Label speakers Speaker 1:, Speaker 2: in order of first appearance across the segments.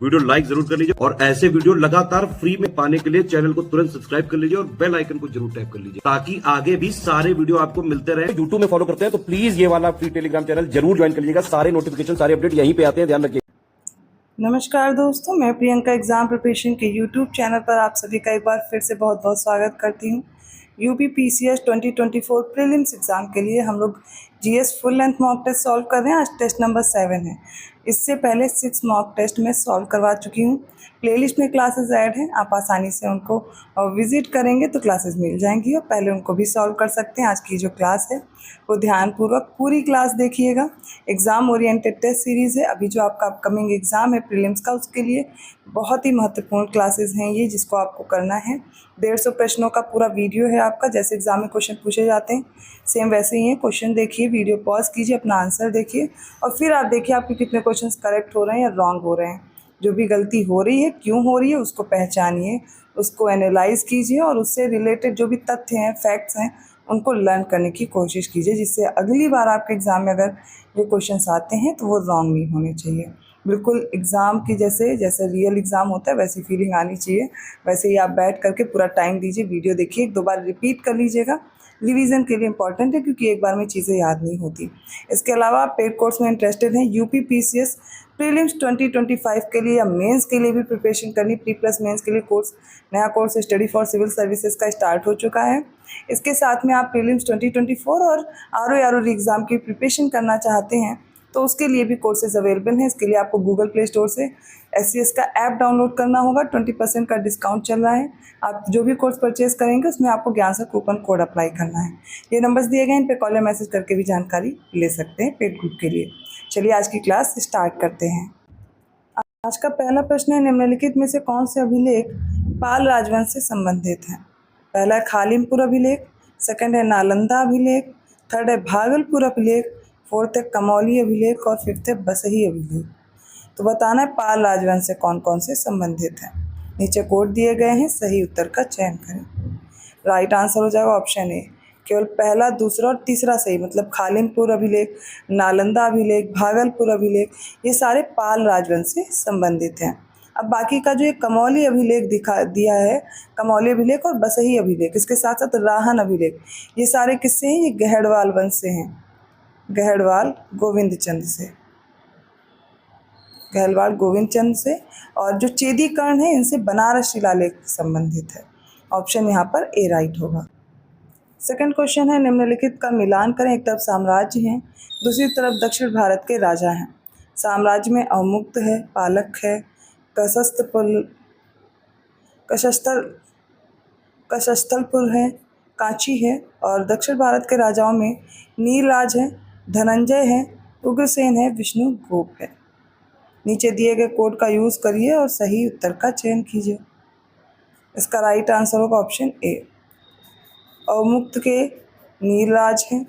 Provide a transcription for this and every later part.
Speaker 1: Video like जरूर कर लीजिए और ऐसे वीडियो लगातार फ्री में पाने के लिए चैनल को तुरंत सब्सक्राइब कर लीजिए और बेल आइकन को जरूर टैप कर लीजिए ताकि आगे भी सारे वीडियो आपको मिलते रहे। यूट्यूब में फॉलो करते हैं तो प्लीज ये वाला फ्री टेलीग्राम चैनल जरूर ज्वाइन कर लीजिएगा। सारे नोटिफिकेशन सारे अपडेट यहीं पे आते हैं, ध्यान रखिए।
Speaker 2: नमस्कार दोस्तों, मैं प्रियंका एग्ज़ाम प्रिपरेशन के यूट्यूब चैनल पर आप सभी का एक बार फिर से बहुत बहुत स्वागत करती हूँ। यूपी पीसीएस 2024 प्रीलिम्स एग्ज़ाम के लिए हम लोग GS full length mock test solve कर रहे हैं। आज टेस्ट नंबर 7 है। इससे पहले 6 मॉक टेस्ट मैं सॉल्व करवा चुकी हूँ। प्लेलिस्ट में क्लासेस ऐड हैं, आप आसानी से उनको विज़िट करेंगे तो क्लासेस मिल जाएंगी और पहले उनको भी सॉल्व कर सकते हैं। आज की जो क्लास है वो ध्यानपूर्वक पूरी क्लास देखिएगा। एग्ज़ाम ओरिएंटेड टेस्ट सीरीज़ है। अभी जो आपका अपकमिंग एग्ज़ाम है प्रीलिम्स का, उसके लिए बहुत ही महत्वपूर्ण क्लासेस हैं ये, जिसको आपको करना है। 150 प्रश्नों का पूरा वीडियो है आपका। जैसे एग्ज़ाम में क्वेश्चन पूछे जाते हैं सेम वैसे ही है। क्वेश्चन देखिए, वीडियो पॉज कीजिए, अपना आंसर देखिए और फिर आप देखिए आपके कितने क्वेश्चंस करेक्ट हो रहे हैं या रॉन्ग हो रहे हैं। जो भी गलती हो रही है, क्यों हो रही है, उसको पहचानिए, उसको एनालाइज कीजिए और उससे रिलेटेड जो भी तथ्य हैं, फैक्ट्स हैं, उनको लर्न करने की कोशिश कीजिए, जिससे अगली बार आपके एग्ज़ाम में अगर ये क्वेश्चंस आते हैं तो वो रॉन्ग नहीं होने चाहिए। बिल्कुल एग्ज़ाम की जैसे रियल एग्ज़ाम होता है वैसी फीलिंग आनी चाहिए। वैसे ही आप बैठ करके पूरा टाइम दीजिए, वीडियो देखिए, 1-2 बार रिपीट कर लीजिएगा। रिवीजन के लिए इंपॉर्टेंट है क्योंकि एक बार में चीज़ें याद नहीं होती। इसके अलावा आप पेड कोर्स में इंटरेस्टेड हैं, यूपी पीसीएस प्रीलिम्स 2025 के लिए या मेंस के लिए भी प्रिपरेशन करनी, प्री प्लस मेंस के लिए नया course study for civil services का स्टार्ट हो चुका है। इसके साथ में आप प्रीलिम्स 2024 और आर एग्ज़ाम की प्रिपरेशन करना चाहते हैं तो उसके लिए भी कोर्सेज अवेलेबल हैं। इसके लिए आपको गूगल प्ले स्टोर से एससीएस का ऐप डाउनलोड करना होगा। 20% का डिस्काउंट चल रहा है। आप जो भी कोर्स परचेज करेंगे उसमें आपको ज्ञान सर कूपन कोड अप्लाई करना है। ये नंबर्स दिए गए हैं, इन पे कॉल या मैसेज करके भी जानकारी ले सकते हैं पेड ग्रुप के लिए। चलिए आज की क्लास स्टार्ट करते हैं। आज का पहला प्रश्न है, निम्नलिखित में से कौन से अभिलेख पाल राजवंश से संबंधित हैं? पहला है खालिमपुर अभिलेख, सेकंड है नालंदा अभिलेख, थर्ड है भागलपुर अभिलेख, फोर्थ है कमौली अभिलेख और फिफ्थ है बसही अभिलेख। तो बताना है पाल राजवंश से कौन कौन से संबंधित हैं। नीचे कोड दिए गए हैं, सही उत्तर का चयन करें। राइट आंसर हो जाएगा ऑप्शन ए। केवल पहला, दूसरा और तीसरा सही, मतलब खालिमपुर अभिलेख, नालंदा अभिलेख, भागलपुर अभिलेख, ये सारे पाल राजवंश से संबंधित हैं। अब बाकी का जो ये कमौली अभिलेख दिया है, कमौली अभिलेख और बसही अभिलेख, इसके साथ साथ राहन अभिलेख, ये सारे किससे हैं? ये गहड़वाल वंश से हैं, गहड़वाल गोविंद चंद से, गहड़वाल गोविंद चंद से। और जो चेदी कर्ण है इनसे बनारस शिलालेख संबंधित है। ऑप्शन यहाँ पर ए राइट होगा। सेकंड क्वेश्चन है, निम्नलिखित का मिलान करें। एक तरफ साम्राज्य हैं, दूसरी तरफ दक्षिण भारत के राजा हैं। साम्राज्य में अवमुक्त है, पालक है, कशस्थलपुर है, कांची है और दक्षिण भारत के राजाओं में नीलराज है, धनंजय है, उग्रसेन है, विष्णुगुप्त है। नीचे दिए गए कोड का यूज़ करिए और सही उत्तर का चयन कीजिए। इसका राइट आंसर होगा ऑप्शन ए। अवमुक्त के नीलराज हैं,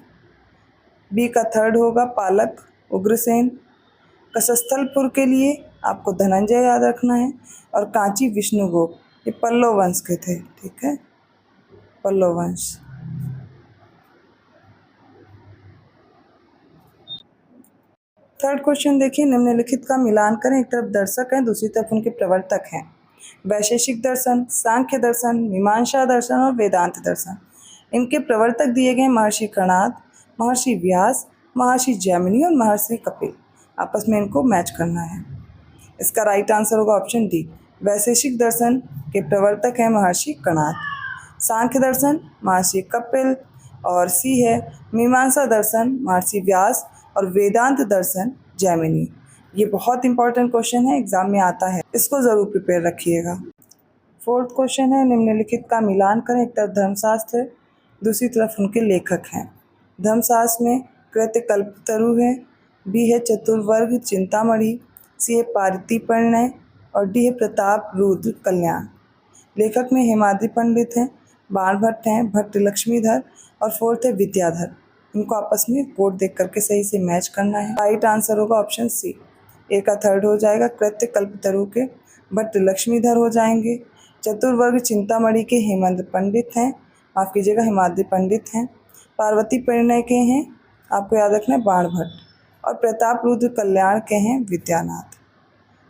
Speaker 2: बी का थर्ड होगा पालक उग्रसेन, कशस्थलपुर के लिए आपको धनंजय याद रखना है और कांची विष्णुगुप्त, ये पल्लव वंश के थे। ठीक है, पल्लव वंश। थर्ड क्वेश्चन देखिए, निम्नलिखित का मिलान करें। एक तरफ दर्शक हैं, दूसरी तरफ उनके प्रवर्तक हैं। वैशेषिक दर्शन, सांख्य दर्शन, मीमांसा दर्शन और वेदांत दर्शन। इनके प्रवर्तक दिए गए महर्षि कणाद, महर्षि व्यास, महर्षि जैमिनी और महर्षि कपिल। आपस में इनको मैच करना है। इसका राइट आंसर होगा ऑप्शन डी। वैशेषिक दर्शन के प्रवर्तक हैं महर्षि कणाद, सांख्य दर्शन महर्षि कपिल और सी है मीमांसा दर्शन महर्षि व्यास और वेदांत दर्शन जैमिनी। ये बहुत इंपॉर्टेंट क्वेश्चन है, एग्जाम में आता है, इसको ज़रूर प्रिपेयर रखिएगा। फोर्थ क्वेश्चन है, निम्नलिखित का मिलान करें। एक तरफ धर्मशास्त्र है, दूसरी तरफ उनके लेखक हैं। धर्मशास्त्र में कृत्य कल्पतरु है, बी है चतुर्वर्ग चिंतामणि, सी है पार्थिपर्णय और डी है प्रताप रुद्र कल्याण। लेखक में हेमाद्रि पंडित हैं, बाणभट्ट हैं, भट्ट लक्ष्मीधर और फोर्थ है विद्याधर। इनको आपस में कोड देख करके सही से मैच करना है। राइट आंसर होगा ऑप्शन सी। ए का थर्ड हो जाएगा, कृत्य कल्पतरु के भट्ट लक्ष्मीधर हो जाएंगे। चतुर्वर्ग चिंतामणि के हेमंत पंडित हैं, माफ़ कीजिएगा हेमाद्रि पंडित हैं। पार्वती परिणय के हैं, आपको याद रखना है बाणभट्ट। और प्रताप रुद्र कल्याण के हैं विद्यानाथ।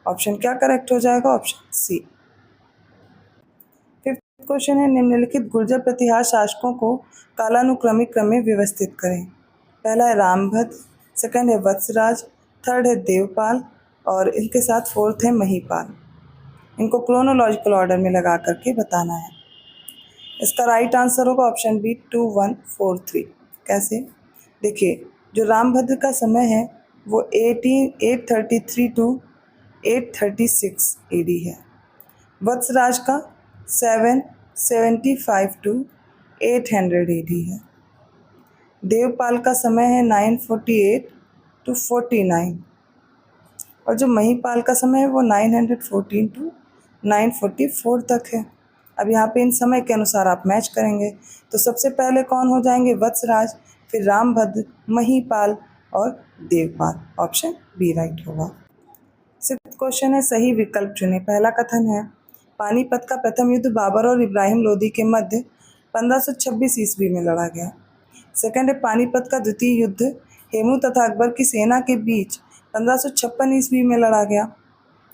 Speaker 2: ऑप्शन क्या करेक्ट हो जाएगा? Option C. फिफ्थ क्वेश्चन है, निम्नलिखित गुर्जर प्रतिहार शासकों को कालानुक्रमिक क्रम में व्यवस्थित करें। पहला है रामभद्र, सेकंड है वत्सराज, थर्ड है देवपाल और इनके साथ फोर्थ है महीपाल। इनको क्रोनोलॉजिकल ऑर्डर में लगा करके बताना है। इसका राइट आंसर होगा ऑप्शन बी 2143। कैसे? देखिए, जो रामभद्र का समय है वो 833 टू 836 AD है। वत्सराज का 775 टू 800 AD है। देवपाल का समय है 948 टू 49 और जो महीपाल का समय है वो 914 टू 944 तक है। अब यहाँ पे इन समय के अनुसार आप मैच करेंगे तो सबसे पहले कौन हो जाएंगे? वत्सराज, फिर रामभद्र, महीपाल और देवपाल। ऑप्शन बी राइट होगा। सिक्स्थ क्वेश्चन है, सही विकल्प चुने। पहला कथन है, पानीपत का प्रथम युद्ध बाबर और इब्राहिम लोदी के मध्य 1526 ईस्वी में लड़ा गया। सेकंड है, पानीपत का द्वितीय युद्ध हेमू तथा अकबर की सेना के बीच 1556 ईस्वी में लड़ा गया।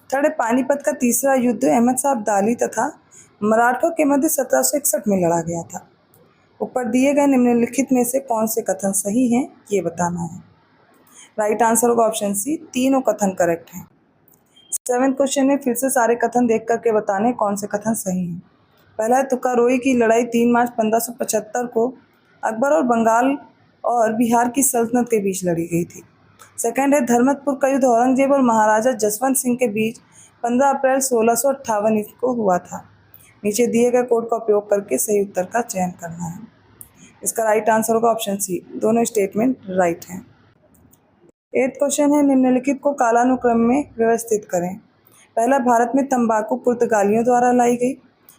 Speaker 2: थर्ड है, पानीपत का तीसरा युद्ध अहमद साहब दाली तथा मराठों के मध्य 1761 में लड़ा गया था। ऊपर दिए गए निम्नलिखित में से कौन से कथन सही हैं ये बताना है। राइट आंसर होगा ऑप्शन सी, तीनों कथन करेक्ट हैं। सेवेंथ क्वेश्चन में फिर से सारे कथन देख करके बताने कौन से कथन सही हैं। पहला है, तुकारोई की लड़ाई 3 मार्च 1575 को अकबर और बंगाल और बिहार की सल्तनत के बीच लड़ी गई थी। सेकंड है, धर्मतपुर का युद्ध औरंगजेब और महाराजा जसवंत सिंह के बीच 15 अप्रैल 1658 को हुआ था। नीचे दिए गए कोड का उपयोग करके सही उत्तर का चयन करना है। इसका राइट आंसर होगा ऑप्शन सी, दोनों स्टेटमेंट राइट हैं। एथ क्वेश्चन है, निम्नलिखित को कालानुक्रम में व्यवस्थित करें। पहला, भारत में तंबाकू पुर्तगालियों द्वारा लाई गई।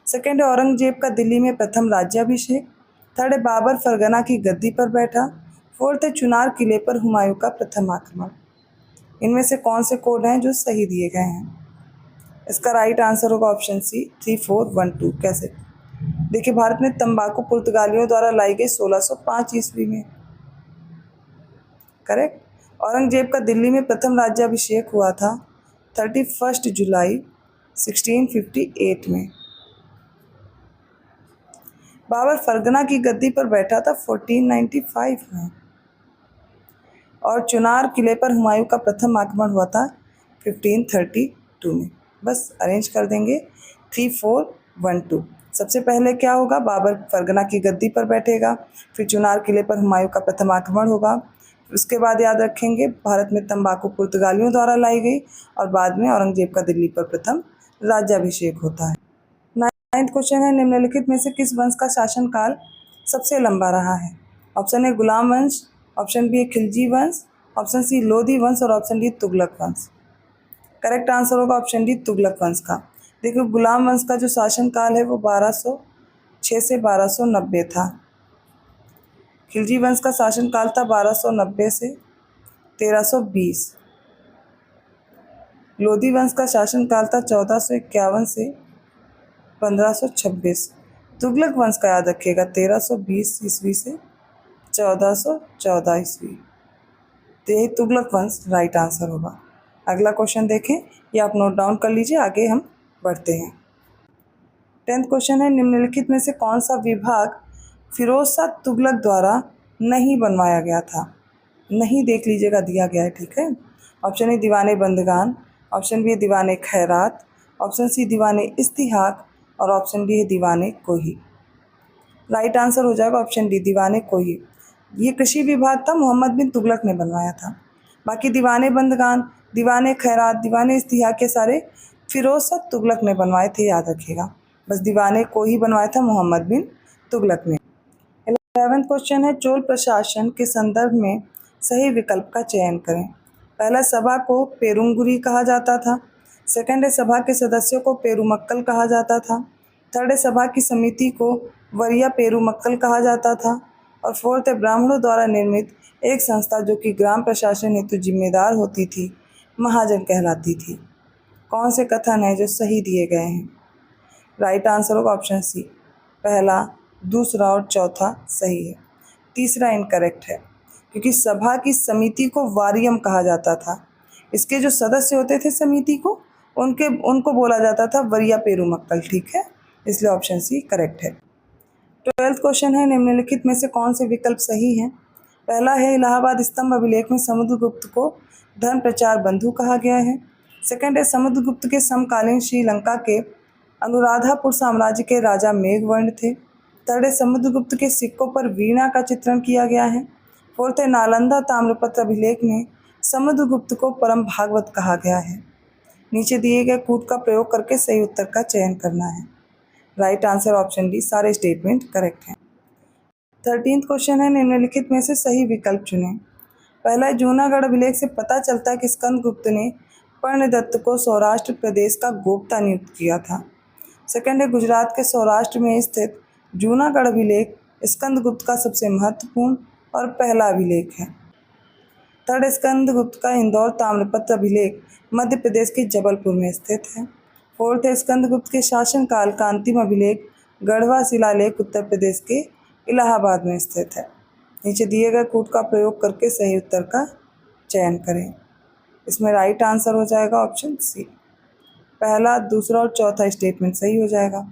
Speaker 2: सेकंड है, औरंगजेब का दिल्ली में प्रथम राज्याभिषेक। थर्ड है, बाबर फरगना की गद्दी पर बैठा। फोर्थ है, चुनार किले पर हुमायूं का प्रथम आक्रमण। इनमें से कौन से कोड हैं जो सही दिए गए हैं? इसका राइट आंसर होगा ऑप्शन सी 3412। कैसे? देखिए, भारत में तंबाकू पुर्तगालियों द्वारा लाई गई 1605 ईस्वी में, करेक्ट। औरंगजेब का दिल्ली में प्रथम राज्याभिषेक हुआ था 31 जुलाई 1658 में। बाबर फरगना की गद्दी पर बैठा था 1495 में और चुनार किले पर हुमायूं का प्रथम आक्रमण हुआ था 1532 में। बस अरेंज कर देंगे 3412। सबसे पहले क्या होगा? बाबर फरगना की गद्दी पर बैठेगा, फिर चुनार किले पर हुमायूं का प्रथम आक्रमण होगा। उसके बाद याद रखेंगे भारत में तंबाकू पुर्तगालियों द्वारा लाई गई और बाद में औरंगजेब का दिल्ली पर प्रथम राज्याभिषेक होता है। नाइन्थ क्वेश्चन है, निम्नलिखित में से किस वंश का शासनकाल सबसे लंबा रहा है? ऑप्शन ए गुलाम वंश, ऑप्शन बी खिलजी वंश, ऑप्शन सी लोधी वंश और ऑप्शन डी तुगलक वंश। करेक्ट आंसर होगा ऑप्शन डी तुगलक वंश का। देखिए, गुलाम वंश का जो शासनकाल है वो 1206 से 1290 था। खिलजी वंश का शासनकाल था 1290 से 1320। लोधी वंश का शासनकाल था 1451 से 1526। तुगलक वंश का याद रखिएगा 1320 ईस्वी से 1414 ईस्वी। तो यही तुगलक वंश राइट आंसर होगा। अगला क्वेश्चन देखें, ये आप नोट डाउन कर लीजिए, आगे हम बढ़ते हैं। 10th क्वेश्चन है, निम्नलिखित में से कौन सा विभाग फिरोज शाह तुगलक द्वारा नहीं बनवाया गया था? नहीं देख लीजिएगा, दिया गया है, ठीक है। ऑप्शन ए दीवाने बंदगान, ऑप्शन बी दीवाने खैरात, ऑप्शन सी दीवाने इस्तिहाक और ऑप्शन डी है दीवाने कोही। राइट आंसर हो जाएगा ऑप्शन डी दीवाने कोही। ये कृषि विभाग था, मोहम्मद बिन तुगलक ने बनवाया था। बाकी दीवाने बंदगान, दीवाने खैरात, दीवाने इस्तिहाक के सारे फिरोज शाह तुगलक ने बनवाए थे, याद रखिएगा। बस दीवाने कोही बनवाया था मोहम्मद बिन तुगलक ने। 11th क्वेश्चन है, चोल प्रशासन के संदर्भ में सही विकल्प का चयन करें। पहला, सभा को पेरुंगुरी कहा जाता था। सेकंड है, सभा के सदस्यों को पेरुमक्कल कहा जाता था। थर्ड है, सभा की समिति को वरिया पेरुमक्कल कहा जाता था और फोर्थ है, ब्राह्मणों द्वारा निर्मित एक संस्था जो कि ग्राम प्रशासन हेतु जिम्मेदार होती थी, महाजन कहलाती थी। कौन से कथन है जो सही दिए गए हैं? राइट आंसर होगा ऑप्शन सी, पहला, दूसरा और चौथा सही है। तीसरा इनकरेक्ट है, क्योंकि सभा की समिति को वारियम कहा जाता था। इसके जो सदस्य होते थे समिति को, उनको बोला जाता था वरिया पेरूमक्कल, ठीक है, इसलिए ऑप्शन सी करेक्ट है। 12th क्वेश्चन है, निम्नलिखित में से कौन से विकल्प सही हैं? पहला है इलाहाबाद स्तंभ अभिलेख में समुद्रगुप्त को धर्म प्रचार बंधु कहा गया है। सेकंड है समुद्रगुप्त के समकालीन श्रीलंका के अनुराधापुर साम्राज्य के राजा मेघवर्ण थे। थर्ड है समुद्रगुप्त के सिक्कों पर वीणा का चित्रण किया गया है। फोर्थ है नालंदा ताम्रपत्र अभिलेख में समुद्रगुप्त को परम भागवत कहा गया है। नीचे दिए गए कूट का प्रयोग करके सही उत्तर का चयन करना है। राइट आंसर ऑप्शन डी, सारे स्टेटमेंट करेक्ट हैं। 13th क्वेश्चन है, निम्नलिखित में से सही विकल्प चुनें। पहला है जूनागढ़ अभिलेख से पता चलता है कि स्कंदगुप्त ने पर्णदत्त को सौराष्ट्र प्रदेश का गोप्ता नियुक्त किया था। सेकंड है गुजरात के सौराष्ट्र में स्थित जूनागढ़ अभिलेख स्कंदगुप्त का सबसे महत्वपूर्ण और पहला अभिलेख है। थर्ड स्कंदगुप्त का इंदौर ताम्रपत्र अभिलेख मध्य प्रदेश के जबलपुर में स्थित है। फोर्थ है स्कंदगुप्त के शासनकाल का अंतिम अभिलेख गढ़वा शिलालेख उत्तर प्रदेश के इलाहाबाद में स्थित है। नीचे दिए गए कूट का प्रयोग करके सही उत्तर का चयन करें। इसमें राइट आंसर हो जाएगा ऑप्शन सी। पहला, दूसरा और चौथा स्टेटमेंट सही हो जाएगा।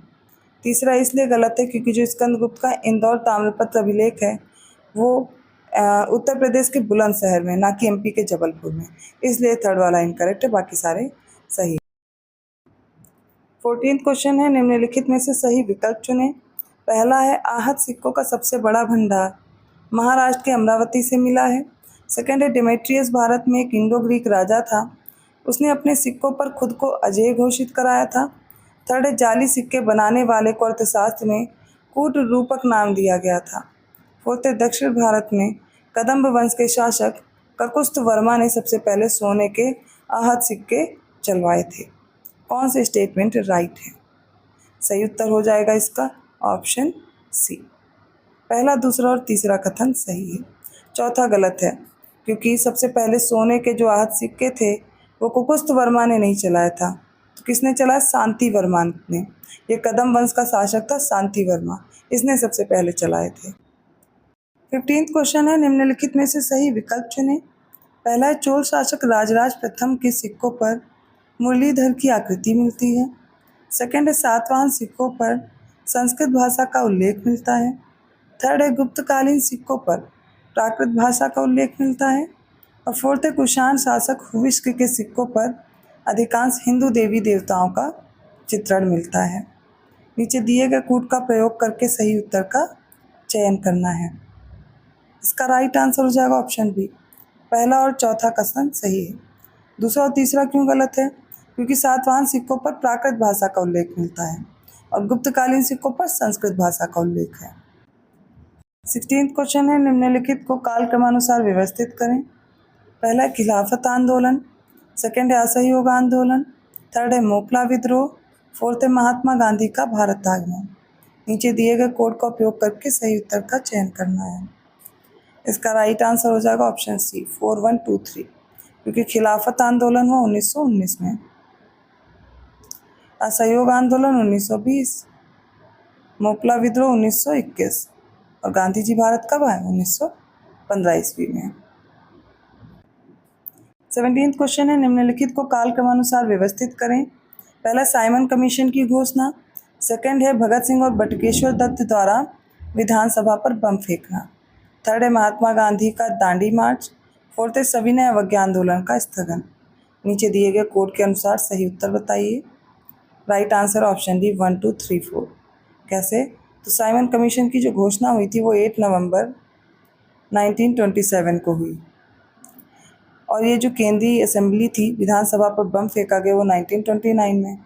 Speaker 2: तीसरा इसलिए गलत है क्योंकि जो स्कंदगुप्त का इंदौर ताम्रपत्र अभिलेख है वो उत्तर प्रदेश के बुलंदशहर में, ना कि एमपी के जबलपुर में, इसलिए थर्ड वाला इनकरेक्ट है, बाकी सारे सही। 14th क्वेश्चन है, निम्नलिखित में से सही विकल्प चुनें। पहला है आहत सिक्कों का सबसे बड़ा भंडार महाराष्ट्र के अमरावती से मिला है। सेकंड है डेमेट्रियस भारत में एक इंडो ग्रीक राजा था, उसने अपने सिक्कों पर खुद को अजेय घोषित कराया था। थर्ड है जाली सिक्के बनाने वाले को अर्थशास्त्र में कूट रूपक नाम दिया गया था। फोर्थ है दक्षिण भारत में कदम्ब वंश के शासक ककुस्थ वर्मा ने सबसे पहले सोने के आहत सिक्के चलवाए थे। कौन से स्टेटमेंट राइट है? सही उत्तर हो जाएगा इसका ऑप्शन सी। पहला, दूसरा और तीसरा कथन सही है। चौथा गलत है क्योंकि सबसे पहले सोने के जो आहत सिक्के थे वो कुकुस्थ वर्मा ने नहीं चलाया था, तो किसने चलाया? शांति वर्मा ने। ये कदम वंश का शासक था शांति वर्मा, इसने सबसे पहले चलाए थे। 15th क्वेश्चन है, निम्नलिखित में से सही विकल्प चुनें। पहला है चोल शासक राजराज प्रथम के सिक्कों पर मुरलीधर की आकृति मिलती है। सेकंड है सातवाहन सिक्कों पर संस्कृत भाषा का उल्लेख मिलता है। थर्ड है गुप्तकालीन सिक्कों पर प्राकृत भाषा का उल्लेख मिलता है। और फोर्थ है कुषाण शासक हुविष्क के सिक्कों पर अधिकांश हिंदू देवी देवताओं का चित्रण मिलता है। नीचे दिए गए कूट का प्रयोग करके सही उत्तर का चयन करना है। इसका राइट आंसर हो जाएगा ऑप्शन बी। पहला और चौथा कथन सही है। दूसरा और तीसरा क्यों गलत है? क्योंकि सातवाहन सिक्कों पर प्राकृत भाषा का उल्लेख मिलता है और गुप्तकालीन सिक्कों पर संस्कृत भाषा का उल्लेख है। 16th क्वेश्चन है, निम्नलिखित को कालक्रमानुसार व्यवस्थित करें। पहला है खिलाफत आंदोलन, सेकंड है असहयोग आंदोलन, थर्ड है मोपला विद्रोह, फोर्थ है महात्मा गांधी का भारत आगमन। नीचे दिए गए कोड का उपयोग करके सही उत्तर का चयन करना है। इसका राइट आंसर हो जाएगा ऑप्शन सी 4123, क्योंकि खिलाफत आंदोलन हुआ 1919 में, असहयोग आंदोलन 1920, मोपला विद्रोह 1921 और गांधी जी भारत कब आए? 1915 ईस्वी में। 17th क्वेश्चन है, निम्नलिखित को कालक्रमानुसार व्यवस्थित करें। पहला साइमन कमीशन की घोषणा, सेकंड है भगत सिंह और बटुकेश्वर दत्त द्वारा विधानसभा पर बम फेंकना, थर्ड है महात्मा गांधी का दांडी मार्च, फोर्थ है सविनय अवज्ञा आंदोलन का स्थगन। नीचे दिए गए कोड के अनुसार सही उत्तर बताइए। Right answer option D 1 2 3 4। कैसे? तो साइमन कमीशन की जो घोषणा हुई थी वो 8 नवंबर 1927 को हुई और ये जो केंद्रीय असेंबली थी, विधानसभा पर बम फेंका गया, वो 1929 में।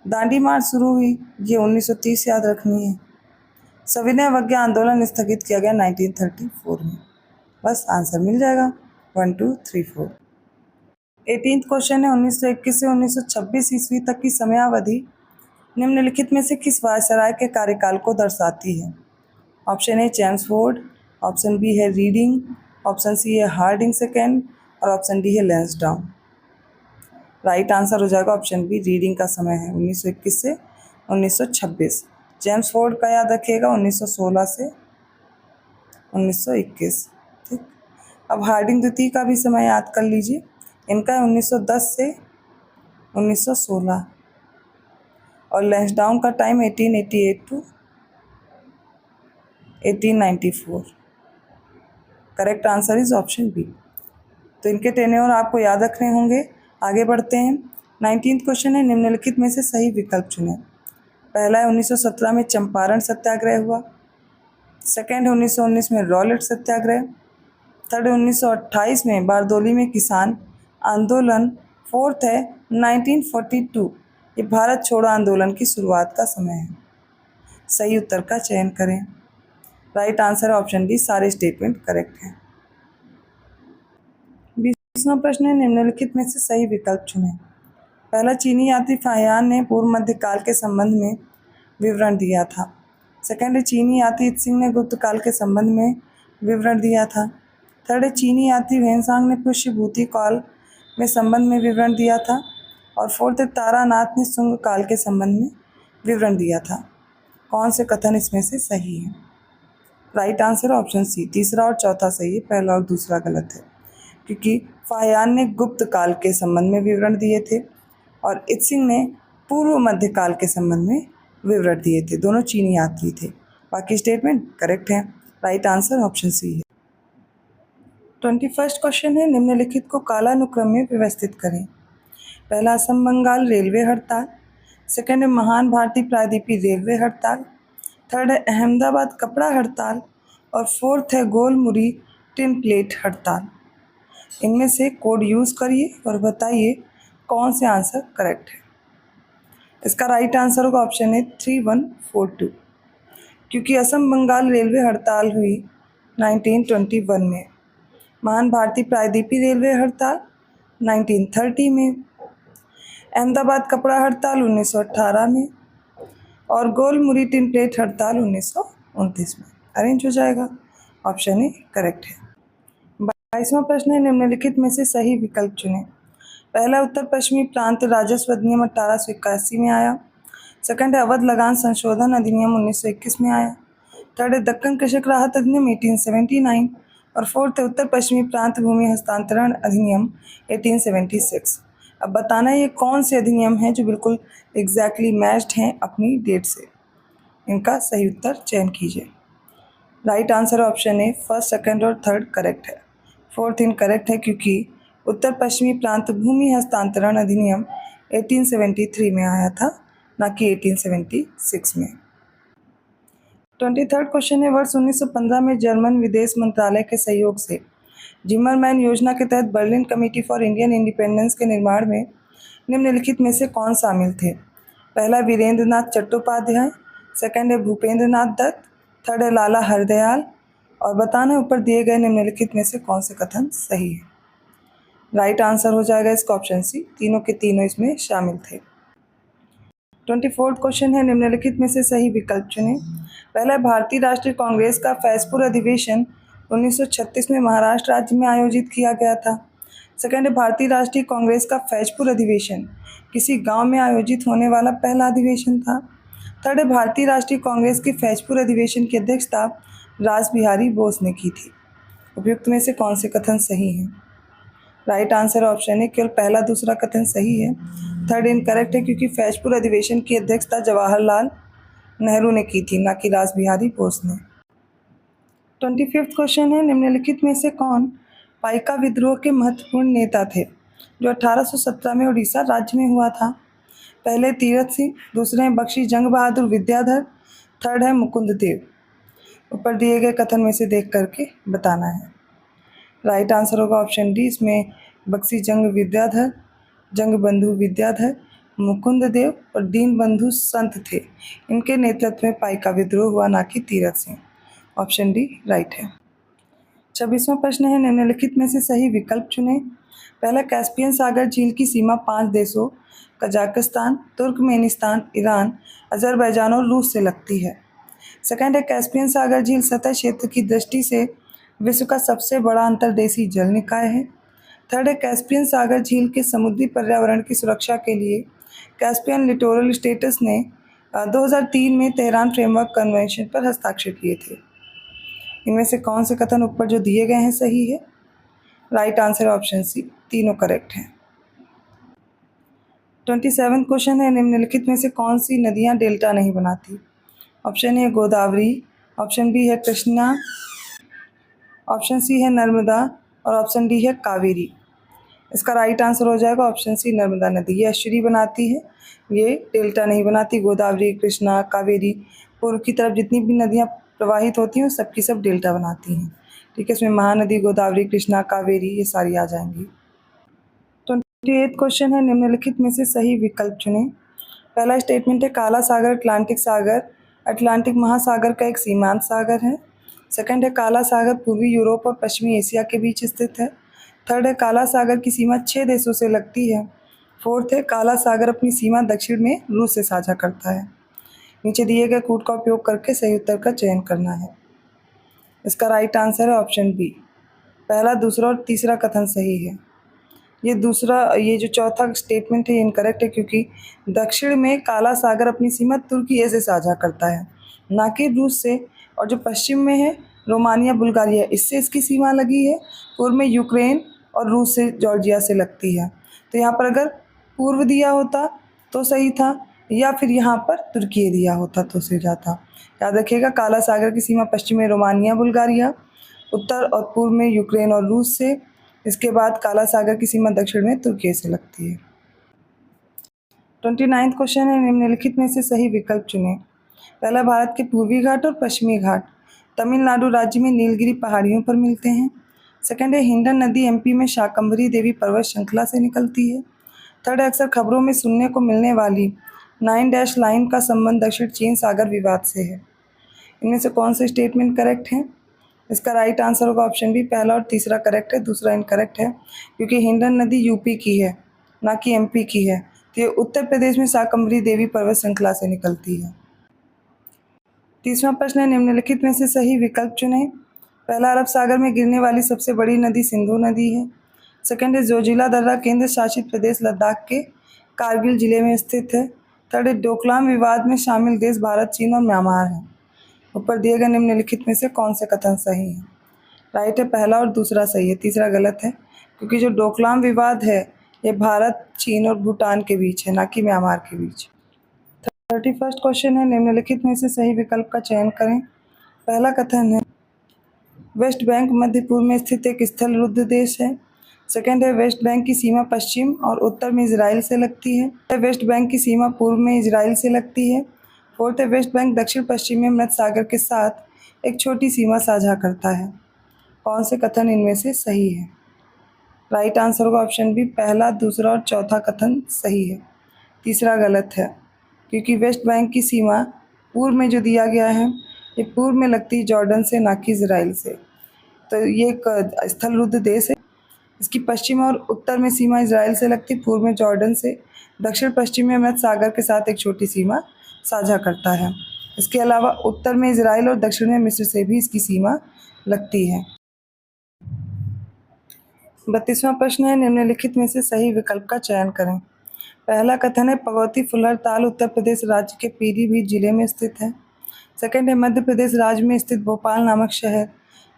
Speaker 2: दांडी मार्च शुरू हुई, ये 1930 याद रखनी है। सविनय अवज्ञा आंदोलन स्थगित किया गया 1934 में। बस आंसर मिल जाएगा 1 2 3 4। 18th क्वेश्चन है, 1921 से 1926 ईस्वी तक की समयावधि निम्नलिखित में से किस वायसराय के कार्यकाल को दर्शाती है? Option A Chelmsford, option B है रीडिंग, ऑप्शन सी है हार्डिंग सेकेंड और ऑप्शन डी है लैंसडाउन। राइट आंसर हो जाएगा ऑप्शन बी, रीडिंग का समय है 1921 से 1926। चैम्सफोर्ड का याद रखिएगा 1916 से 1921। ठीक, अब हार्डिंग द्वितीय का भी समय याद कर लीजिए, इनका है 1910 से 1916 और लैंसडाउन का time 1888 to 1894। Correct answer is option B. तो इनके टेन्योर आपको याद रखने होंगे। आगे बढ़ते हैं। 19th क्वेश्चन है, निम्नलिखित में से सही विकल्प चुनें। पहला है 1917 में चंपारण सत्याग्रह हुआ। सेकेंड है 1919 में रॉलेट सत्याग्रह। थर्ड है 1928 में बारदोली में किसान आंदोलन। फोर्थ है 1942, ये भारत छोड़ो आंदोलन की शुरुआत का समय है। सही उत्तर का चयन करें। राइट आंसर ऑप्शन डी, सारे स्टेटमेंट करेक्ट हैं। 20वां प्रश्न है, निम्नलिखित में से सही विकल्प चुनें। पहला, चीनी यात्री फाहियान ने पूर्व मध्य काल के संबंध में विवरण दिया था। सेकेंड है, चीनी यात्री इत्सिंग ने गुप्त काल के संबंध में विवरण दिया था। थर्ड है, चीनी यात्री वेनसांग ने पुष्यभूति काल में संबंध में विवरण दिया था। और फोर्थ है, तारानाथ ने सुंग काल के संबंध में विवरण दिया था। कौन से कथन इसमें से सही है? राइट आंसर ऑप्शन सी, तीसरा और चौथा सही है, पहला और दूसरा गलत है, क्योंकि फाहियान ने गुप्त काल के संबंध में विवरण दिए थे और इत्सिंग ने पूर्व मध्य काल के संबंध में विवरण दिए थे। दोनों चीनी यात्री थे। बाकी स्टेटमेंट करेक्ट हैं। राइट आंसर ऑप्शन सी है। 21st क्वेश्चन है, निम्नलिखित को कालानुक्रम में व्यवस्थित करें। पहला, असम बंगाल रेलवे हड़ताल। सेकेंड है, महान भारतीय प्रायद्वीपीय रेलवे हड़ताल। थर्ड है, अहमदाबाद कपड़ा हड़ताल। और फोर्थ है, गोलमुरी टिन प्लेट हड़ताल। इनमें से कोड यूज़ करिए और बताइए कौन से आंसर करेक्ट है। इसका राइट आंसर होगा ऑप्शन है 3142, क्योंकि असम बंगाल रेलवे हड़ताल हुई 1921 में, महान भारतीय प्रायद्वीपीय रेलवे हड़ताल 1930 में, अहमदाबाद कपड़ा हड़ताल 1918 में और गोलमुरी टिन प्लेट हड़ताल 1929 में। अरेंज हो जाएगा। ऑप्शन ए करेक्ट है। 22वां प्रश्न है, निम्नलिखित में से सही विकल्प चुनें। पहला, उत्तर पश्चिमी प्रांत राजस्व अधिनियम 1881 में आया। सेकंड है, अवध लगान संशोधन अधिनियम 1921 में आया। थर्ड है, दक्कन कृषक राहत अधिनियम 1879 और फोर्थ है, उत्तर पश्चिमी प्रांत भूमि हस्तांतरण अधिनियम 1876। अब बताना है ये कौन से अधिनियम हैं जो बिल्कुल एग्जैक्टली मैच्ड हैं अपनी डेट से। इनका सही उत्तर चयन कीजिए। Right answer option A, first, second और थर्ड करेक्ट है। फोर्थ इनकरेक्ट है, क्योंकि उत्तर पश्चिमी प्रांत भूमि हस्तांतरण अधिनियम 1873 में आया था, ना कि 1876 में। 23rd क्वेश्चन है, वर्ष 1915 में जर्मन विदेश मंत्रालय के सहयोग से जिमरमैन योजना के तहत Berlin committee for Indian independence के निर्माण में निम्नलिखित में से कौन शामिल थे? पहला, वीरेंद्र नाथ चट्टोपाध्याय। सेकंड है, भूपेंद्र नाथ दत्त। थर्ड है, लाला हरदयाल। और बताना ऊपर दिए गए निम्नलिखित में से कौन से कथन सही है। राइट आंसर हो जाएगा इसका ऑप्शन सी, तीनों के तीनों इसमें शामिल थे। 24th क्वेश्चन है, निम्नलिखित में से सही विकल्प चुनें। पहला, भारतीय राष्ट्रीय कांग्रेस का फैजपुर अधिवेशन 1936 में महाराष्ट्र राज्य में आयोजित किया गया था। सेकंड है, भारतीय राष्ट्रीय कांग्रेस का फैजपुर अधिवेशन किसी गांव में आयोजित होने वाला पहला अधिवेशन था। थर्ड है, भारतीय राष्ट्रीय कांग्रेस के फैजपुर अधिवेशन की अध्यक्षता रास बिहारी बोस ने की थी। उपयुक्त में से कौन से कथन सही हैं? राइट आंसर ऑप्शन है, केवल पहला दूसरा कथन सही है। थर्ड इनकरेक्ट है, क्योंकि फैजपुर अधिवेशन की अध्यक्षता जवाहरलाल नेहरू ने की थी, ना कि रास बिहारी बोस ने। 25th क्वेश्चन है, निम्नलिखित में से कौन पाइका विद्रोह के महत्वपूर्ण नेता थे जो 1817 में उड़ीसा राज्य में हुआ था? पहले तीरथ सिंह, दूसरे हैं बख्शी जंग बहादुर विद्याधर, थर्ड है मुकुंद देव। ऊपर दिए गए कथन में से देख करके बताना है। राइट आंसर होगा ऑप्शन डी, इसमें बख्शी जंग विद्याधर, जंग बंधु विद्याधर, मुकुंद देव और दीन बंधु संत थे। इनके नेतृत्व में पाइका विद्रोह हुआ, ना कि Tirath Singh. Option D right है। 26वां प्रश्न है, निम्नलिखित में से सही विकल्प चुनें। पहला, कैस्पियन सागर झील की सीमा 5 देशों कजाकिस्तान, तुर्कमेनिस्तान, ईरान, अजरबैजान और रूस से लगती है। सेकंड है, कैस्पियन सागर झील सतह क्षेत्र की दृष्टि से विश्व का सबसे बड़ा अंतर्देशीय जल निकाय है। थर्ड है, कैस्पियन सागर झील के समुद्री पर्यावरण की सुरक्षा के लिए कैस्पियन लिटोरल स्टेटस ने 2003 में तेहरान फ्रेमवर्क कन्वेंशन पर हस्ताक्षर किए थे। इनमें से कौन से कथन ऊपर जो दिए गए हैं सही है? राइट आंसर ऑप्शन सी, तीनों करेक्ट हैं। 27 क्वेश्चन है, निम्नलिखित में से कौन सी नदियाँ डेल्टा नहीं बनाती? Option A Godavari, option B है कृष्णा, ऑप्शन सी है नर्मदा और ऑप्शन डी है कावेरी। इसका राइट आंसर हो जाएगा ऑप्शन सी नर्मदा नदी। ये एस्चुरी बनाती है, ये डेल्टा नहीं बनाती। गोदावरी, कृष्णा, कावेरी पूर्व की तरफ जितनी भी नदियाँ प्रवाहित होती हैं सबकी सब डेल्टा बनाती हैं। ठीक है, इसमें महानदी, गोदावरी, कृष्णा, कावेरी ये सारी आ जाएंगी। 28 क्वेश्चन है, निम्नलिखित में से सही विकल्प चुनें। पहला स्टेटमेंट है काला सागर अटलांटिक सागर अटलांटिक महासागर का एक सीमांत सागर है। सेकंड है काला सागर पूर्वी यूरोप और पश्चिमी एशिया के बीच स्थित है। थर्ड है काला सागर की सीमा 6 देशों से लगती है। फोर्थ है काला सागर अपनी सीमा दक्षिण में रूस से साझा करता है। नीचे दिए गए कूट का उपयोग करके सही उत्तर का चयन करना है। इसका राइट आंसर है ऑप्शन बी। पहला, दूसरा और तीसरा कथन सही है। ये जो चौथा स्टेटमेंट है ये इनकरेक्ट है, क्योंकि दक्षिण में काला सागर अपनी सीमा तुर्की से साझा करता है, ना कि रूस से। और जो पश्चिम में है रोमानिया, बुल्गारिया, इससे इसकी सीमा लगी है। पूर्व में यूक्रेन और रूस से, जॉर्जिया से लगती है। तो यहाँ पर अगर पूर्व दिया होता तो सही था, या फिर यहाँ पर तुर्की दिया होता तो सही जाता। याद रखिएगा, काला सागर की सीमा पश्चिम में रोमानिया, बुल्गारिया, उत्तर और पूर्व में यूक्रेन और रूस से। इसके बाद काला सागर की सीमा दक्षिण में तुर्की से लगती है। 29 क्वेश्चन है, निम्नलिखित में से सही विकल्प चुनें। पहला, भारत के पूर्वी घाट और पश्चिमी घाट तमिलनाडु राज्य में नीलगिरी पहाड़ियों पर मिलते हैं। सेकंड है हिंडन नदी एमपी में शाकंभरी देवी पर्वत श्रृंखला से निकलती है। थर्ड है अक्सर खबरों में सुनने को मिलने वाली 9 लाइन का संबंध दक्षिण चीन सागर विवाद से है। इनमें से कौन से स्टेटमेंट करेक्ट हैं? इसका राइट आंसर होगा ऑप्शन बी। पहला और तीसरा करेक्ट है, दूसरा इनकरेक्ट है, क्योंकि हिंडन नदी यूपी की है ना कि एमपी की है। तो ये उत्तर प्रदेश में शाकंभरी देवी पर्वत श्रृंखला से निकलती है। तीसरा प्रश्न है, निम्नलिखित में से सही विकल्प चुनें। पहला, अरब सागर में गिरने वाली सबसे बड़ी नदी सिंधु नदी है। सेकंड है जोजिला दर्रा केंद्र शासित प्रदेश लद्दाख के कारगिल जिले में स्थित है। थर्ड है डोकलाम विवाद में शामिल देश भारत, चीन और म्यांमार है। ऊपर दिए गए निम्नलिखित में से कौन से कथन सही है? राइट है पहला और दूसरा सही है, तीसरा गलत है, क्योंकि जो डोकलाम विवाद है ये भारत, चीन और भूटान के बीच है, ना कि म्यांमार के बीच। 31 क्वेश्चन है, निम्नलिखित में से सही विकल्प का चयन करें। पहला कथन है वेस्ट बैंक मध्य पूर्व में स्थित एक स्थल रुद्ध देश है। सेकंड है वेस्ट बैंक की सीमा पश्चिम और उत्तर में इजराइल से लगती है। वेस्ट बैंक की सीमा पूर्व में इजराइल से लगती है। फोर्थ है वेस्ट बैंक दक्षिण पश्चिम में मृत सागर के साथ एक छोटी सीमा साझा करता है। कौन से कथन इनमें से सही है? राइट आंसर होगा ऑप्शन बी। पहला, दूसरा और चौथा कथन सही है, तीसरा गलत है, क्योंकि वेस्ट बैंक की सीमा पूर्व में जो दिया गया है ये पूर्व में लगती है जॉर्डन से, ना कि इजराइल से। तो ये एक स्थल रुद्ध देश है। इसकी पश्चिम और उत्तर में सीमा इजराइल से लगती, पूर्व में जॉर्डन से, दक्षिण पश्चिम में मृत सागर के साथ एक छोटी सीमा साझा करता है। इसके अलावा उत्तर में इजराइल और दक्षिण में मिस्र से भी इसकी सीमा लगती है। 32वां प्रश्न है, निम्नलिखित में से सही विकल्प का चयन करें। पहला कथन है पगौती फुलहर ताल उत्तर प्रदेश राज्य के पीलीभीत जिले में स्थित है। सेकंड है मध्य प्रदेश राज्य में स्थित भोपाल नामक शहर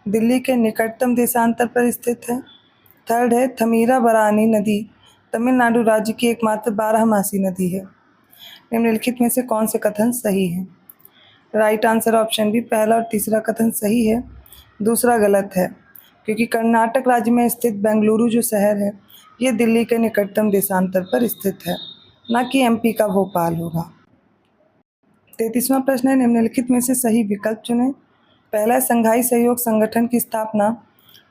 Speaker 2: दिल्ली के निकटतम देशांतर पर स्थित है। थर्ड है थमीरा बरानी नदी तमिलनाडु राज्य की एकमात्र 12मासी नदी है। निम्नलिखित में से कौन से कथन सही है? Right answer option B. पहला और तीसरा कथन सही है, दूसरा गलत है, क्योंकि कर्नाटक राज्य में स्थित बेंगलुरु जो शहर है ये दिल्ली के निकटतम देशांतर पर स्थित है, ना कि एमपी का भोपाल होगा। 33वां प्रश्न है, निम्नलिखित में से सही विकल्प चुनें। पहला, संघाई सहयोग संगठन की स्थापना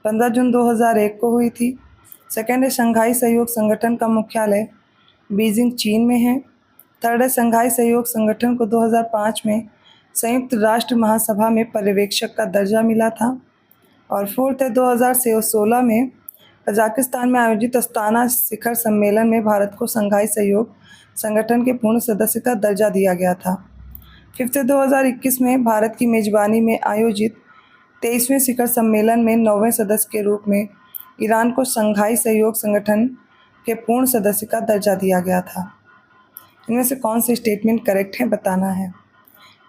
Speaker 2: 15 जून 2001 को हुई थी। सेकंड है संघाई सहयोग संगठन का मुख्यालय बीजिंग, चीन में है। थर्ड है संघाई सहयोग संगठन को 2005 में संयुक्त राष्ट्र महासभा में पर्यवेक्षक का दर्जा मिला था। और फोर्थ है 2016 में कजाकिस्तान में आयोजित अस्ताना शिखर सम्मेलन में भारत को संघाई सहयोग संगठन के पूर्ण सदस्य का दर्जा दिया गया था। फिफ्थ है 2021 में भारत की मेजबानी में आयोजित 23वें शिखर सम्मेलन में 9वें सदस्य के रूप में ईरान को संघाई सहयोग संगठन के पूर्ण सदस्य का दर्जा दिया गया था। इनमें से कौन से स्टेटमेंट करेक्ट है बताना है।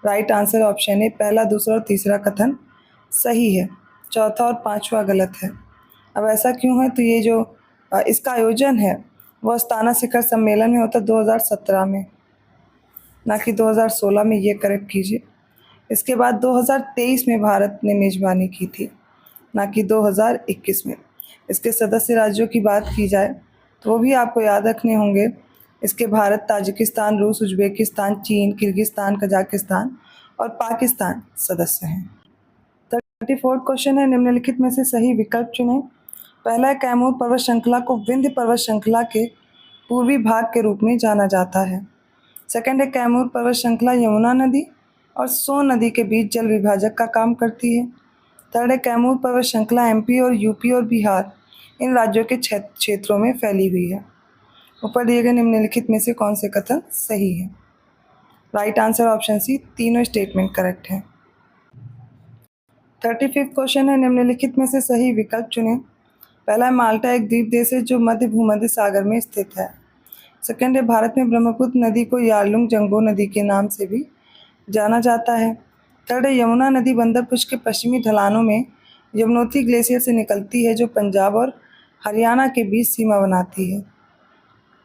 Speaker 2: Right answer option A. पहला, दूसरा और तीसरा कथन सही है, चौथा और पांचवा गलत है। अब ऐसा क्यों है? तो ये जो इसका आयोजन है वो अस्ताना शिखर सम्मेलन में होता 2017 में, ना कि 2016 में, ये करेक्ट कीजिए। इसके बाद 2023 में भारत ने मेज़बानी की थी, ना कि 2021 में। इसके सदस्य राज्यों की बात की जाए तो वो भी आपको याद रखने होंगे। इसके भारत, ताजिकिस्तान, रूस, उज्बेकिस्तान, चीन, किर्गिस्तान, कजाकिस्तान और पाकिस्तान सदस्य हैं। 34 क्वेश्चन है, निम्नलिखित में से सही विकल्प चुनें। पहला है, कैमूर पर्वत श्रृंखला को विंध्य पर्वत श्रृंखला के पूर्वी भाग के रूप में जाना जाता है। सेकंड है, कैमूर पर्वत श्रृंखला यमुना नदी और सोन नदी के बीच जल विभाजक का काम करती है। थर्ड है, कैमूर पर्वत श्रृंखला एमपी और यूपी और बिहार इन राज्यों के क्षेत्रों में फैली हुई है। ऊपर दिए गए निम्नलिखित में से कौन से कथन सही है? राइट आंसर ऑप्शन सी, तीनों स्टेटमेंट करेक्ट है। 35 क्वेश्चन है, निम्नलिखित में से सही विकल्प चुनें। पहला है, माल्टा एक द्वीप देश है जो मध्य भूमध्य सागर में स्थित है। सेकंड है, भारत में ब्रह्मपुत्र नदी को यारलुंग जंगो नदी के नाम से भी जाना जाता है। थर्ड है, यमुना नदी बंदर पुष्कर के पश्चिमी ढलानों में यमुनोत्री ग्लेशियर से निकलती है जो पंजाब और हरियाणा के बीच सीमा बनाती है।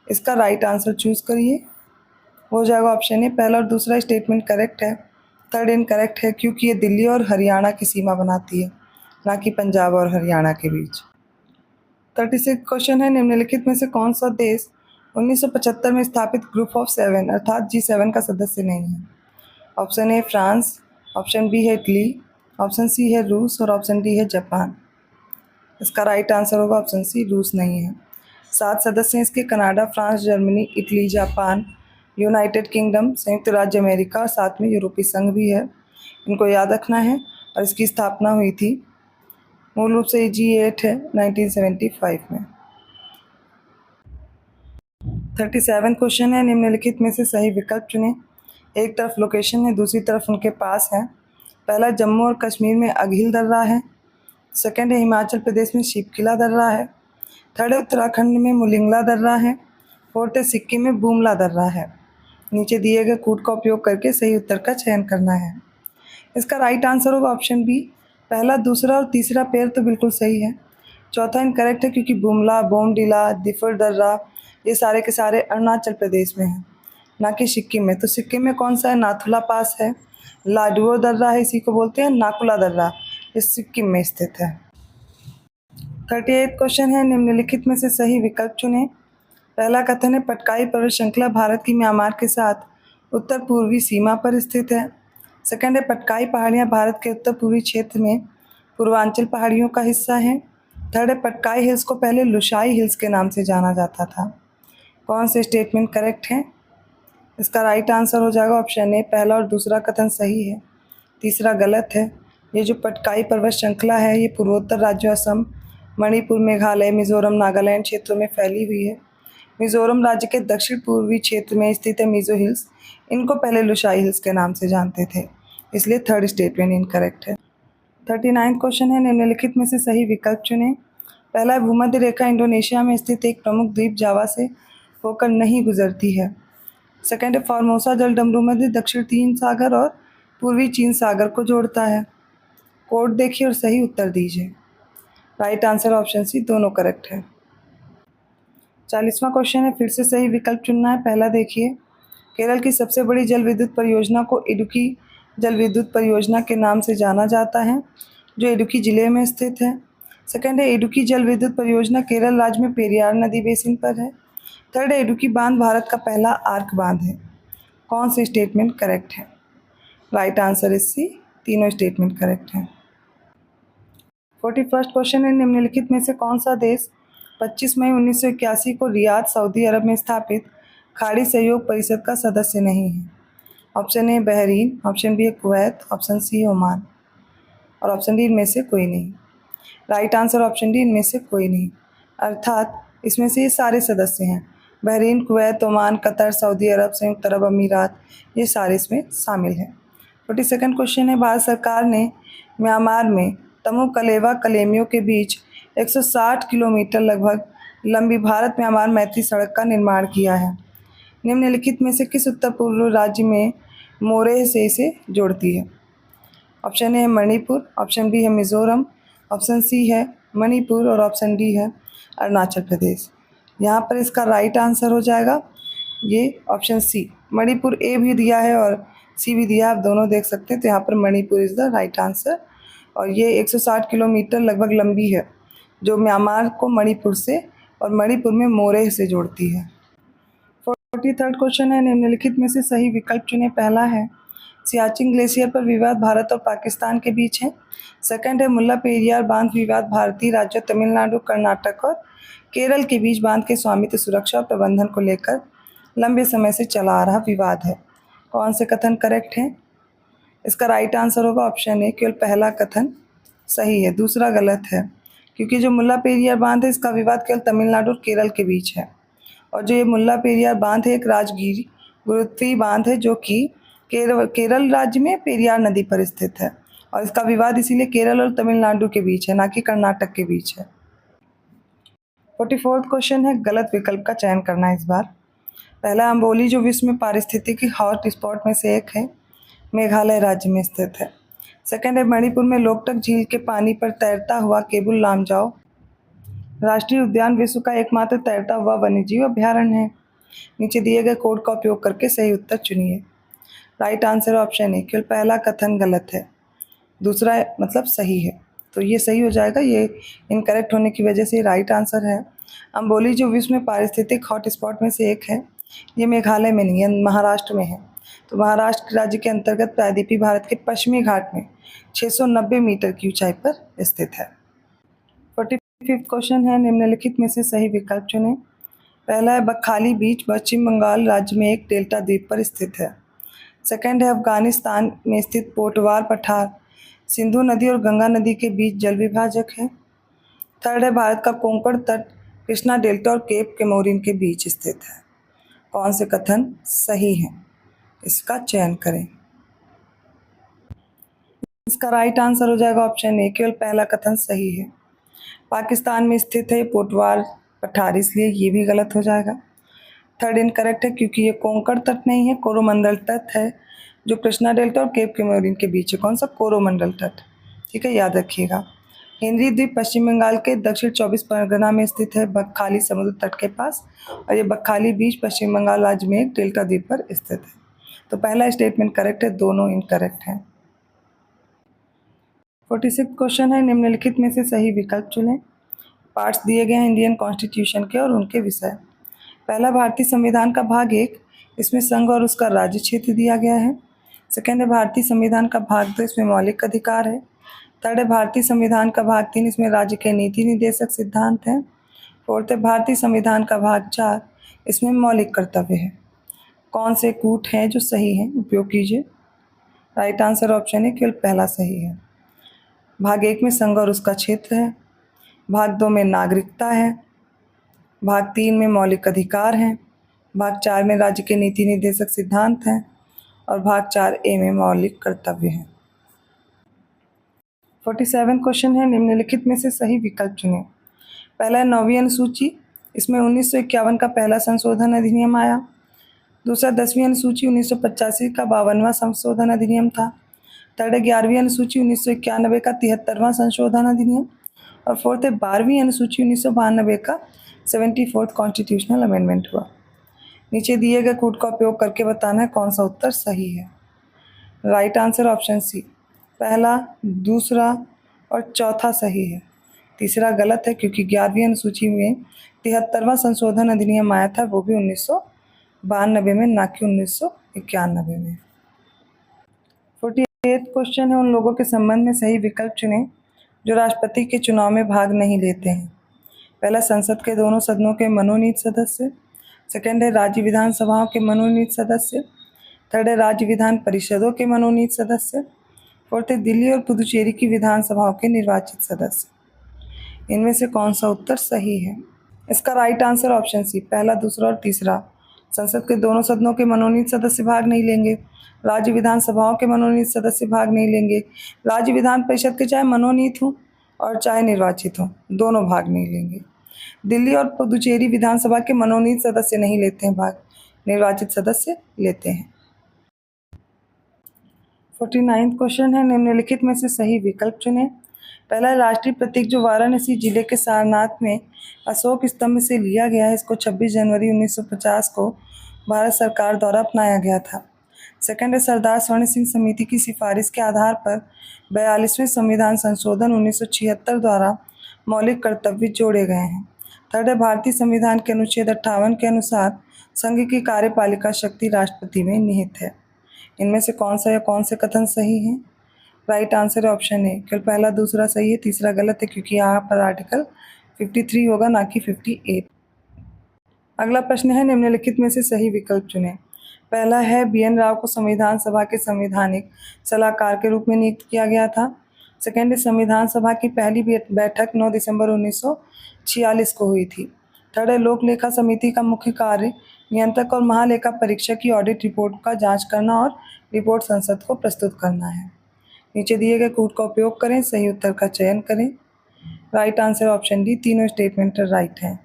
Speaker 2: इसका राइट आंसर चूज करिए। हो जाएगा ऑप्शन ए, पहला और दूसरा स्टेटमेंट करेक्ट है। थर्ड इनकरेक्ट है क्योंकि ये दिल्ली और हरियाणा की सीमा बनाती है, ना कि पंजाब और हरियाणा के बीच। 36 क्वेश्चन है, निम्नलिखित में से कौन सा देश 1975 में स्थापित ग्रुप ऑफ 7 अर्थात G7 का सदस्य नहीं है? Option A France, option B है इटली, ऑप्शन सी है रूस और ऑप्शन डी है जापान। इसका राइट आंसर होगा ऑप्शन सी, रूस नहीं है। 7 सदस्य हैं इसके, Canada, France, Germany, Italy, Japan, United Kingdom, संयुक्त राज्य अमेरिका और साथ में यूरोपीय संघ भी है। इनको याद रखना है। और इसकी स्थापना हुई थी, मूल रूप से G8 है 1975 में। 37 क्वेश्चन है, निम्नलिखित में से सही विकल्प चुनें। एक तरफ लोकेशन है, दूसरी तरफ उनके पास है। पहला, जम्मू और कश्मीर में अघिल दर्रा है। सेकंड है, हिमाचल प्रदेश में शिवकिला दर्रा है। थर्ड है, उत्तराखंड में मुलिंगला दर्रा है। फोर्थ है, सिक्किम में बूमला दर्रा है। नीचे दिए गए कोड का उपयोग करके सही उत्तर का चयन करना है। इसका राइट आंसर होगा ऑप्शन बी, पहला, दूसरा और तीसरा पेयर तो बिल्कुल सही है। चौथा इनकरेक्ट है क्योंकि बुमला, बोमडिला, दिफर दर्रा ये सारे के सारे अरुणाचल प्रदेश में हैं, ना कि सिक्किम में। तो सिक्किम में कौन सा है? नाथुला पास है, लाडुओ दर्रा है, इसी को बोलते हैं नाकुला दर्रा, ये सिक्किम में स्थित है। 38 क्वेश्चन है, निम्नलिखित में से सही विकल्प चुनें। पहला कथन है, पटकाई पर्वत श्रृंखला भारत की म्यांमार के साथ उत्तर पूर्वी सीमा पर स्थित है। सेकंड है, पटकाई पहाड़ियाँ भारत के उत्तर पूर्वी क्षेत्र में पूर्वांचल पहाड़ियों का हिस्सा हैं। थर्ड है, पटकाई हिल्स को पहले लुशाई हिल्स के नाम से जाना जाता था। कौन से स्टेटमेंट करेक्ट हैं? इसका राइट आंसर हो जाएगा ऑप्शन ए, पहला और दूसरा कथन सही है, तीसरा गलत है। ये जो पटकाई पर्वत श्रृंखला है ये पूर्वोत्तर राज्यों असम, मणिपुर, मेघालय, मिजोरम, नागालैंड क्षेत्रों में फैली हुई है। मिजोरम राज्य के दक्षिण पूर्वी क्षेत्र में स्थित है मिजो हिल्स। इनको पहले लुशाई हिल्स के नाम से जानते थे, इसलिए थर्ड स्टेटमेंट इनकरेक्ट है। 39 क्वेश्चन है, निम्नलिखित में से सही विकल्प चुनें। पहला है, भूमध्य रेखा इंडोनेशिया में स्थित एक प्रमुख द्वीप जावा से होकर नहीं गुजरती है। सेकंड है, फॉर्मोसा जल डमरू मध्य दक्षिण चीन सागर और पूर्वी चीन सागर को जोड़ता है। कोड देखिए और सही उत्तर दीजिए। राइट आंसर ऑप्शन सी, दोनों करेक्ट है। 40वां क्वेश्चन है, फिर से सही विकल्प चुनना है। पहला देखिए, केरल की सबसे बड़ी जल विद्युत परियोजना को इडुक्की जल विद्युत परियोजना के नाम से जाना जाता है, जो इडुक्की जिले में स्थित है। सेकंड है, इडुक्की जल विद्युत परियोजना केरल राज्य में पेरियार नदी बेसिन पर है। थर्ड है, इडुक्की बांध भारत का पहला आर्क बांध है। कौन से स्टेटमेंट करेक्ट है? राइट आंसर इज सी, तीनों स्टेटमेंट करेक्ट हैं। 41वां क्वेश्चन है, निम्नलिखित में से कौन सा देश 25 मई 1981 को रियाद, सऊदी अरब में स्थापित खाड़ी सहयोग परिषद का सदस्य नहीं है? Option A Bahrain, option B है कुवैत, ऑप्शन सी है ओमान और ऑप्शन डी इनमें से कोई नहीं। राइट आंसर ऑप्शन डी, इनमें से कोई नहीं, अर्थात इसमें से ये सारे सदस्य हैं। Bahrain, Kuwait, Oman, Qatar, Saudi Arab, संयुक्त अरब अमीरात, ये सारे इसमें शामिल हैं। 42वां क्वेश्चन है, भारत सरकार ने म्यांमार में तमु कलेवा कलेमियों के बीच 160 किलोमीटर लगभग लंबी भारत म्यांमार मैत्री सड़क का निर्माण किया है। निम्नलिखित में से किस उत्तर पूर्व राज्य में मोरेह से इसे जोड़ती है? ऑप्शन ए है मणिपुर, ऑप्शन बी है मिजोरम, ऑप्शन सी है मणिपुर और ऑप्शन डी है अरुणाचल प्रदेश। यहाँ पर इसका राइट आंसर हो जाएगा ये ऑप्शन सी। मणिपुर ए भी दिया है और सी भी दिया है, आप दोनों देख सकते हैं। तो यहाँ पर Manipur is the right answer. और ये 160 किलोमीटर लगभग लंबी है, जो म्यांमार को मणिपुर से और मणिपुर में मोरेह से जोड़ती है। 43rd क्वेश्चन है, निम्नलिखित में से सही विकल्प चुनें। पहला है सियाचिन ग्लेशियर पर विवाद भारत और पाकिस्तान के बीच है। सेकंड है मुल्ला पेरियार बांध विवाद भारतीय राज्यों तमिलनाडु, कर्नाटक और केरल के बीच बांध के स्वामित्व, सुरक्षा और प्रबंधन को लेकर लंबे समय से चला आ रहा विवाद है। कौन से कथन करेक्ट है? इसका राइट आंसर होगा ऑप्शन ए, केवल पहला कथन सही है, दूसरा गलत है। क्योंकि जो मुल्ला पेरियार बांध है, इसका विवाद केवल तमिलनाडु और केरल के बीच है। और जो ये मुल्ला पेरियार बांध है एक राजगीर गुरुत्वीय बांध है, जो कि केरल राज्य में पेरियार नदी पर स्थित है। और इसका विवाद इसीलिए केरल और तमिलनाडु के बीच है, ना कि कर्नाटक के बीच है। 44th क्वेश्चन है, गलत विकल्प का चयन करना है इस बार। पहला, अम्बोली जो विश्व में पारिस्थितिकी हॉट स्पॉट में से एक है, मेघालय राज्य में स्थित है। सेकंड है मणिपुर में लोकटक झील के पानी पर तैरता हुआ केबुल लामजाओ राष्ट्रीय उद्यान विश्व का एकमात्र तैरता हुआ वन्यजीव अभ्यारण्य है। नीचे दिए गए कोड का उपयोग करके सही उत्तर चुनिए। राइट आंसर ऑप्शन ए, केवल पहला कथन गलत है, दूसरा मतलब सही है। तो ये सही हो जाएगा, ये इनकरेक्ट होने की वजह से राइट आंसर है। अम्बोली जो विश्व में पारिस्थितिक हॉट स्पॉट में से एक है, ये मेघालय में नहीं है, महाराष्ट्र में है। तो महाराष्ट्र राज्य के अंतर्गत प्रायद्वीपीय भारत के पश्चिमी घाट में 690 मीटर की ऊंचाई पर स्थित है। 45th क्वेश्चन है, निम्नलिखित में से सही विकल्प चुनें। पहला है बकखाली बीच पश्चिम बंगाल राज्य में एक डेल्टा द्वीप पर स्थित है। सेकंड है अफगानिस्तान में स्थित पोटवार पठार सिंधु नदी और गंगा नदी के बीच जल विभाजक है। थर्ड है भारत का कोंकण तट कृष्णा डेल्टा और केप केमोरिन के बीच स्थित है। कौन से कथन सही है, इसका चयन करें। इसका राइट आंसर हो जाएगा ऑप्शन ए, केवल पहला कथन सही है। पाकिस्तान में स्थित है पोटवार पठार, इसलिए ये भी गलत हो जाएगा। थर्ड इनकरेक्ट है, क्योंकि ये कोंकण तट नहीं है, कोरोमंडल तट है, जो कृष्णा डेल्टा और केप केमोरिन के बीच है। कौन सा? कोरोमंडल तट। ठीक है, याद रखिएगा। हेनरी द्वीप पश्चिम बंगाल के दक्षिण 24 परगना में स्थित है, बकखाली समुद्र तट के पास। और ये बकखाली बीच पश्चिम बंगाल राज्य में एक डेल्टा द्वीप पर स्थित है। तो पहला स्टेटमेंट करेक्ट है, दोनों इनकरेक्ट हैं। 46th क्वेश्चन है, निम्नलिखित में से सही विकल्प चुनें। पार्ट्स दिए गए हैं इंडियन कॉन्स्टिट्यूशन के और उनके विषय। पहला, भारतीय संविधान का भाग 1, इसमें संघ और उसका राज्य क्षेत्र दिया गया है। सेकेंड है भारतीय संविधान का भाग 2, इसमें मौलिक अधिकार है। थर्ड है भारतीय संविधान का भाग 3, इसमें राज्य के नीति निर्देशक सिद्धांत हैं। फोर्थ है भारतीय संविधान का भाग 4, इसमें मौलिक कर्तव्य है। कौन से कूट हैं जो सही हैं, उपयोग कीजिए। राइट आंसर ऑप्शन है, केवल पहला सही है। भाग 1 में संघ और उसका क्षेत्र है, भाग 2 में नागरिकता है, भाग 3 में मौलिक अधिकार हैं, भाग 4 में राज्य के नीति निर्देशक सिद्धांत हैं और भाग 4A में मौलिक कर्तव्य हैं। 47 क्वेश्चन है, निम्नलिखित में से सही विकल्प चुनें। पहला है 9वीं अनुसूची, इसमें 1951 का पहला संशोधन अधिनियम आया। दूसरा 10वीं अनुसूची 1985 का 52वां संशोधन अधिनियम था। थर्ड है 11वीं अनुसूची 1991 का 73वां संशोधन अधिनियम। और फोर्थ है 12वीं अनुसूची 1992 का 74th कॉन्स्टिट्यूशनल अमेंडमेंट हुआ। नीचे दिए गए कोड का उपयोग करके बताना है कौन सा उत्तर सही है। राइट आंसर ऑप्शन सी, पहला, दूसरा और चौथा सही है। तीसरा गलत है, क्योंकि 11वीं अनुसूची में 73वां संशोधन अधिनियम आया था, वो भी 1992 में, ना कि 1991 में। 48th क्वेश्चन है, उन लोगों के संबंध में सही विकल्प चुनें जो राष्ट्रपति के चुनाव में भाग नहीं लेते हैं। पहला, संसद के दोनों सदनों के मनोनीत सदस्य। सेकंड है राज्य विधानसभाओं के मनोनीत सदस्य। थर्ड है राज्य विधान परिषदों के मनोनीत सदस्य। फोर्थ है दिल्ली और पुदुचेरी की विधानसभाओं के निर्वाचित सदस्य। इनमें से कौन सा उत्तर सही है? इसका राइट आंसर ऑप्शन सी, पहला, दूसरा और तीसरा। संसद के दोनों सदनों के मनोनीत सदस्य भाग नहीं लेंगे, राज्य विधानसभाओं के मनोनीत सदस्य भाग नहीं लेंगे, राज्य विधान परिषद के चाहे मनोनीत हों और चाहे निर्वाचित हों, दोनों भाग नहीं लेंगे। दिल्ली और पुदुचेरी विधानसभा के मनोनीत सदस्य नहीं लेते हैं भाग, निर्वाचित सदस्य लेते हैं। 49th क्वेश्चन है, निम्नलिखित में से सही विकल्प चुनें। पहला राष्ट्रीय प्रतीक जो वाराणसी जिले के सारनाथ में अशोक स्तंभ से लिया गया है, इसको 26 जनवरी 1950 को भारत सरकार द्वारा अपनाया गया था। सेकंड है सरदार स्वर्ण सिंह समिति की सिफारिश के आधार पर 42वें संविधान संशोधन 1976 द्वारा मौलिक कर्तव्य जोड़े गए हैं। थर्ड है भारतीय संविधान के अनुच्छेद 58 के अनुसार संघ की कार्यपालिका शक्ति राष्ट्रपति में निहित है। इनमें से कौन सा या कौन से कथन सही है? राइट आंसर है ऑप्शन ए। केवल पहला दूसरा सही है, तीसरा गलत है, क्योंकि यहाँ पर आर्टिकल 53 होगा, ना कि 58। अगला प्रश्न है निम्नलिखित में से सही विकल्प चुनें। पहला है BN राव को संविधान सभा के संवैधानिक सलाहकार के रूप में नियुक्त किया गया था। सेकेंड है संविधान सभा की पहली बैठक 9 दिसंबर 1946 को हुई थी। थर्ड है लोक लेखा समिति का मुख्य कार्य नियंत्रक और महालेखा परीक्षक की ऑडिट रिपोर्ट का जांच करना और रिपोर्ट संसद को प्रस्तुत करना है। नीचे दिए गए कोड का उपयोग करें, सही उत्तर का चयन करें। राइट आंसर ऑप्शन डी, तीनों स्टेटमेंट राइट है।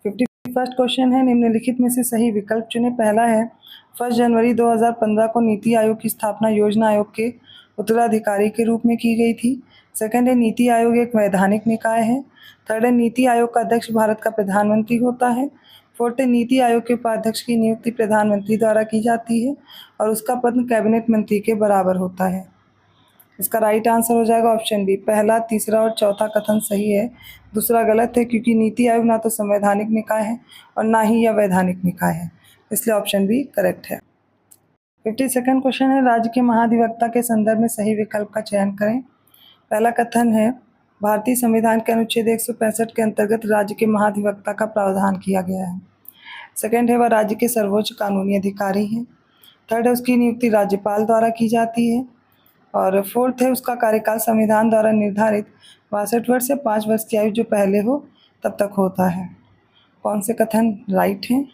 Speaker 2: 51st क्वेश्चन है निम्नलिखित में से सही विकल्प चुनें। पहला है 1 जनवरी 2015 को नीति आयोग की स्थापना योजना आयोग के उत्तराधिकारी के रूप में की गई थी। सेकंड है नीति आयोग एक वैधानिक निकाय है। थर्ड है नीति आयोग का अध्यक्ष भारत का प्रधानमंत्री होता है। फोर्थ है नीति आयोग के उपाध्यक्ष की नियुक्ति प्रधानमंत्री द्वारा की जाती है और उसका पद कैबिनेट मंत्री के बराबर होता है। इसका राइट आंसर हो जाएगा ऑप्शन बी। पहला, तीसरा और चौथा कथन सही है, दूसरा गलत है, क्योंकि नीति आयोग ना तो संवैधानिक निकाय है और ना ही यह वैधानिक निकाय है, इसलिए ऑप्शन बी करेक्ट है। 52nd क्वेश्चन है राज्य के महाधिवक्ता के संदर्भ में सही विकल्प का चयन करें। पहला कथन है भारतीय संविधान के अनुच्छेद 165 के अंतर्गत राज्य के महाधिवक्ता का प्रावधान किया गया है। सेकंड है वह राज्य के सर्वोच्च कानूनी अधिकारी हैं। थर्ड है उसकी नियुक्ति राज्यपाल द्वारा की जाती है। और फोर्थ है उसका कार्यकाल संविधान द्वारा निर्धारित 62 वर्ष से 5 वर्ष की आयु जो पहले हो तब तक होता है। कौन से कथन राइट हैं?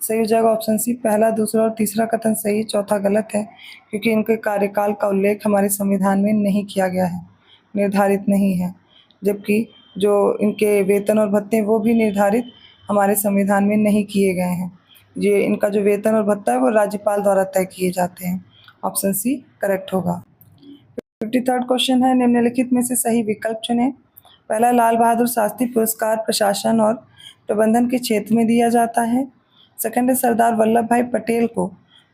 Speaker 2: सही हो जाएगा ऑप्शन सी। पहला, दूसरा और तीसरा कथन सही, चौथा गलत है, क्योंकि इनके कार्यकाल का उल्लेख हमारे संविधान में नहीं किया गया है, निर्धारित नहीं है। जबकि जो इनके वेतन और भत्ते वो भी निर्धारित हमारे संविधान में नहीं किए गए हैं। ये इनका जो वेतन और भत्ता है वो राज्यपाल द्वारा तय किए जाते हैं। ऑप्शन सी करेक्ट होगा। 53rd क्वेश्चन है निम्नलिखित में से सही विकल्प चुनें। पहला, लाल बहादुर शास्त्री पुरस्कार प्रशासन और प्रबंधन के क्षेत्र में दिया जाता है। सेकंड है सरदार वल्लभ भाई पटेल को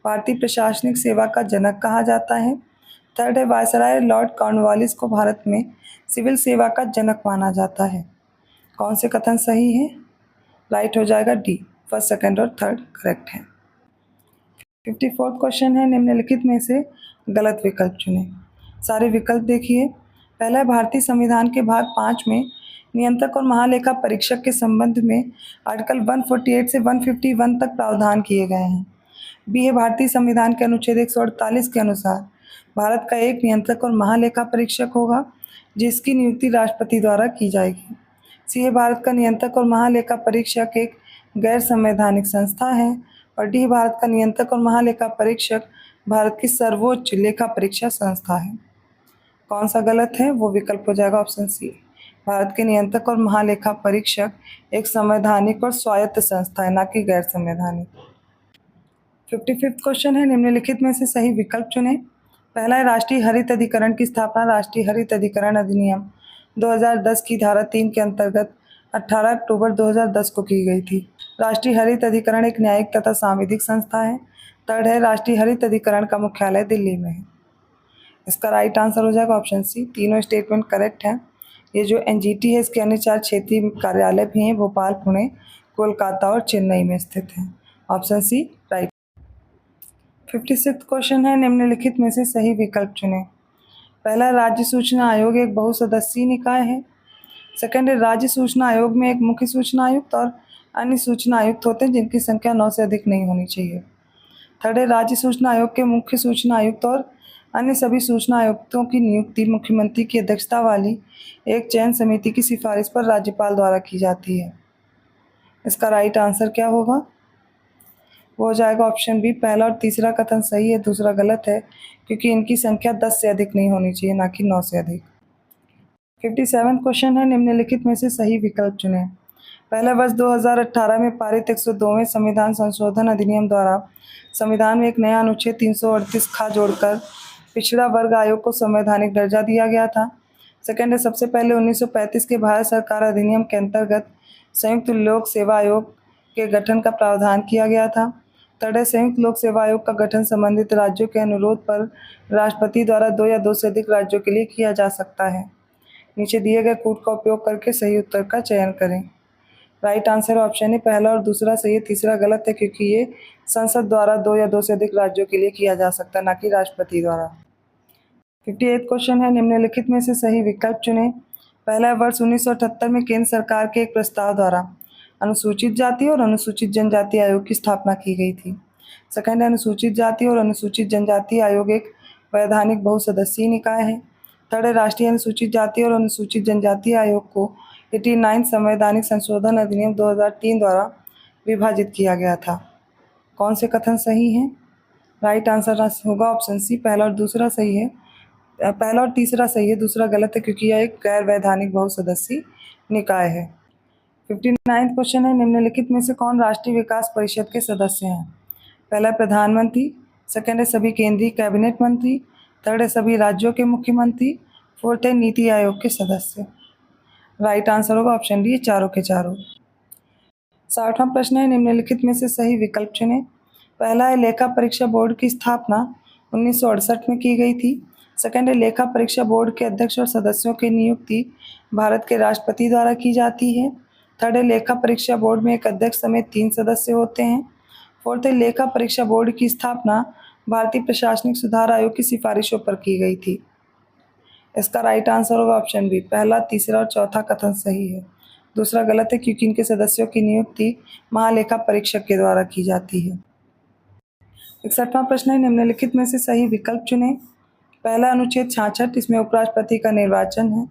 Speaker 2: भारतीय प्रशासनिक सेवा का जनक कहा जाता है। थर्ड है वायसराय लॉर्ड कॉर्नवालिस को भारत में सिविल सेवा का जनक माना जाता है। कौन से कथन सही है? राइट हो जाएगा डी, फर्स्ट, सेकंड और थर्ड करेक्ट है। 54th क्वेश्चन है निम्नलिखित में से गलत विकल्प चुनें। सारे विकल्प देखिए। पहला, भारतीय संविधान के भाग 5 में नियंत्रक और महालेखा परीक्षक के संबंध में आर्टिकल 148 से 151 तक प्रावधान किए गए हैं। बी है भारतीय संविधान के अनुच्छेद 148 के अनुसार भारत का एक नियंत्रक और महालेखा परीक्षक होगा जिसकी नियुक्ति राष्ट्रपति द्वारा की जाएगी। सी है भारत का नियंत्रक और महालेखा परीक्षक एक गैर संवैधानिक संस्था है। और डी, भारत का नियंत्रक और महालेखा परीक्षक भारत की सर्वोच्च लेखा परीक्षा संस्था है। कौन सा गलत है? वो विकल्प हो जाएगा ऑप्शन सी। भारत के नियंत्रक और महालेखा परीक्षक एक संवैधानिक और स्वायत्त संस्था है, ना कि गैर संवैधानिक। 55th क्वेश्चन है निम्नलिखित में से सही विकल्प चुनें। पहला है राष्ट्रीय हरित अधिकरण की स्थापना राष्ट्रीय हरित अधिकरण अधिनियम 2010 की धारा 3 के अंतर्गत 18 अक्टूबर 2010 को की गई थी। राष्ट्रीय हरित अधिकरण एक न्यायिक तथा सांविधिक संस्था है। थर्ड है राष्ट्रीय हरित अधिकरण का मुख्यालय दिल्ली में है। इसका राइट आंसर हो जाएगा ऑप्शन सी। तीनों स्टेटमेंट करेक्ट हैं। ये जो NGT है इसके अन्य 4 क्षेत्रीय कार्यालय भी हैं, भोपाल, पुणे, कोलकाता और चेन्नई में स्थित हैं। Option C right. 56th question है निम्नलिखित में से सही विकल्प चुनें। पहला, राज्य सूचना आयोग एक बहुसदस्यीय निकाय है। सेकंड है राज्य सूचना आयोग में एक मुख्य सूचना आयुक्त और अन्य सूचना आयुक्त होते हैं जिनकी संख्या 9 से अधिक नहीं होनी चाहिए। थर्ड है राज्य सूचना आयोग के मुख्य सूचना आयुक्त और अन्य सभी सूचना आयुक्तों की नियुक्ति मुख्यमंत्री की अध्यक्षता वाली एक चयन समिति की सिफारिश पर राज्यपाल द्वारा की जाती है। इसका राइट आंसर क्या होगा? वो हो जाएगा ऑप्शन बी। पहला और तीसरा कथन सही है, दूसरा गलत है, क्योंकि इनकी संख्या 10 से अधिक नहीं होनी चाहिए, ना कि 9 से अधिक। 57th क्वेश्चन है निम्नलिखित में से सही विकल्प चुनें। पहला, वर्ष 2018 में पारित 102वें संविधान संशोधन अधिनियम द्वारा संविधान में एक नया अनुच्छेद 338 खा जोड़कर पिछड़ा वर्ग आयोग को संवैधानिक दर्जा दिया गया था। सेकेंड है सबसे पहले 1935 के भारत सरकार अधिनियम के अंतर्गत संयुक्त लोक सेवा आयोग के गठन का प्रावधान किया गया था। थर्ड है संयुक्त लोक सेवा आयोग का गठन संबंधित राज्यों के अनुरोध पर राष्ट्रपति द्वारा 2 या 2 से अधिक राज्यों के लिए किया जा सकता है। नीचे दिए गए कूट का उपयोग करके सही उत्तर का चयन करें। राइट आंसर ऑप्शन है पहला और दूसरा सही है, तीसरा गलत है क्योंकि ये संसद द्वारा 2 या 2 से अधिक राज्यों के लिए किया जा सकता है, ना कि राष्ट्रपति द्वारा। 58 क्वेश्चन है, निम्नलिखित में से सही विकल्प चुनें। पहला है वर्ष 1978 में केंद्र सरकार के एक प्रस्ताव द्वारा अनुसूचित जाति और अनुसूचित जनजाति आयोग की स्थापना की गई थी। सेकंड है अनुसूचित जाति और अनुसूचित जनजाति आयोग एक वैधानिक बहुसदस्यीय निकाय है। थर्ड है राष्ट्रीय अनुसूचित जाति और अनुसूचित जनजाति आयोग को 89 संवैधानिक संशोधन अधिनियम 2003 द्वारा विभाजित किया गया था। कौन से कथन सही हैं? राइट आंसर होगा ऑप्शन सी, पहला और दूसरा सही है। पहला और तीसरा सही है, दूसरा गलत है क्योंकि यह एक गैर वैधानिक बहुसदस्यीय निकाय है। 59 क्वेश्चन है, निम्नलिखित में से कौन राष्ट्रीय विकास परिषद के सदस्य हैं? पहला प्रधानमंत्री, सेकंड है सभी केंद्रीय कैबिनेट मंत्री, थर्ड है सभी राज्यों के मुख्यमंत्री, फोर्थ है नीति आयोग के सदस्य। राइट आंसर होगा ऑप्शन डी, चारों के चारों। 60वां प्रश्न है, निम्नलिखित में से सही विकल्प चुनें। पहला है लेखा परीक्षा बोर्ड की स्थापना 1968 में की गई थी। सेकंड है लेखा परीक्षा बोर्ड के अध्यक्ष और सदस्यों की नियुक्ति भारत के राष्ट्रपति द्वारा की जाती है। थर्ड है लेखा परीक्षा बोर्ड में एक अध्यक्ष समेत 3 सदस्य होते हैं। फोर्थ है लेखा परीक्षा बोर्ड की स्थापना भारतीय प्रशासनिक सुधार आयोग की सिफारिशों पर की गई थी। इसका राइट आंसर होगा ऑप्शन बी, पहला, तीसरा और चौथा कथन सही है, दूसरा गलत है क्योंकि इनके सदस्यों की नियुक्ति महालेखा परीक्षक के द्वारा की जाती है। 61वां प्रश्न है, निम्नलिखित में से सही विकल्प चुनें। पहला अनुच्छेद 66, इसमें उपराष्ट्रपति का निर्वाचन है।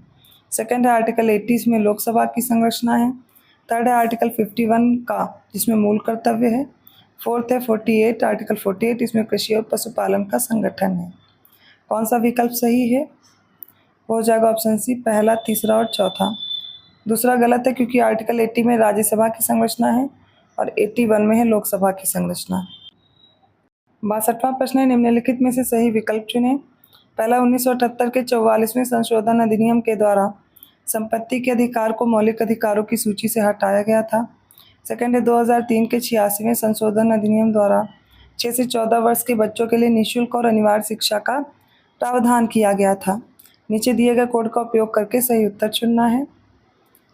Speaker 2: सेकंड है आर्टिकल 80, इसमें लोकसभा की संरचना है। थर्ड है आर्टिकल 51 का, जिसमें मूल कर्तव्य है। फोर्थ है 48, आर्टिकल 48, इसमें कृषि और पशुपालन का संगठन है। कौन सा विकल्प सही है? हो जाएगा ऑप्शन सी, पहला, तीसरा और चौथा। दूसरा गलत है क्योंकि आर्टिकल 80 में राज्यसभा की संरचना है और 81 में है लोकसभा की संरचना। 62वां प्रश्न है, निम्नलिखित में से सही विकल्प चुनें। पहला 1978 के 44वें संशोधन अधिनियम के द्वारा संपत्ति के अधिकार को मौलिक अधिकारों की सूची से हटाया गया था। सेकंड है 2003 के 86वें संशोधन अधिनियम द्वारा 6 से 14 वर्ष के बच्चों के लिए निःशुल्क और अनिवार्य शिक्षा का प्रावधान किया गया था। नीचे दिए गए कोड का उपयोग करके सही उत्तर चुनना है।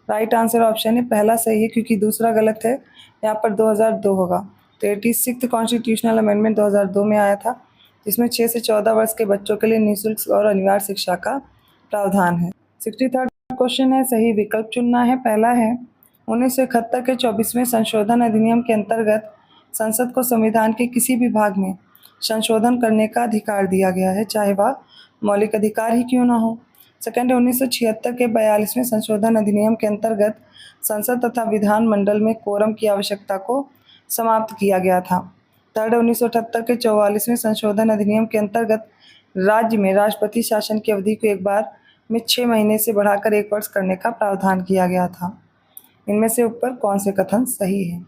Speaker 2: राइट आंसर ऑप्शन है पहला सही है क्योंकि दूसरा गलत है, यहाँ पर 2002 होगा। तो 86th कॉन्स्टिट्यूशनल अमेंडमेंट 2002 में आया था, जिसमें 6 से 14 वर्ष के बच्चों के लिए निःशुल्क और अनिवार्य शिक्षा का प्रावधान है। 63rd क्वेश्चन है, सही विकल्प चुनना है। पहला है 1971 के 24वें संशोधन अधिनियम के अंतर्गत संसद को संविधान के किसी भी भाग में संशोधन करने का अधिकार दिया गया है, चाहे वह मौलिक अधिकार ही क्यों ना हो। सेकंड है 1976 के 42वें संशोधन अधिनियम के अंतर्गत संसद तथा विधानमंडल में कोरम की आवश्यकता को समाप्त किया गया था। थर्ड है 1978 के 44वें संशोधन अधिनियम के अंतर्गत राज्य में राष्ट्रपति शासन की अवधि को एक बार में 6 महीने से बढ़ाकर 1 वर्ष करने का प्रावधान किया गया था। इनमें से ऊपर कौन से कथन सही है?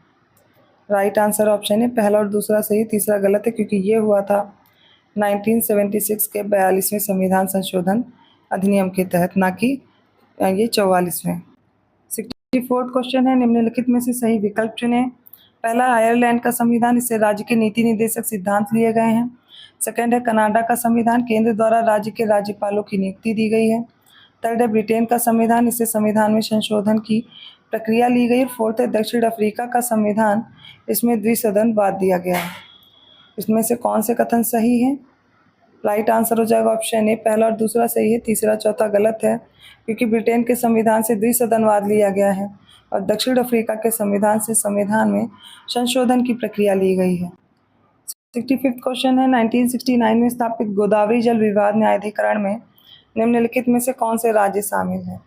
Speaker 2: राइट आंसर ऑप्शन है पहला और दूसरा सही, तीसरा गलत है क्योंकि ये हुआ था 1976 के 42वें संविधान संशोधन अधिनियम के तहत, ना कि ये 44वें। 64th क्वेश्चन है, निम्नलिखित में से सही विकल्प चुनें। पहला आयरलैंड का संविधान, इससे राज्य के नीति निर्देशक सिद्धांत लिए गए हैं। सेकंड है कनाडा का संविधान, केंद्र द्वारा राज्य के राज्यपालों की नियुक्ति दी गई है। थर्ड है ब्रिटेन का संविधान, इससे संविधान में संशोधन की प्रक्रिया ली गई। फोर्थ है दक्षिण अफ्रीका का संविधान, इसमें द्विसदनवाद दिया गया है। इसमें से कौन से कथन सही है? राइट आंसर हो जाएगा ऑप्शन ए, पहला और दूसरा सही है, तीसरा चौथा गलत है क्योंकि ब्रिटेन के संविधान से द्विसदनवाद लिया गया है और दक्षिण अफ्रीका के संविधान से संविधान में संशोधन की प्रक्रिया ली गई है। 65th क्वेश्चन है, 1969 में स्थापित गोदावरी जल विवाद न्यायाधिकरण में निम्नलिखित में से कौन से राज्य शामिल हैं?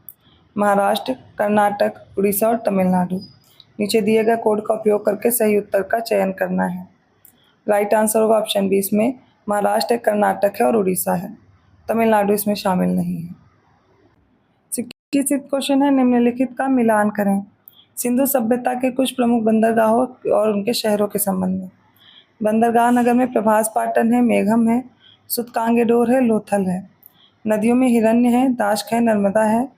Speaker 2: महाराष्ट्र, कर्नाटक, उड़ीसा और तमिलनाडु। नीचे दिए गए कोड का उपयोग करके सही उत्तर का चयन करना है। राइट आंसर होगा ऑप्शन बी, इसमें महाराष्ट्र, कर्नाटक है और उड़ीसा है, तमिलनाडु इसमें शामिल नहीं है। 66th क्वेश्चन है, निम्नलिखित का मिलान करें। सिंधु सभ्यता के कुछ प्रमुख बंदरगाहों और उनके शहरों के संबंध में। बंदरगाह नगर में प्रभास पाटन है, मेघम है, सुतकांगेडोर है, लोथल है। नदियों में हिरण्य है, दाशक है, नर्मदा है,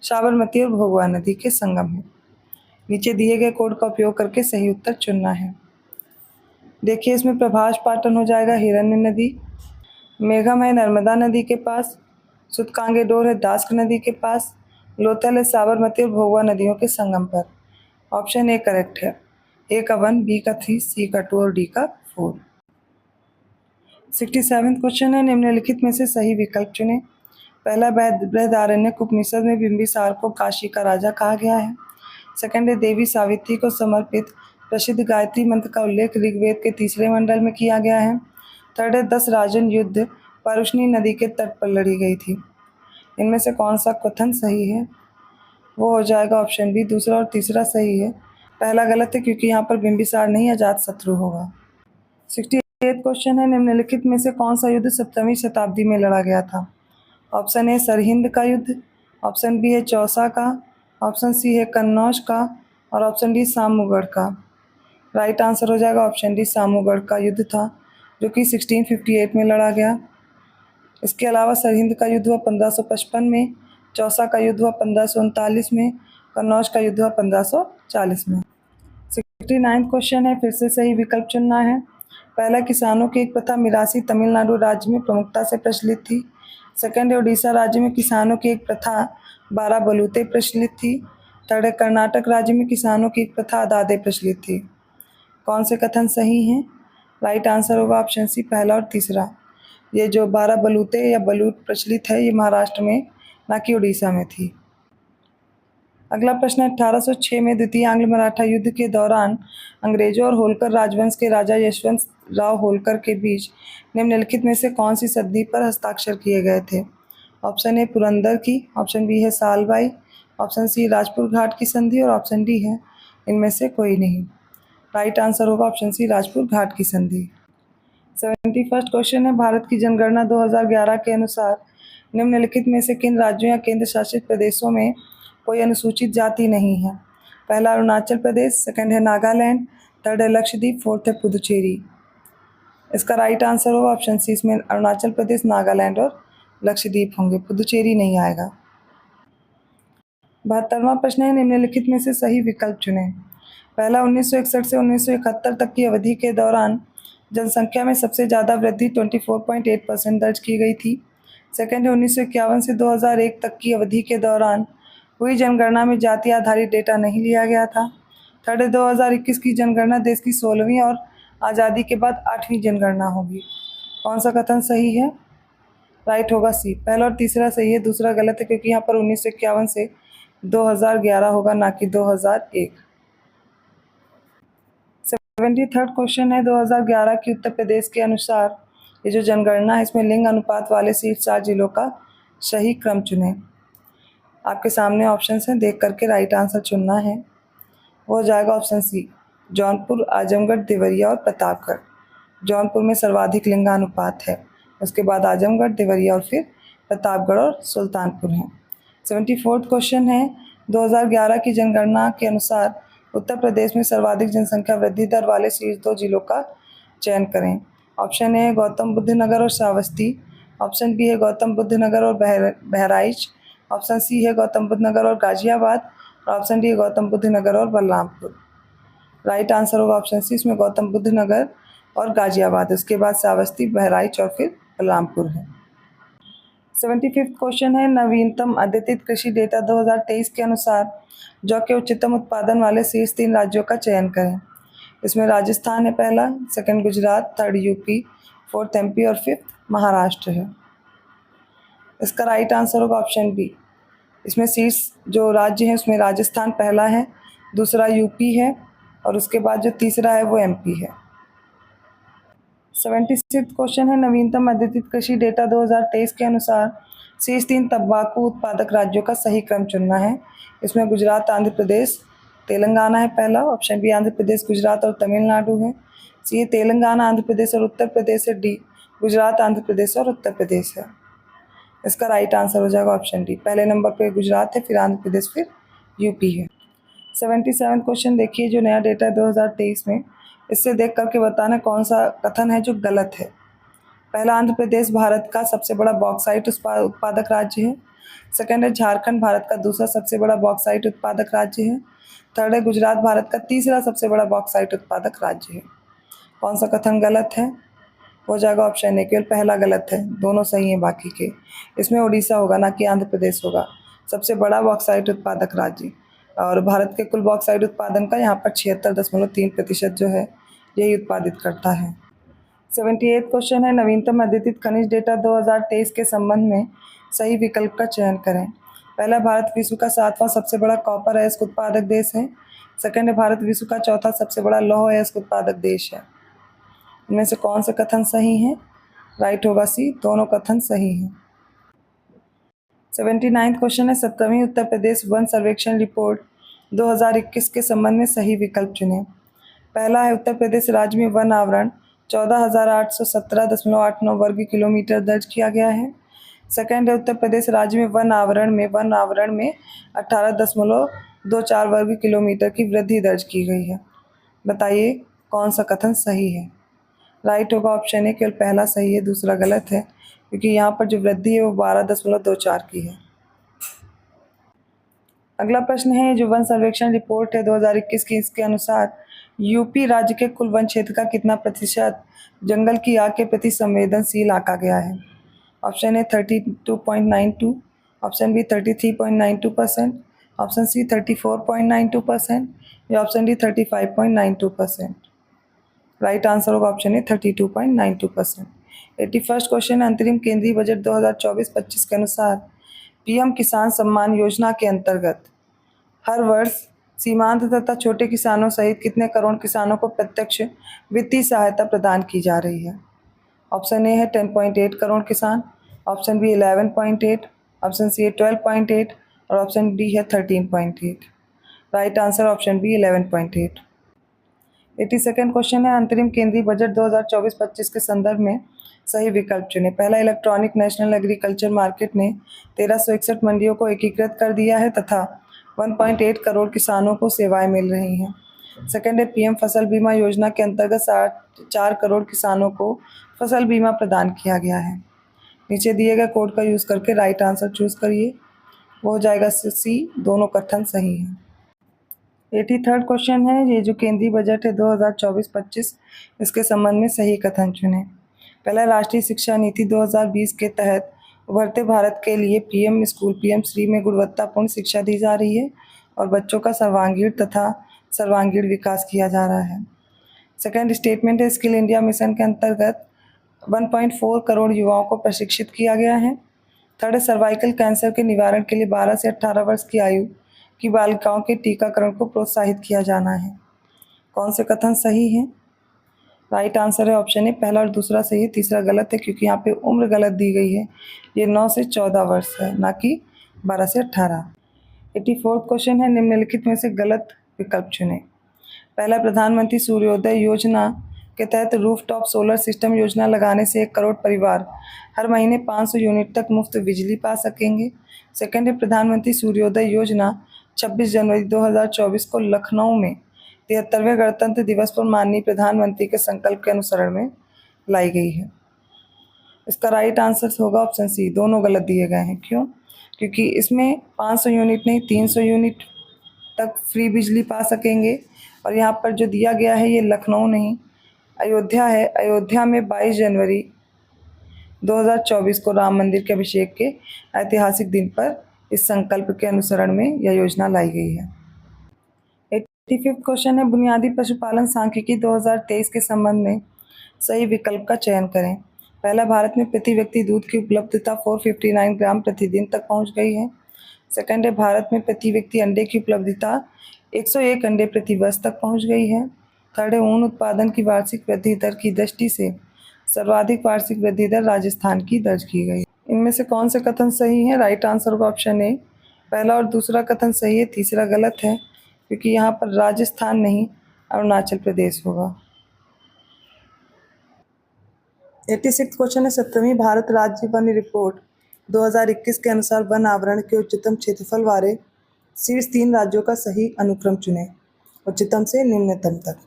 Speaker 2: साबरमती और भोगवा नदी के संगम है। नीचे दिए गए कोड का उपयोग करके सही उत्तर चुनना है। देखिए इसमें प्रभास पाटन हो जाएगा हिरण्य नदी, मेघम है नर्मदा नदी के पास, सुतकांगेडोर है दास्क नदी के पास, लोथल है साबरमती और भोगवा नदियों के संगम पर। ऑप्शन ए करेक्ट है। ए का 1, बी का 3, सी का 2 और डी का 4। 67वां क्वेश्चन है, निम्नलिखित में से सही विकल्प चुनें। पहला, बृहदारण्यक उपनिषद में बिंबिसार को काशी का राजा कहा गया है। सेकंड है, देवी सावित्री को समर्पित प्रसिद्ध गायत्री मंत्र का उल्लेख ऋग्वेद के 3रे मंडल में किया गया है। थर्ड है, 10 राजन युद्ध पारुष्णी नदी के तट पर लड़ी गई थी। इनमें से कौन सा कथन सही है? वो हो जाएगा ऑप्शन बी, दूसरा और तीसरा सही है। पहला गलत है क्योंकि यहाँ पर बिंबिसार नहीं अजातशत्रु होगा। 68 क्वेश्चन है, निम्नलिखित में से कौन सा युद्ध 7वीं शताब्दी में लड़ा गया था? ऑप्शन ए सरहिंद का युद्ध, ऑप्शन बी है चौसा का, ऑप्शन सी है कन्नौज का और ऑप्शन डी सामूगढ़ का। राइट आंसर हो जाएगा ऑप्शन डी, सामूगढ़ का युद्ध था जो कि 1658 में लड़ा गया। इसके अलावा सरहिंद का युद्ध हुआ 1555 में, चौसा का युद्ध हुआ 1539 में, कन्नौज का युद्ध हुआ 1540 में। 69 क्वेश्चन है, फिर से सही विकल्प चुनना है। पहला, किसानों की एक प्रथा मिरासी तमिलनाडु राज्य में प्रमुखता से प्रचलित थी। सेकंड है, उड़ीसा राज्य में किसानों की एक प्रथा 12 बलूते प्रचलित थी। थर्ड है, कर्नाटक राज्य में किसानों की एक प्रथा अदादे प्रचलित थी। कौन से कथन सही हैं? राइट आंसर होगा ऑप्शन सी, पहला और तीसरा। ये जो 12 बलूते या बलूत प्रचलित है ये महाराष्ट्र में, ना कि उड़ीसा में थी। अगला प्रश्न है, 1806 में द्वितीय आंग्ल मराठा युद्ध के दौरान अंग्रेजों और होलकर राजवंश के राजा यशवंत राव होलकर के बीच निम्नलिखित में से कौन सी संधि पर हस्ताक्षर किए गए थे? ऑप्शन ए पुरंदर की, ऑप्शन बी है सालबाई, ऑप्शन सी राजपुर घाट की संधि और ऑप्शन डी है इनमें से कोई नहीं। राइट आंसर होगा ऑप्शन सी, राजपुर घाट की संधि। 71वां क्वेश्चन है, भारत की जनगणना 2011 के अनुसार निम्नलिखित में से किन राज्यों या केंद्र शासित प्रदेशों में कोई अनुसूचित जाति नहीं है? पहला अरुणाचल प्रदेश, सेकंड है नागालैंड, थर्ड है लक्षद्वीप, फोर्थ है पुदुचेरी। इसका राइट आंसर होगा ऑप्शन सी, इसमें अरुणाचल प्रदेश, नागालैंड और लक्षद्वीप होंगे, पुदुचेरी नहीं आएगा। 72वां प्रश्न है, निम्नलिखित में से सही विकल्प चुनें। पहला, 1961 से 1971 तक की अवधि के दौरान जनसंख्या में सबसे ज़्यादा वृद्धि 24.8% दर्ज की गई थी। सेकंड है, 1951 से 2001 तक की अवधि के दौरान हुई जनगणना में जाति आधारित डेटा नहीं लिया गया था। थर्ड है, 2021 की जनगणना देश की 16वीं और आज़ादी के बाद 8वीं जनगणना होगी। कौन सा कथन सही है? राइट होगा सी, पहला और तीसरा सही है, दूसरा गलत है क्योंकि यहाँ पर 1951 से 2011 होगा, ना कि 2001। 73rd क्वेश्चन है, 2011 की उत्तर प्रदेश के अनुसार ये जो जनगणना है इसमें लिंग अनुपात वाले शीर्ष 4 जिलों का सही क्रम चुनें। आपके सामने ऑप्शंस हैं, देख करके राइट आंसर चुनना है। वो हो जाएगा ऑप्शन सी, जौनपुर, आजमगढ़, देवरिया और प्रतापगढ़। जौनपुर में सर्वाधिक लिंगानुपात है, उसके बाद आजमगढ़, देवरिया और फिर प्रतापगढ़ और सुल्तानपुर हैं। 74th क्वेश्चन है, 2011 की जनगणना के अनुसार उत्तर प्रदेश में सर्वाधिक जनसंख्या वृद्धि दर वाले शीर्ष 2 जिलों का चयन करें। ऑप्शन ए है गौतम बुद्ध नगर और श्रावस्ती, ऑप्शन बी है गौतम बुद्ध नगर और बहराइच, ऑप्शन सी है गौतम बुद्ध नगर और गाजियाबाद और ऑप्शन डी है गौतम बुद्ध नगर और बलरामपुर। राइट आंसर होगा ऑप्शन सी, इसमें गौतम बुद्ध नगर और गाजियाबाद, उसके बाद श्रावस्ती, बहराइच और फिर बलरामपुर है। 75th क्वेश्चन है, नवीनतम अद्यतित कृषि डेटा 2023 के अनुसार जौ के उच्चतम उत्पादन वाले शीर्ष 3 राज्यों का चयन करें। इसमें राजस्थान है पहला, second Gujarat, third UP, fourth MP और फिफ्थ महाराष्ट्र है। इसका राइट आंसर होगा ऑप्शन बी, इसमें शीर्ष जो राज्य है उसमें राजस्थान पहला है, दूसरा यूपी है और उसके बाद जो तीसरा है वो एमपी है। 76th क्वेश्चन है, नवीनतम अद्यतित कृषि डेटा 2023 के अनुसार शीर्ष 3 तंबाकू उत्पादक राज्यों का सही क्रम चुनना है। इसमें गुजरात, आंध्र प्रदेश, तेलंगाना है पहला, ऑप्शन बी आंध्र प्रदेश, गुजरात और तमिलनाडु है, सी तेलंगाना, आंध्र प्रदेश और उत्तर प्रदेश है, डी गुजरात, आंध्र प्रदेश और उत्तर प्रदेश है। इसका राइट आंसर हो जाएगा ऑप्शन डी, पहले नंबर पे गुजरात है, फिर आंध्र प्रदेश, फिर यूपी है। 77 क्वेश्चन देखिए, जो नया डेटा है 2023 में, इससे देख करके बताना कौन सा कथन है जो गलत है। पहला आंध्र प्रदेश भारत का सबसे बड़ा बॉक्साइट उत्पादक राज्य है। सेकंड है झारखंड भारत का दूसरा सबसे बड़ा बॉक्साइट उत्पादक राज्य है। थर्ड है गुजरात भारत का तीसरा सबसे बड़ा बॉक्साइट उत्पादक राज्य है। कौन सा कथन गलत है? हो जाएगा ऑप्शन ए, केवल पहला गलत है, दोनों सही हैं बाकी के। इसमें उड़ीसा होगा, ना कि आंध्र प्रदेश होगा। सबसे बड़ा बॉक्साइट उत्पादक राज्य, और भारत के कुल बॉक्साइट उत्पादन का यहाँ पर 76.3% जो है यही उत्पादित करता है। 78 क्वेश्चन है, नवीनतम अद्यतित खनिज डेटा 2023 के संबंध में सही विकल्प का चयन करें। पहला, भारत विश्व का 7वां सबसे बड़ा कॉपर अयस्क उत्पादक देश है। सेकंड है, भारत विश्व का चौथा सबसे बड़ा लौह अयस्क उत्पादक देश है। इनमें से कौन से कथन सही हैं? राइट होगा सी, दोनों कथन सही हैं। 79 क्वेश्चन है, 17वीं उत्तर प्रदेश वन सर्वेक्षण रिपोर्ट 2021 के संबंध में सही विकल्प चुनें। पहला है, उत्तर प्रदेश राज्य में वन आवरण 14,817.89 वर्ग किलोमीटर दर्ज किया गया है। सेकंड है, उत्तर प्रदेश राज्य में वन आवरण में 18.24 वर्ग किलोमीटर की वृद्धि दर्ज की गई है। बताइए कौन सा कथन सही है? राइट होगा ऑप्शन ए, केवल पहला सही है, दूसरा गलत है, क्योंकि यहाँ पर जो वृद्धि है वो 12.24 की है। अगला प्रश्न है, जो वन सर्वेक्षण रिपोर्ट है 2021 की, इसके अनुसार यूपी राज्य के कुल वन क्षेत्र का कितना प्रतिशत जंगल की आग के प्रति संवेदनशील आंका गया है? Option A 32.92, option B 33.92%, option C 34.92% या ऑप्शन डी 35.92%। राइट आंसर होगा ऑप्शन ए 32.92%। 81 क्वेश्चन, अंतरिम केंद्रीय बजट 2024-25 के अनुसार पीएम किसान सम्मान योजना के अंतर्गत हर वर्ष सीमांत तथा छोटे किसानों सहित कितने करोड़ किसानों को प्रत्यक्ष वित्तीय सहायता प्रदान की जा रही है? ऑप्शन ए है 10.8 करोड़ किसान, ऑप्शन बी 11.8, ऑप्शन सी है 12.8 और ऑप्शन डी है 13.8। Right answer option B 11.8। 82nd question है, अंतरिम केंद्रीय बजट 2024-25 के संदर्भ में सही विकल्प चुनें। पहला, इलेक्ट्रॉनिक नेशनल एग्रीकल्चर मार्केट ने 1361 मंडियों को एकीकृत कर दिया है तथा 1.8 करोड़ किसानों को सेवाएं मिल रही हैं। सेकंड है, पीएम फसल बीमा योजना के अंतर्गत 4 करोड़ किसानों को फसल बीमा प्रदान किया गया है। नीचे दिए गए कोड का यूज़ करके राइट आंसर चूज़ करिए, वो हो जाएगा सी, दोनों कथन सही हैं। 83rd क्वेश्चन है, ये जो केंद्रीय बजट है 2024-25, इसके संबंध में सही कथन चुनें। पहला, राष्ट्रीय शिक्षा नीति 2020 के तहत उभरते भारत के लिए पीएम स्कूल पीएम श्री में गुणवत्तापूर्ण शिक्षा दी जा रही है और बच्चों का सर्वांगीण विकास किया जा रहा है। सेकंड स्टेटमेंट है, स्किल इंडिया मिशन के अंतर्गत 1.4 करोड़ युवाओं को प्रशिक्षित किया गया है। थर्ड, सर्वाइकल कैंसर के निवारण के लिए 12 से 18 वर्ष की आयु की बालिकाओं के टीकाकरण को प्रोत्साहित किया जाना है। कौन से कथन सही हैं? राइट आंसर है ऑप्शन ए, पहला और दूसरा सही है, तीसरा गलत है, क्योंकि यहाँ पे उम्र गलत दी गई है। ये 9 से 14 वर्ष है, ना कि 12 से 18। 84th क्वेश्चन है, निम्नलिखित में से गलत विकल्प चुनें। पहला, प्रधानमंत्री सूर्योदय योजना के तहत रूफटॉप सोलर सिस्टम योजना लगाने से 1 करोड़ परिवार हर महीने 500 यूनिट तक मुफ्त बिजली पा सकेंगे। सेकंड है, प्रधानमंत्री सूर्योदय योजना 26 जनवरी 2024 को लखनऊ में 73वें गणतंत्र दिवस पर माननीय प्रधानमंत्री के संकल्प के अनुसरण में लाई गई है। इसका राइट आंसर होगा ऑप्शन सी, दोनों गलत दिए गए हैं। क्यों? क्योंकि इसमें 500 यूनिट नहीं 300 यूनिट तक फ्री बिजली पा सकेंगे, और यहाँ पर जो दिया गया है ये लखनऊ नहीं अयोध्या है। अयोध्या में 22 जनवरी 2024 को राम मंदिर के अभिषेक के ऐतिहासिक दिन पर इस संकल्प के अनुसरण में यह योजना लाई गई है। 85th क्वेश्चन है, बुनियादी पशुपालन सांख्यिकी 2023 के संबंध में सही विकल्प का चयन करें। पहला, भारत में प्रति व्यक्ति दूध की उपलब्धता 459 ग्राम प्रतिदिन तक पहुंच गई है। सेकंड है, भारत में प्रति व्यक्ति अंडे की उपलब्धता 101 अंडे प्रति वर्ष तक पहुंच गई है। थर्ड है, ऊन उत्पादन की वार्षिक वृद्धि दर की दृष्टि से सर्वाधिक वार्षिक वृद्धि दर राजस्थान की दर्ज की गई। इनमें से कौन से कथन सही है? राइट आंसर होगा ऑप्शन ए, पहला और दूसरा कथन सही है, तीसरा गलत है, क्योंकि यहाँ पर राजस्थान नहीं अरुणाचल प्रदेश होगा। 86th क्वेश्चन है, 17वीं भारत राज्य वन रिपोर्ट 2021 के अनुसार वन आवरण के उच्चतम क्षेत्रफल वाले शीर्ष 3 राज्यों का सही अनुक्रम चुनें, उच्चतम से निम्नतम तक।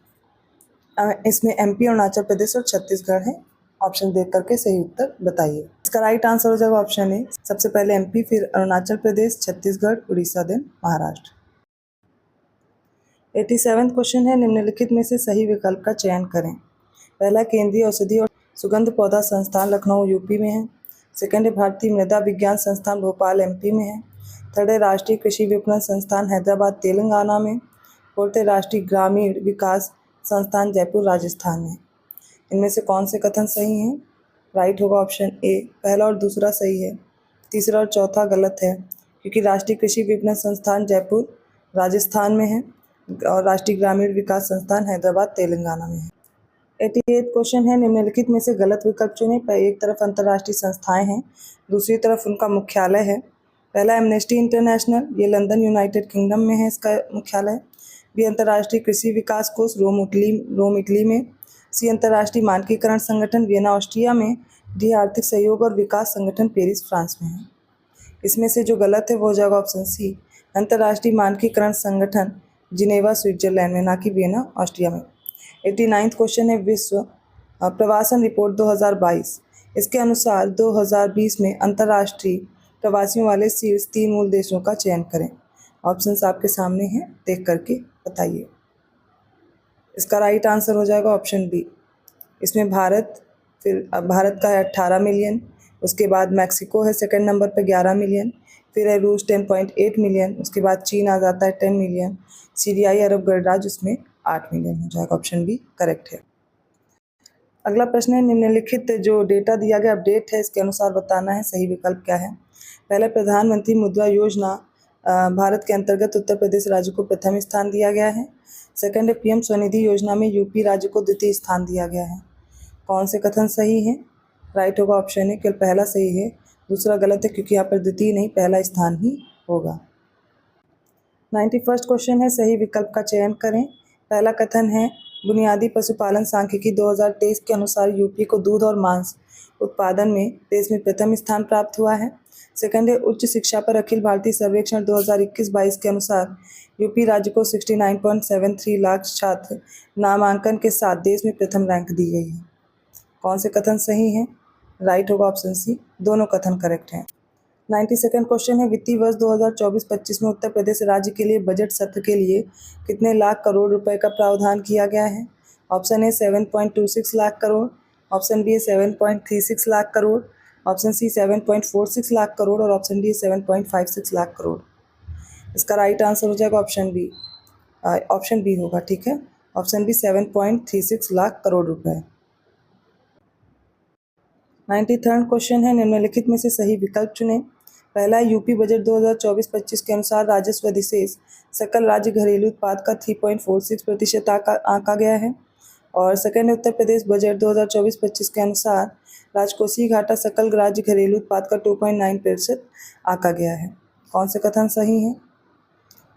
Speaker 2: इसमें एमपी, अरुणाचल प्रदेश और छत्तीसगढ़ है। ऑप्शन देख करके सही उत्तर बताइए। इसका राइट आंसर हो जाएगा ऑप्शन ए, सबसे पहले एमपी, फिर अरुणाचल प्रदेश, छत्तीसगढ़, उड़ीसा, देन महाराष्ट्र। 87वां क्वेश्चन है, निम्नलिखित में से सही विकल्प का चयन करें। पहला, केंद्रीय औषधि और सुगंध पौधा संस्थान लखनऊ यूपी में है। सेकंड है, भारतीय मृदा विज्ञान संस्थान भोपाल एमपी में है। थर्ड है, राष्ट्रीय कृषि विपणन संस्थान हैदराबाद तेलंगाना में। फोर्थ है, राष्ट्रीय ग्रामीण विकास संस्थान जयपुर राजस्थान में। इनमें से कौन से कथन सही हैं? राइट होगा ऑप्शन ए, पहला और दूसरा सही है, तीसरा और चौथा गलत है, क्योंकि राष्ट्रीय कृषि विपणन संस्थान जयपुर राजस्थान में है और राष्ट्रीय ग्रामीण विकास संस्थान हैदराबाद तेलंगाना में है। 88 क्वेश्चन है, निम्नलिखित में से गलत विकल्प चुनें। एक तरफ अंतर्राष्ट्रीय संस्थाएं हैं, दूसरी तरफ उनका मुख्यालय है। पहला, एमनेस्टी इंटरनेशनल, ये लंदन यूनाइटेड किंगडम में है इसका मुख्यालय। बी, अंतर्राष्ट्रीय कृषि विकास कोष रोम इटली में। सी, अंतर्राष्ट्रीय मानकीकरण संगठन वियना ऑस्ट्रिया में। डी, आर्थिक सहयोग और विकास संगठन पेरिस फ्रांस में है। इसमें से जो गलत है वो हो जाएगा ऑप्शन सी, अंतर्राष्ट्रीय मानकीकरण संगठन जिनेवा स्विट्जरलैंड में, ना कि वियना ऑस्ट्रिया में। 89वां क्वेश्चन है, विश्व प्रवासन रिपोर्ट 2022, इसके अनुसार 2020 में अंतर्राष्ट्रीय प्रवासियों वाले शीर्ष 3 मूल देशों का चयन करें। ऑप्शंस आपके सामने हैं, देख करके बताइए। इसका राइट आंसर हो जाएगा ऑप्शन बी। इसमें भारत, फिर भारत का है 18 मिलियन, उसके बाद मैक्सिको है सेकंड नंबर पे 11 मिलियन, फिर है रूस 10.8 मिलियन, उसके बाद चीन आ जाता है 10 मिलियन, सीरियाई अरब गणराज्य उसमें 8 मिलियन हो जाएगा। ऑप्शन बी करेक्ट है। अगला प्रश्न है, निम्नलिखित जो डेटा दिया गया अपडेट है इसके अनुसार बताना है सही विकल्प क्या है। पहले, प्रधानमंत्री मुद्रा योजना भारत के अंतर्गत उत्तर प्रदेश राज्य को प्रथम स्थान दिया गया है। सेकंड है, पीएम स्वनिधि योजना में यूपी राज्य को द्वितीय स्थान दिया गया है। कौन से कथन सही है? राइट होगा ऑप्शन ए, केवल पहला सही है, दूसरा गलत है, क्योंकि यहाँ पर द्वितीय नहीं पहला स्थान ही होगा। 91वां क्वेश्चन है, सही विकल्प का चयन करें। पहला कथन है, बुनियादी पशुपालन सांख्यिकी 2023 के अनुसार यूपी को दूध और मांस उत्पादन में देश में प्रथम स्थान प्राप्त हुआ है। सेकंड है, उच्च शिक्षा पर अखिल भारतीय सर्वेक्षण 2021-22 के अनुसार यूपी राज्य को 69.73 लाख छात्र नामांकन के साथ देश में प्रथम रैंक दी गई है। कौन से कथन सही हैं? राइट होगा ऑप्शन सी, दोनों कथन करेक्ट हैं। 92वां क्वेश्चन है, वित्तीय वर्ष 2024-25 में उत्तर प्रदेश राज्य के लिए बजट सत्र के लिए कितने लाख करोड़ रुपए का प्रावधान किया गया है? Option A 7.26 lakh crore, option B 7.36 lakh crore, option C 7.46 lakh crore और ऑप्शन डी 7.56 लाख करोड़। इसका राइट आंसर हो जाएगा ऑप्शन बी होगा, ठीक है, ऑप्शन बी 7.36 लाख करोड़ रुपए। 93वां क्वेश्चन है, निम्नलिखित में से सही विकल्प चुनें। पहला, यूपी बजट 2024-25 के अनुसार राजस्व अधिशेष सकल राज्य घरेलू उत्पाद का 3.46% आंका गया है। और सेकंड, उत्तर प्रदेश बजट 2024-25 के अनुसार राजकोषीय घाटा सकल राज्य घरेलू उत्पाद का 2.9% आंका गया है। कौन से कथन सही हैं?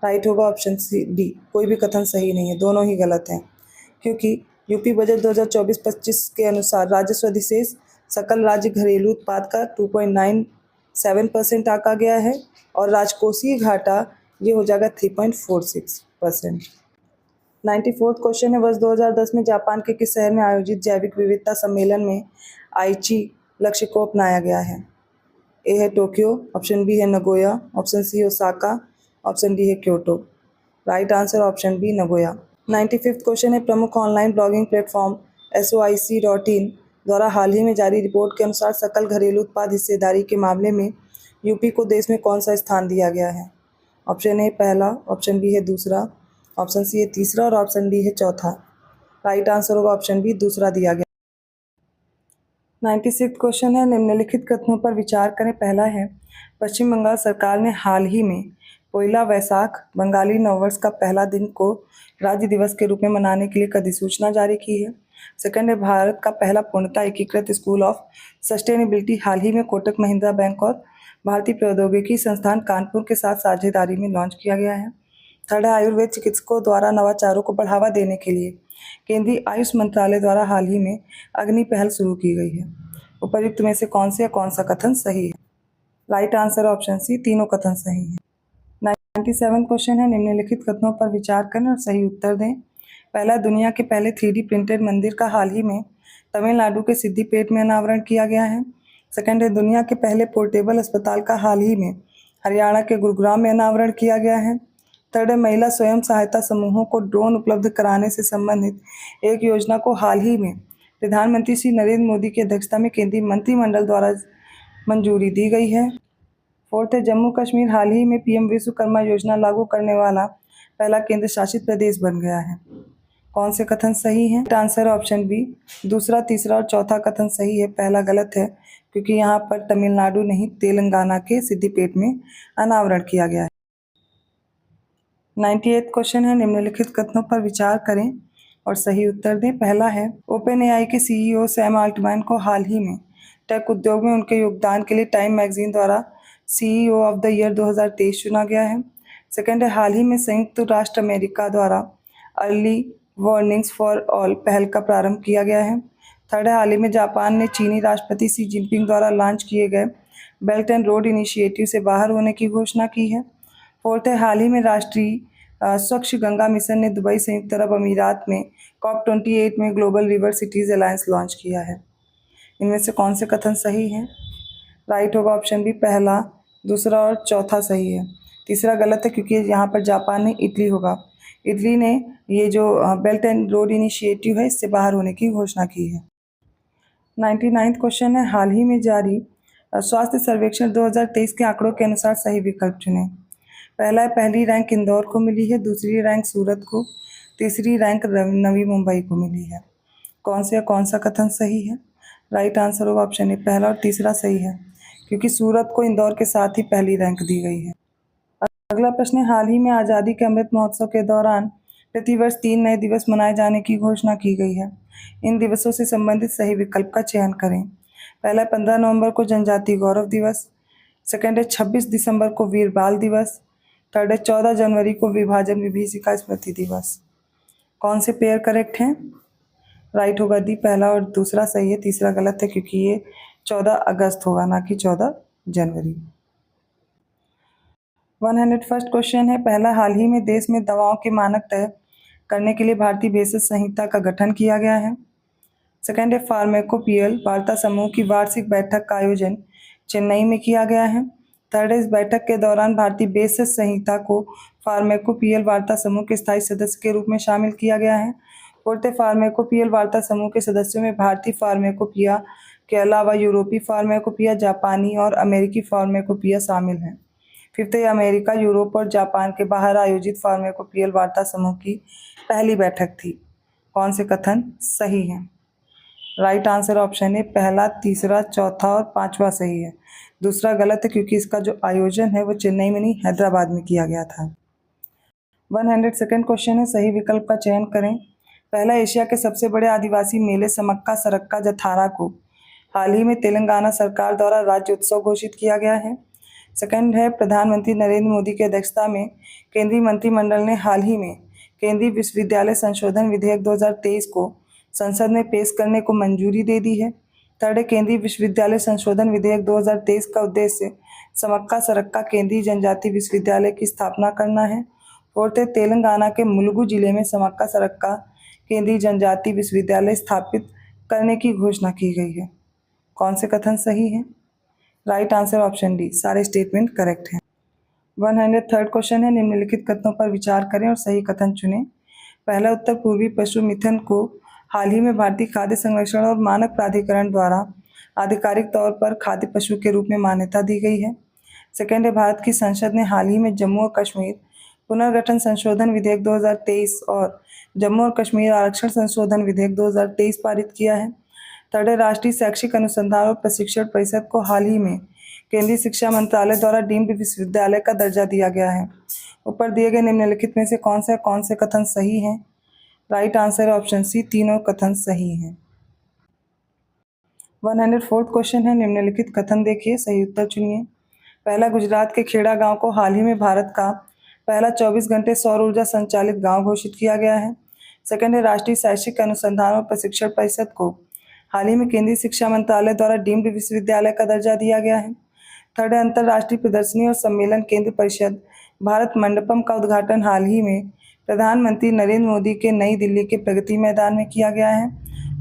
Speaker 2: राइट होगा ऑप्शन सी डी, कोई भी कथन सही नहीं है, दोनों ही गलत हैं, क्योंकि यूपी बजट 2024-25 के अनुसार राजस्व अधिशेष सकल राज्य घरेलू उत्पाद का 2.97% आंका गया है और राजकोषीय घाटा ये हो जाएगा 3.46%। 94वां क्वेश्चन है, वर्ष 2010 में जापान के किस शहर में आयोजित जैविक विविधता सम्मेलन में आइची लक्ष्य को अपनाया गया है? ए है टोक्यो, ऑप्शन बी है Nagoya, option C Osaka, option D है Kyoto. Right answer option B Nagoya. 95वां क्वेश्चन है, प्रमुख ऑनलाइन ब्लॉगिंग प्लेटफॉर्म SOIC.in द्वारा हाल ही में जारी रिपोर्ट के अनुसार सकल घरेलू उत्पाद हिस्सेदारी के मामले में यूपी को देश में कौन सा स्थान दिया गया है? ऑप्शन ए पहला, ऑप्शन बी है दूसरा, ऑप्शन सी है तीसरा और ऑप्शन डी है चौथा। राइट आंसर होगा ऑप्शन बी दूसरा दिया गया। 96वां क्वेश्चन है, निम्नलिखित कथनों पर विचार करें। पहला है, पश्चिम बंगाल सरकार ने हाल ही में पोइला वैसाख बंगाली नववर्ष का पहला दिन को राज्य दिवस के रूप में मनाने के लिए एक अधिसूचना जारी की है। सेकंड है, भारत का पहला पूर्णतः एकीकृत स्कूल ऑफ सस्टेनेबिलिटी हाल ही में कोटक महिंद्रा बैंक और भारतीय प्रौद्योगिकी संस्थान कानपुर के साथ साझेदारी में लॉन्च किया गया है। थर्ड है, आयुर्वेद चिकित्सकों द्वारा नवाचारों को बढ़ावा देने के लिए केंद्रीय आयुष मंत्रालय द्वारा हाल ही में अग्नि पहल शुरू की गई है। उपर्युक्त में से कौन सा कथन सही है? राइट आंसर ऑप्शन सी, तीनों कथन सही है। 97वां क्वेश्चन है, निम्नलिखित कथनों पर विचार करें और सही उत्तर दें। पहला, दुनिया के पहले 3D प्रिंटेड मंदिर का हाल ही में तमिलनाडु के सिद्दीपेट में अनावरण किया गया है। सेकंड है, दुनिया के पहले पोर्टेबल अस्पताल का हाल ही में हरियाणा के गुरुग्राम में अनावरण किया गया है। थर्ड है, महिला स्वयं सहायता समूहों को ड्रोन उपलब्ध कराने से संबंधित एक योजना को हाल ही में प्रधानमंत्री श्री नरेंद्र मोदी की अध्यक्षता में केंद्रीय मंत्रिमंडल द्वारा मंजूरी दी गई है। फोर्थ है, जम्मू कश्मीर हाल ही में पीएम विश्वकर्मा योजना लागू करने वाला पहला केंद्र शासित प्रदेश बन गया है। कौन से कथन सही हैं? Answer option B. दूसरा, तीसरा और चौथा कथन सही है, पहला गलत है क्योंकि यहाँ पर तमिलनाडु नहीं तेलंगाना के सिद्दीपेट में अनावरण किया गया है। 98 क्वेश्चन है, निम्नलिखित कथनों पर विचार करें और सही उत्तर दें। पहला है, ओपन एआई के सीईओ सैम अल्टमैन को हाल ही में टेक उद्योग में उनके योगदान के लिए टाइम मैगजीन द्वारा सीईओ ऑफ द ईयर 2023 चुना गया है। सेकंड है, हाल ही में संयुक्त राष्ट्र अमेरिका द्वारा अर्ली वार्निंग्स फॉर ऑल पहल का प्रारंभ किया गया है। थर्ड है, हाल ही में जापान ने चीनी राष्ट्रपति शी जिनपिंग द्वारा लॉन्च किए गए बेल्ट एंड रोड इनिशिएटिव से बाहर होने की घोषणा की है। फोर्थ है, हाल ही में राष्ट्रीय स्वच्छ गंगा मिशन ने दुबई संयुक्त अरब अमीरात में COP28 में global river cities alliance launch किया है। इनमें से कौन से कथन सही हैं? राइट होगा ऑप्शन बी, पहला, दूसरा और चौथा सही है। तीसरा गलत है क्योंकि यहाँ पर जापान नहीं, इटली होगा। इटली ने ये जो बेल्ट एंड रोड इनिशिएटिव है इससे बाहर होने की घोषणा की है। 99वां क्वेश्चन है, हाल ही में जारी स्वास्थ्य सर्वेक्षण 2023 के आंकड़ों के अनुसार सही विकल्प चुनें। पहला है, पहली रैंक इंदौर को मिली है, दूसरी रैंक सूरत को, तीसरी रैंक नवी मुंबई को मिली है। कौन सा कथन सही है? राइट आंसर होगा ऑप्शन ए, पहला और तीसरा सही है क्योंकि सूरत को इंदौर के साथ ही पहली रैंक दी गई है। अगला प्रश्न है, हाल ही में आज़ादी के अमृत महोत्सव के दौरान प्रतिवर्ष 3 नए दिवस मनाए जाने की घोषणा की गई है। इन दिवसों से संबंधित सही विकल्प का चयन करें। पहला है, 15 नवंबर को जनजातीय गौरव दिवस। सेकंड है, 26 दिसंबर को वीर बाल दिवस। थर्ड है, 14 जनवरी को विभाजन विभीषिका स्मृति दिवस। कौन से पेयर करेक्ट हैं? राइट होगा दी, पहला और दूसरा सही है, तीसरा गलत है क्योंकि ये 14 अगस्त होगा ना कि 14 जनवरी। 101st क्वेश्चन है, पहला, हाल ही में देश में दवाओं के मानक तय करने के लिए भारतीय भेषज संहिता का गठन किया गया है। सेकंड है, फार्मेकोपियल वार्ता समूह की वार्षिक बैठक का आयोजन चेन्नई में किया गया है। थर्ड है, इस बैठक के दौरान भारतीय भेषज संहिता को फार्मेकोपियल वार्ता समूह के स्थायी सदस्य के रूप में शामिल किया गया है। फोर्थ है, फार्मेकोपियल वार्ता समूह के सदस्यों में भारतीय फार्मेकोपिया के अलावा यूरोपीय फार्मेकोपिया, जापानी और अमेरिकी फार्मेकोपिया शामिल हैं। फिफ्थ है, अमेरिका, यूरोप और जापान के बाहर आयोजित फार्मेकोपियल वार्ता समूह की पहली बैठक थी। कौन से कथन सही हैं? राइट आंसर ऑप्शन है, पहला, तीसरा, चौथा और पांचवा सही है। दूसरा गलत है क्योंकि इसका जो आयोजन है वो चेन्नई में नहीं, हैदराबाद में किया गया था। 102nd क्वेश्चन है, सही विकल्प का चयन करें। पहला, एशिया के सबसे बड़े आदिवासी मेले समक्का सरक्का जथारा को हाल ही में तेलंगाना सरकार द्वारा राज्य उत्सव घोषित किया गया है। सेकंड है, प्रधानमंत्री नरेंद्र मोदी की अध्यक्षता में केंद्रीय मंत्रिमंडल ने हाल ही में केंद्रीय विश्वविद्यालय संशोधन विधेयक 2023 को संसद में पेश करने को मंजूरी दे दी है। थर्ड है, केंद्रीय विश्वविद्यालय संशोधन विधेयक 2023 का उद्देश्य समक्का सरक्का केंद्रीय जनजाति विश्वविद्यालय की स्थापना करना है। फोर्थ है, तेलंगाना के मुलुगु जिले में समक्का सरक्का केंद्रीय जनजाति विश्वविद्यालय स्थापित करने की घोषणा की गई है। कौन से कथन सही हैं? राइट आंसर ऑप्शन डी, सारे स्टेटमेंट करेक्ट हैं। 103rd क्वेश्चन है, निम्नलिखित कथनों पर विचार करें और सही कथन चुनें। पहला, उत्तर पूर्वी पशु मिथुन को हाल ही में भारतीय खाद्य संरक्षण और मानक प्राधिकरण द्वारा आधिकारिक तौर पर खाद्य पशु के रूप में मान्यता दी गई है। सेकंड है, भारत की संसद ने हाल ही में जम्मू और कश्मीर पुनर्गठन संशोधन विधेयक 2023 और जम्मू और कश्मीर आरक्षण संशोधन विधेयक 2023 पारित किया है। थर्ड है, राष्ट्रीय शैक्षिक अनुसंधान और प्रशिक्षण परिषद को हाल ही में केंद्रीय शिक्षा मंत्रालय द्वारा डीम्ड विश्वविद्यालय का दर्जा दिया गया है। ऊपर दिए गए निम्नलिखित में से कौन से कथन सही हैं? राइट आंसर ऑप्शन सी, तीनों कथन सही हैं। 104th क्वेश्चन है, निम्नलिखित कथन देखिए, सही उत्तर चुनिए। पहला, गुजरात के खेड़ा गांव को हाल ही में भारत का पहला 24 घंटे सौर ऊर्जा संचालित गांव घोषित किया गया है। सेकंड है, राष्ट्रीय शैक्षिक अनुसंधान और प्रशिक्षण परिषद को हाल ही में केंद्रीय शिक्षा मंत्रालय द्वारा डीम्ड विश्वविद्यालय का दर्जा दिया गया है। थर्ड है, अंतर्राष्ट्रीय प्रदर्शनी और सम्मेलन केंद्र परिषद भारत मंडपम का उद्घाटन हाल ही में प्रधानमंत्री नरेंद्र मोदी के नई दिल्ली के प्रगति मैदान में किया गया है।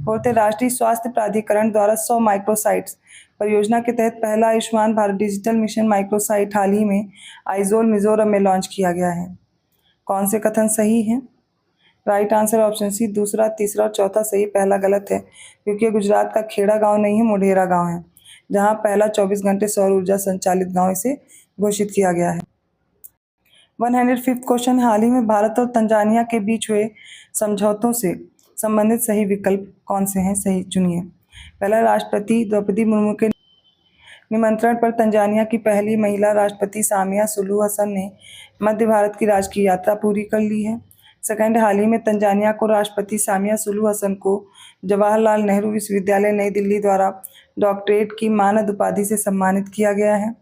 Speaker 2: फोर्थ है राष्ट्रीय स्वास्थ्य प्राधिकरण द्वारा 100 माइक्रोसाइट्स परियोजना के तहत पहला Ayushman Bharat digital mission microsite हाल ही में आइजोल मिजोरम में लॉन्च किया गया है। कौन से कथन सही हैं? राइट आंसर ऑप्शन सी दूसरा, तीसरा और चौथा सही, पहला गलत है क्योंकि गुजरात का खेड़ा गांव नहीं है, मोढेरा गांव है, जहां पहला 24 घंटे सौर ऊर्जा संचालित गांव इसे घोषित किया गया है। 105th क्वेश्चन, हाल ही में भारत और तंजानिया के बीच हुए समझौतों से संबंधित सही विकल्प कौन से हैं? सही चुनिए। पहला, राष्ट्रपति द्रौपदी मुर्मू के निमंत्रण पर तंजानिया की पहली महिला राष्ट्रपति सामिया सुलू हसन ने मध्य भारत की राजकीय यात्रा पूरी कर ली है। सेकंड, हाल ही में तंजानिया को राष्ट्रपति सामिया सुलू हसन को जवाहरलाल नेहरू विश्वविद्यालय नई दिल्ली द्वारा डॉक्टरेट की मानद उपाधि से सम्मानित किया गया है।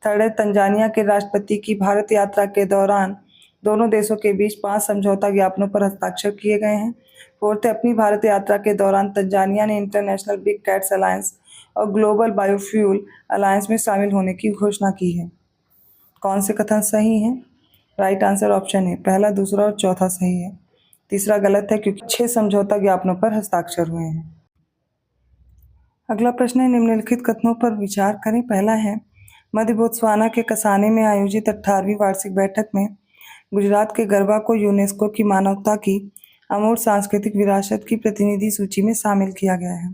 Speaker 2: थर्ड है, तंजानिया के राष्ट्रपति की भारत यात्रा के दौरान दोनों देशों के बीच 5 समझौता ज्ञापनों पर हस्ताक्षर किए गए हैं। फोर्थ है, अपनी भारत यात्रा के दौरान तंजानिया ने इंटरनेशनल बिग कैट्स अलायंस और ग्लोबल बायोफ्यूल अलायंस में शामिल होने की घोषणा की है। कौन से कथन सही हैं? राइट आंसर ऑप्शन है पहला, दूसरा और चौथा सही है, तीसरा गलत है क्योंकि 6 समझौता ज्ञापनों पर हस्ताक्षर हुए हैं। अगला प्रश्न है, निम्नलिखित कथनों पर विचार करें। पहला है, मध्य बोत्सवाना के कसाने में आयोजित 18वीं वार्षिक बैठक में गुजरात के गरबा को यूनेस्को की मानवता की अमूर्त सांस्कृतिक विरासत की प्रतिनिधि सूची में शामिल किया गया है।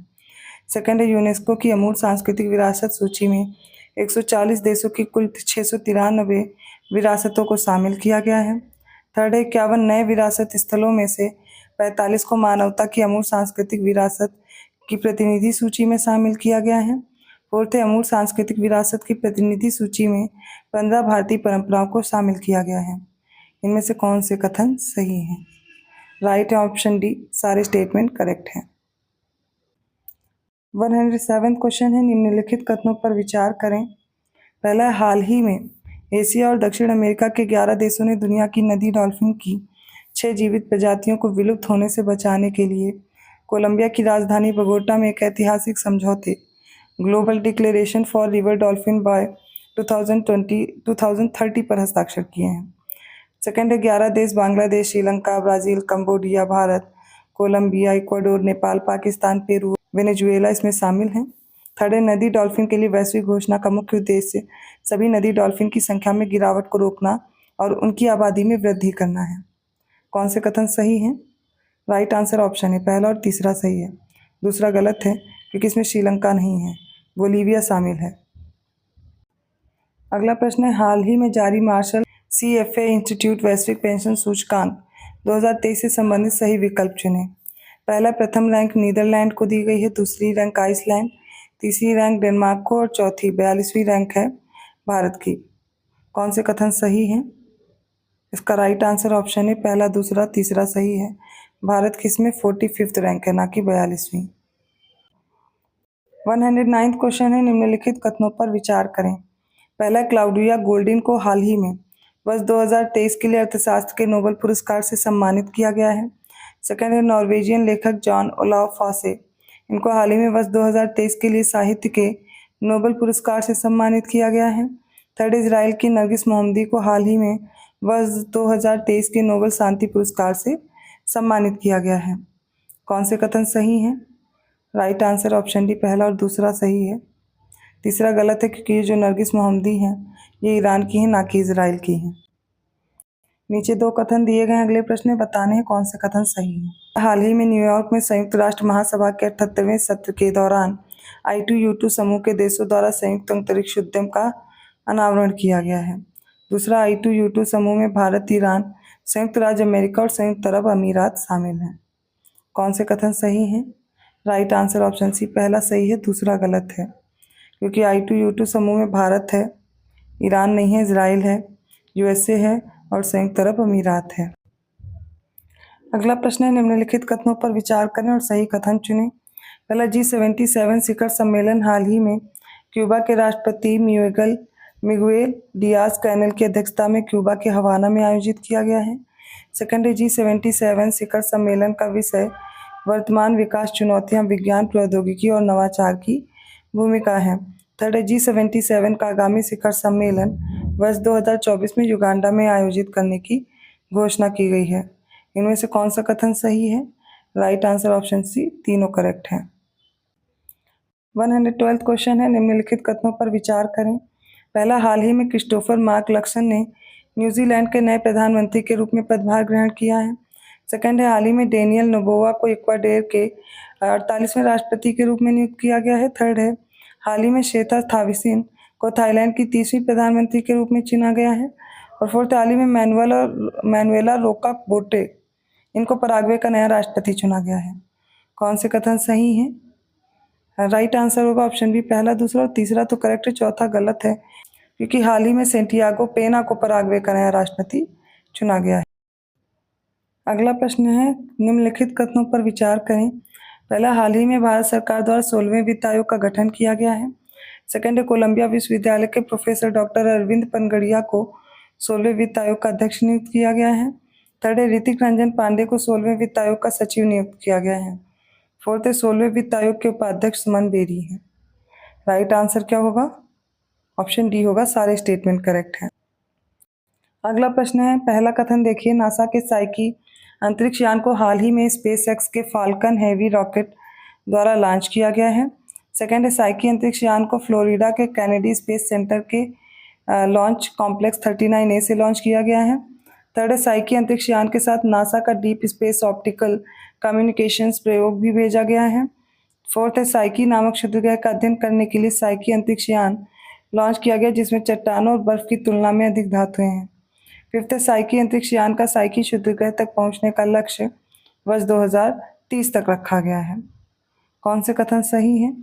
Speaker 2: सेकंड है, यूनेस्को की अमूर्त सांस्कृतिक विरासत सूची में 140 देशों की कुल 693 विरासतों को शामिल किया गया है। थर्ड है, 51 नए विरासत स्थलों में से 45 को मानवता की अमूर्त सांस्कृतिक विरासत की प्रतिनिधि सूची में शामिल किया गया है। फोर्थ है, अमूर्त सांस्कृतिक विरासत की प्रतिनिधि सूची में 15 भारतीय परंपराओं को शामिल किया गया है। इनमें से कौन से कथन सही हैं? राइट है ऑप्शन डी, सारे स्टेटमेंट करेक्ट हैं। 107 क्वेश्चन है, निम्नलिखित कथनों पर विचार करें। पहला, हाल ही में एशिया और दक्षिण अमेरिका के 11 देशों ने दुनिया की नदी डॉल्फिन की 6 जीवित प्रजातियों को विलुप्त होने से बचाने के लिए कोलंबिया की राजधानी बोगोटा में एक ऐतिहासिक समझौते global declaration for river dolphin by 2030 पर हस्ताक्षर किए हैं। सेकंड है, 11 देश Bangladesh, Sri Lanka, Brazil, Cambodia, Bharat, Colombia, Ecuador, Nepal, Pakistan, Peru, Venezuela इसमें शामिल हैं। थर्ड है, नदी डॉल्फिन के लिए वैश्विक घोषणा का मुख्य उद्देश्य सभी नदी डॉल्फिन की संख्या में गिरावट को रोकना और उनकी आबादी में वृद्धि करना है। कौन से कथन सही हैं? राइट आंसर ऑप्शन है पहला और तीसरा सही है, दूसरा गलत है क्योंकि इसमें श्रीलंका नहीं है, बोलीविया शामिल है। अगला प्रश्न है, हाल ही में जारी मार्शल CFA इंस्टीट्यूट वैश्विक पेंशन सूचकांक 2023 से संबंधित सही विकल्प चुनें। पहला, प्रथम रैंक नीदरलैंड को दी गई है, दूसरी रैंक आइसलैंड, तीसरी रैंक डेनमार्क को और चौथी 42वीं रैंक है भारत की। कौन से कथन सही हैं? इसका राइट आंसर ऑप्शन है पहला, दूसरा, तीसरा सही है। भारत की इसमें 45th रैंक है, ना कि 42वीं। 109th क्वेश्चन है, निम्नलिखित कथनों पर विचार करें। पहला, क्लाउडिया गोल्डिन को हाल ही में वर्ष 2023 के लिए अर्थशास्त्र के नोबेल पुरस्कार से सम्मानित किया गया है। सेकंड है, नॉर्वेजियन लेखक जॉन ओलाव फॉसे, इनको हाल ही में वर्ष 2023 के लिए साहित्य के नोबेल पुरस्कार से सम्मानित किया गया है। थर्ड, इजराइल की नरगिस मोहम्मदी को हाल ही में वर्ष 2023 के नोबेल शांति पुरस्कार से सम्मानित किया गया है। कौन से कथन सही हैं? राइट आंसर ऑप्शन डी, पहला और दूसरा सही है, तीसरा गलत है क्योंकि ये जो नरगिस मोहम्मदी हैं ये ईरान की हैं, ना कि इजराइल की हैं। नीचे 2 कथन दिए गए हैं, अगले प्रश्न में बताने हैं कौन से कथन सही हैं। हाल ही में न्यूयॉर्क में संयुक्त राष्ट्र महासभा के 78वें सत्र के दौरान I2U2 समूह के देशों द्वारा संयुक्त अंतरिक्ष उद्यम का अनावरण किया गया है। दूसरा, I2U2 समूह में भारत, ईरान, संयुक्त राज्य अमेरिका और संयुक्त अरब अमीरात शामिल हैं। कौन से कथन सही हैं? राइट आंसर ऑप्शन सी, पहला सही है, दूसरा गलत है क्योंकि I2U2 समूह में भारत है, ईरान नहीं है, इजराइल है, USA है और संयुक्त अरब अमीरात है। अगला प्रश्न है, निम्नलिखित कथनों पर विचार करें और सही कथन चुनें। पहला, G77 शिखर सम्मेलन हाल ही में क्यूबा के राष्ट्रपति मिगुएल डियाज कैनेल की अध्यक्षता में क्यूबा के हवाना में आयोजित किया गया है। सेकंड है, G77 शिखर सम्मेलन का विषय वर्तमान विकास चुनौतियां, विज्ञान, प्रौद्योगिकी और नवाचार की भूमिका है। थर्ड है, G77 का आगामी शिखर सम्मेलन वर्ष 2024 में युगांडा में आयोजित करने की घोषणा की गई है। इनमें से कौन सा कथन सही है? राइट आंसर ऑप्शन सी, तीनों करेक्ट हैं। 112th क्वेश्चन है, निम्नलिखित कथनों पर विचार करें। पहला, हाल ही में क्रिस्टोफर मार्क लक्सन ने न्यूजीलैंड के नए प्रधानमंत्री के रूप में पदभार ग्रहण किया है। सेकंड है, हाल ही में डेनियल नोबोवा को इक्वाडोर के 48वें राष्ट्रपति के रूप में नियुक्त किया गया है। थर्ड है, हाल ही में शेथा थाविसिन को थाईलैंड की 30वीं प्रधानमंत्री के रूप में चुना गया है। और फोर्थ, हाल ही में मैनुएला रोका बोटे इनको पराग्वे का नया राष्ट्रपति चुना गया है। कौन से कथन सही हैं? राइट आंसर होगा ऑप्शन बी, पहला, दूसरा और तीसरा तो करेक्ट है, चौथा गलत है, क्योंकि हाल ही में सेंटियागो पेना को पराग्वे का नया राष्ट्रपति चुना गया है। अगला प्रश्न है, निम्नलिखित कथनों पर विचार करें। पहला, हाल ही में भारत सरकार द्वारा 16वें वित्त आयोग का गठन किया गया है। सेकंड है, कोलंबिया विश्वविद्यालय के प्रोफेसर डॉक्टर अरविंद पनगड़िया को 16वें वित्त आयोग का अध्यक्ष नियुक्त किया गया है। थर्ड है, ऋतिक रंजन पांडे को 16वें वित्त आयोग का सचिव नियुक्त किया गया है। फोर्थ है, 16वें वित्त आयोग के उपाध्यक्ष सुमन बेरी हैं। राइट आंसर क्या होगा? ऑप्शन डी होगा, सारे स्टेटमेंट करेक्ट हैं। अगला प्रश्न है, पहला कथन देखिए, नासा के साइकी अंतरिक्ष यान को हाल ही में स्पेसएक्स के फाल्कन हेवी रॉकेट द्वारा लॉन्च किया गया है। सेकंड है, साइकी अंतरिक्ष यान को फ्लोरिडा के कैनेडी स्पेस सेंटर के लॉन्च कॉम्प्लेक्स 39A से लॉन्च किया गया है। थर्ड है, साइकी अंतरिक्ष यान के साथ नासा का डीप स्पेस ऑप्टिकल कम्युनिकेशंस प्रयोग भी भेजा गया है। फोर्थ है, साइकी नामक क्षुद्रग्रह का अध्ययन करने के लिए साइकी अंतरिक्ष यान लॉन्च किया गया जिसमें चट्टानों और बर्फ की तुलना में अधिक धातुएं हैं। फिफ्थ है, साइकी अंतरिक्ष यान का साइकी क्षुद्रग्रह तक पहुंचने का लक्ष्य वर्ष 2030 तक रखा गया है। कौन से कथन सही है?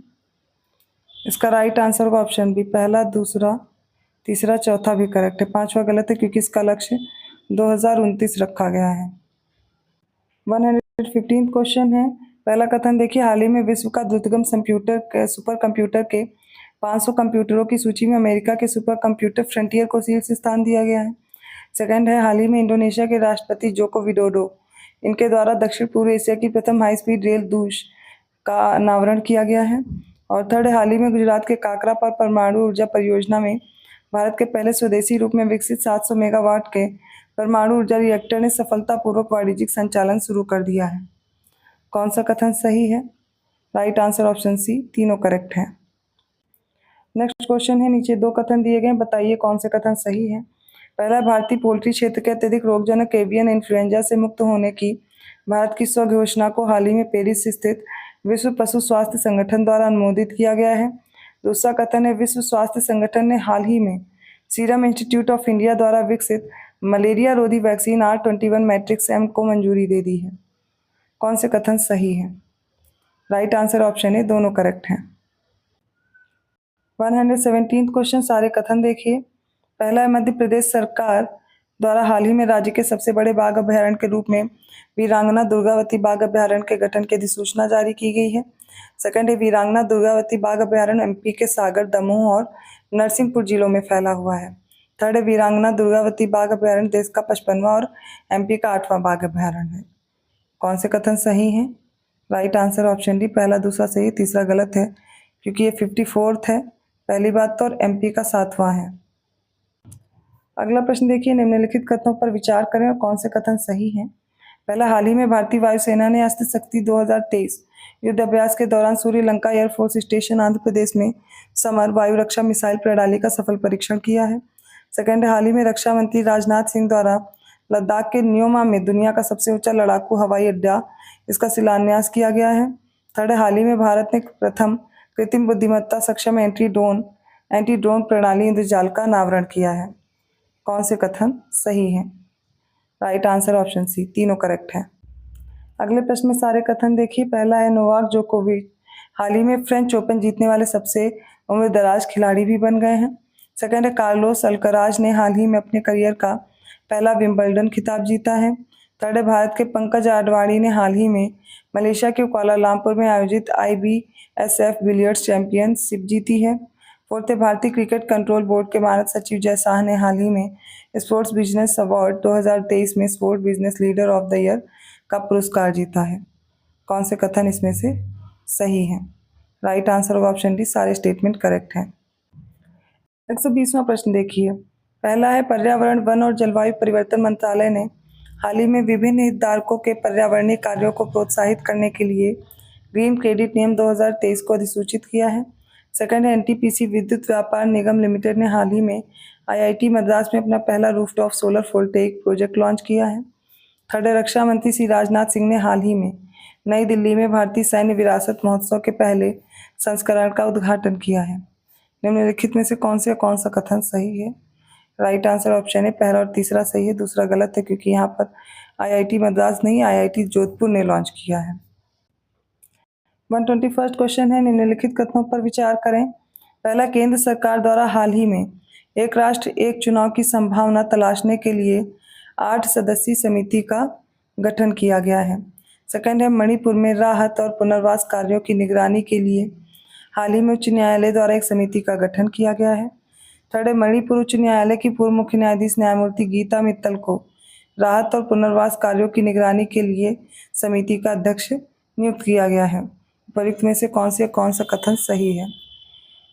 Speaker 2: इसका राइट आंसर होगा ऑप्शन बी, पहला, दूसरा, तीसरा, चौथा भी करेक्ट है, पांचवा गलत है क्योंकि इसका लक्ष्य 2029 रखा गया है। 115th क्वेश्चन है, पहला कथन देखिए, हाल ही में विश्व का द्रुतगम सुपर कंप्यूटर के 500 कंप्यूटरों की सूची में अमेरिका के सुपर कंप्यूटर फ्रंटियर को शीर्ष स्थान दिया गया है। सेकंड है, हाल ही में इंडोनेशिया के राष्ट्रपति जोको विडोडो इनके द्वारा दक्षिण पूर्व एशिया की प्रथम हाई स्पीड रेल दूश का अनावरण किया गया है। और थर्ड है, हाल ही में गुजरात के काकरापार परमाणु ऊर्जा परियोजना में भारत के पहले स्वदेशी रूप में विकसित 700 मेगावाट के परमाणु ऊर्जा रिएक्टर ने सफलतापूर्वक वाणिज्यिक संचालन शुरू कर दिया है। कौन सा कथन सही है? राइट आंसर ऑप्शन सी, तीनों करेक्ट हैं। नेक्स्ट क्वेश्चन है, नीचे दो कथन दिए गए, बताइए कौन से कथन सही है। पहला, भारतीय पोल्ट्री क्षेत्र के अत्यधिक रोगजनक एवियन इन्फ्लुएंजा से मुक्त होने की भारत की स्व घोषणा को हाल ही में पेरिस स्थित विश्व पशु स्वास्थ्य संगठन द्वारा अनुमोदित किया गया है। दूसरा कथन है, विश्व स्वास्थ्य संगठन ने हाल ही में सीरम इंस्टीट्यूट ऑफ इंडिया द्वारा विकसित मलेरिया रोधी वैक्सीन R21 मैट्रिक्स M को मंजूरी दे दी है। कौन से कथन सही है? राइट आंसर ऑप्शन ए, दोनों करेक्ट हैं। 117th क्वेश्चन, सारे कथन देखिए। पहला है, मध्य प्रदेश सरकार द्वारा हाल ही में राज्य के सबसे बड़े बाघ अभयारण्य के रूप में वीरांगना दुर्गावती बाघ अभयारण्य के गठन की अधिसूचना जारी की गई है। सेकंड है, वीरांगना दुर्गावती बाघ अभयारण्य MP के सागर, दमोह और नरसिंहपुर जिलों में फैला हुआ है। थर्ड है, वीरांगना दुर्गावती बाघ अभयारण्य देश का 55वां और MP का 8वां बाघ अभयारण्य है। कौन से कथन सही हैं? राइट आंसर ऑप्शन डी, पहला, दूसरा सही, तीसरा गलत है क्योंकि ये 54th है, पहली बात तो, और MP का 7वां है। अगला प्रश्न देखिए, निम्नलिखित कथनों पर विचार करें और कौन से कथन सही हैं। पहला, हाल ही में भारतीय वायुसेना ने अस्त्र शक्ति 2023 युद्ध अभ्यास के दौरान श्रीलंका एयरफोर्स स्टेशन आंध्र प्रदेश में समर वायु रक्षा मिसाइल प्रणाली का सफल परीक्षण किया है। सेकंड, हाल ही में रक्षा मंत्री राजनाथ सिंह द्वारा लद्दाख के न्योमा में दुनिया का सबसे ऊंचा लड़ाकू हवाई अड्डा इसका शिलान्यास किया गया है। थर्ड, हाल ही में भारत ने प्रथम कृत्रिम बुद्धिमत्ता सक्षम एंटी ड्रोन प्रणाली इंद्रजाल का अनावरण किया है। कौन से कथन सही हैं? राइट आंसर ऑप्शन सी, तीनों करेक्ट हैं। अगले प्रश्न में सारे कथन देखिए। पहला है, नोवाक जोकोविच हाल ही में फ्रेंच ओपन जीतने वाले सबसे उम्रदराज खिलाड़ी भी बन गए हैं। सेकंड है, कार्लोस अल्कराज ने हाल ही में अपने करियर का पहला विंबलडन खिताब जीता है। थर्ड है, भारत के पंकज आडवाणी ने हाल ही में मलेशिया के कुआलालंपुर में आयोजित IBSF बिलियर्ड्स चैंपियनशिप जीती है। फोर्थ है, भारतीय क्रिकेट कंट्रोल बोर्ड के मानद सचिव जय शाह ने हाल ही में स्पोर्ट्स बिजनेस अवार्ड 2023 में sports business leader of the year का पुरस्कार जीता है। कौन से कथन इसमें से सही है? राइट आंसर होगा ऑप्शन डी, सारे स्टेटमेंट करेक्ट हैं। 120वां प्रश्न देखिए। पहला है, पर्यावरण, वन और जलवायु परिवर्तन मंत्रालय ने हाल ही में विभिन्न हितधारकों के पर्यावरणीय कार्यों को प्रोत्साहित करने के लिए ग्रीन क्रेडिट नियम 2023 को अधिसूचित किया है। सेकंड है, एनटीपीसी विद्युत व्यापार निगम लिमिटेड ने हाल ही में आईआईटी मद्रास में अपना पहला rooftop solar voltaic project launch किया है। थर्ड है, रक्षा मंत्री श्री राजनाथ सिंह ने हाल ही में नई दिल्ली में भारतीय सैन्य विरासत महोत्सव के पहले संस्करण का उद्घाटन किया है। निम्नलिखित में से कौन सा कथन सही है? राइट आंसर ऑप्शन है पहला और तीसरा सही है, दूसरा गलत है क्योंकि यहाँ पर आईआईटी मद्रास नहीं, आईआईटी जोधपुर ने लॉन्च किया है। 121 क्वेश्चन है, निम्नलिखित कथनों पर विचार करें। पहला, केंद्र सरकार द्वारा हाल ही में एक राष्ट्र एक चुनाव की संभावना तलाशने के लिए 8 सदस्यीय समिति का गठन किया गया है। सेकंड है, मणिपुर में राहत और पुनर्वास कार्यों की निगरानी के लिए हाल ही में उच्च न्यायालय द्वारा एक समिति का गठन किया गया है। थर्ड है, मणिपुर उच्च न्यायालय की पूर्व मुख्य न्यायाधीश न्यायमूर्ति गीता मित्तल को राहत और पुनर्वास कार्यों की निगरानी के लिए समिति का अध्यक्ष नियुक्त किया गया है। उपयुक्त में से कौन सा कथन सही है?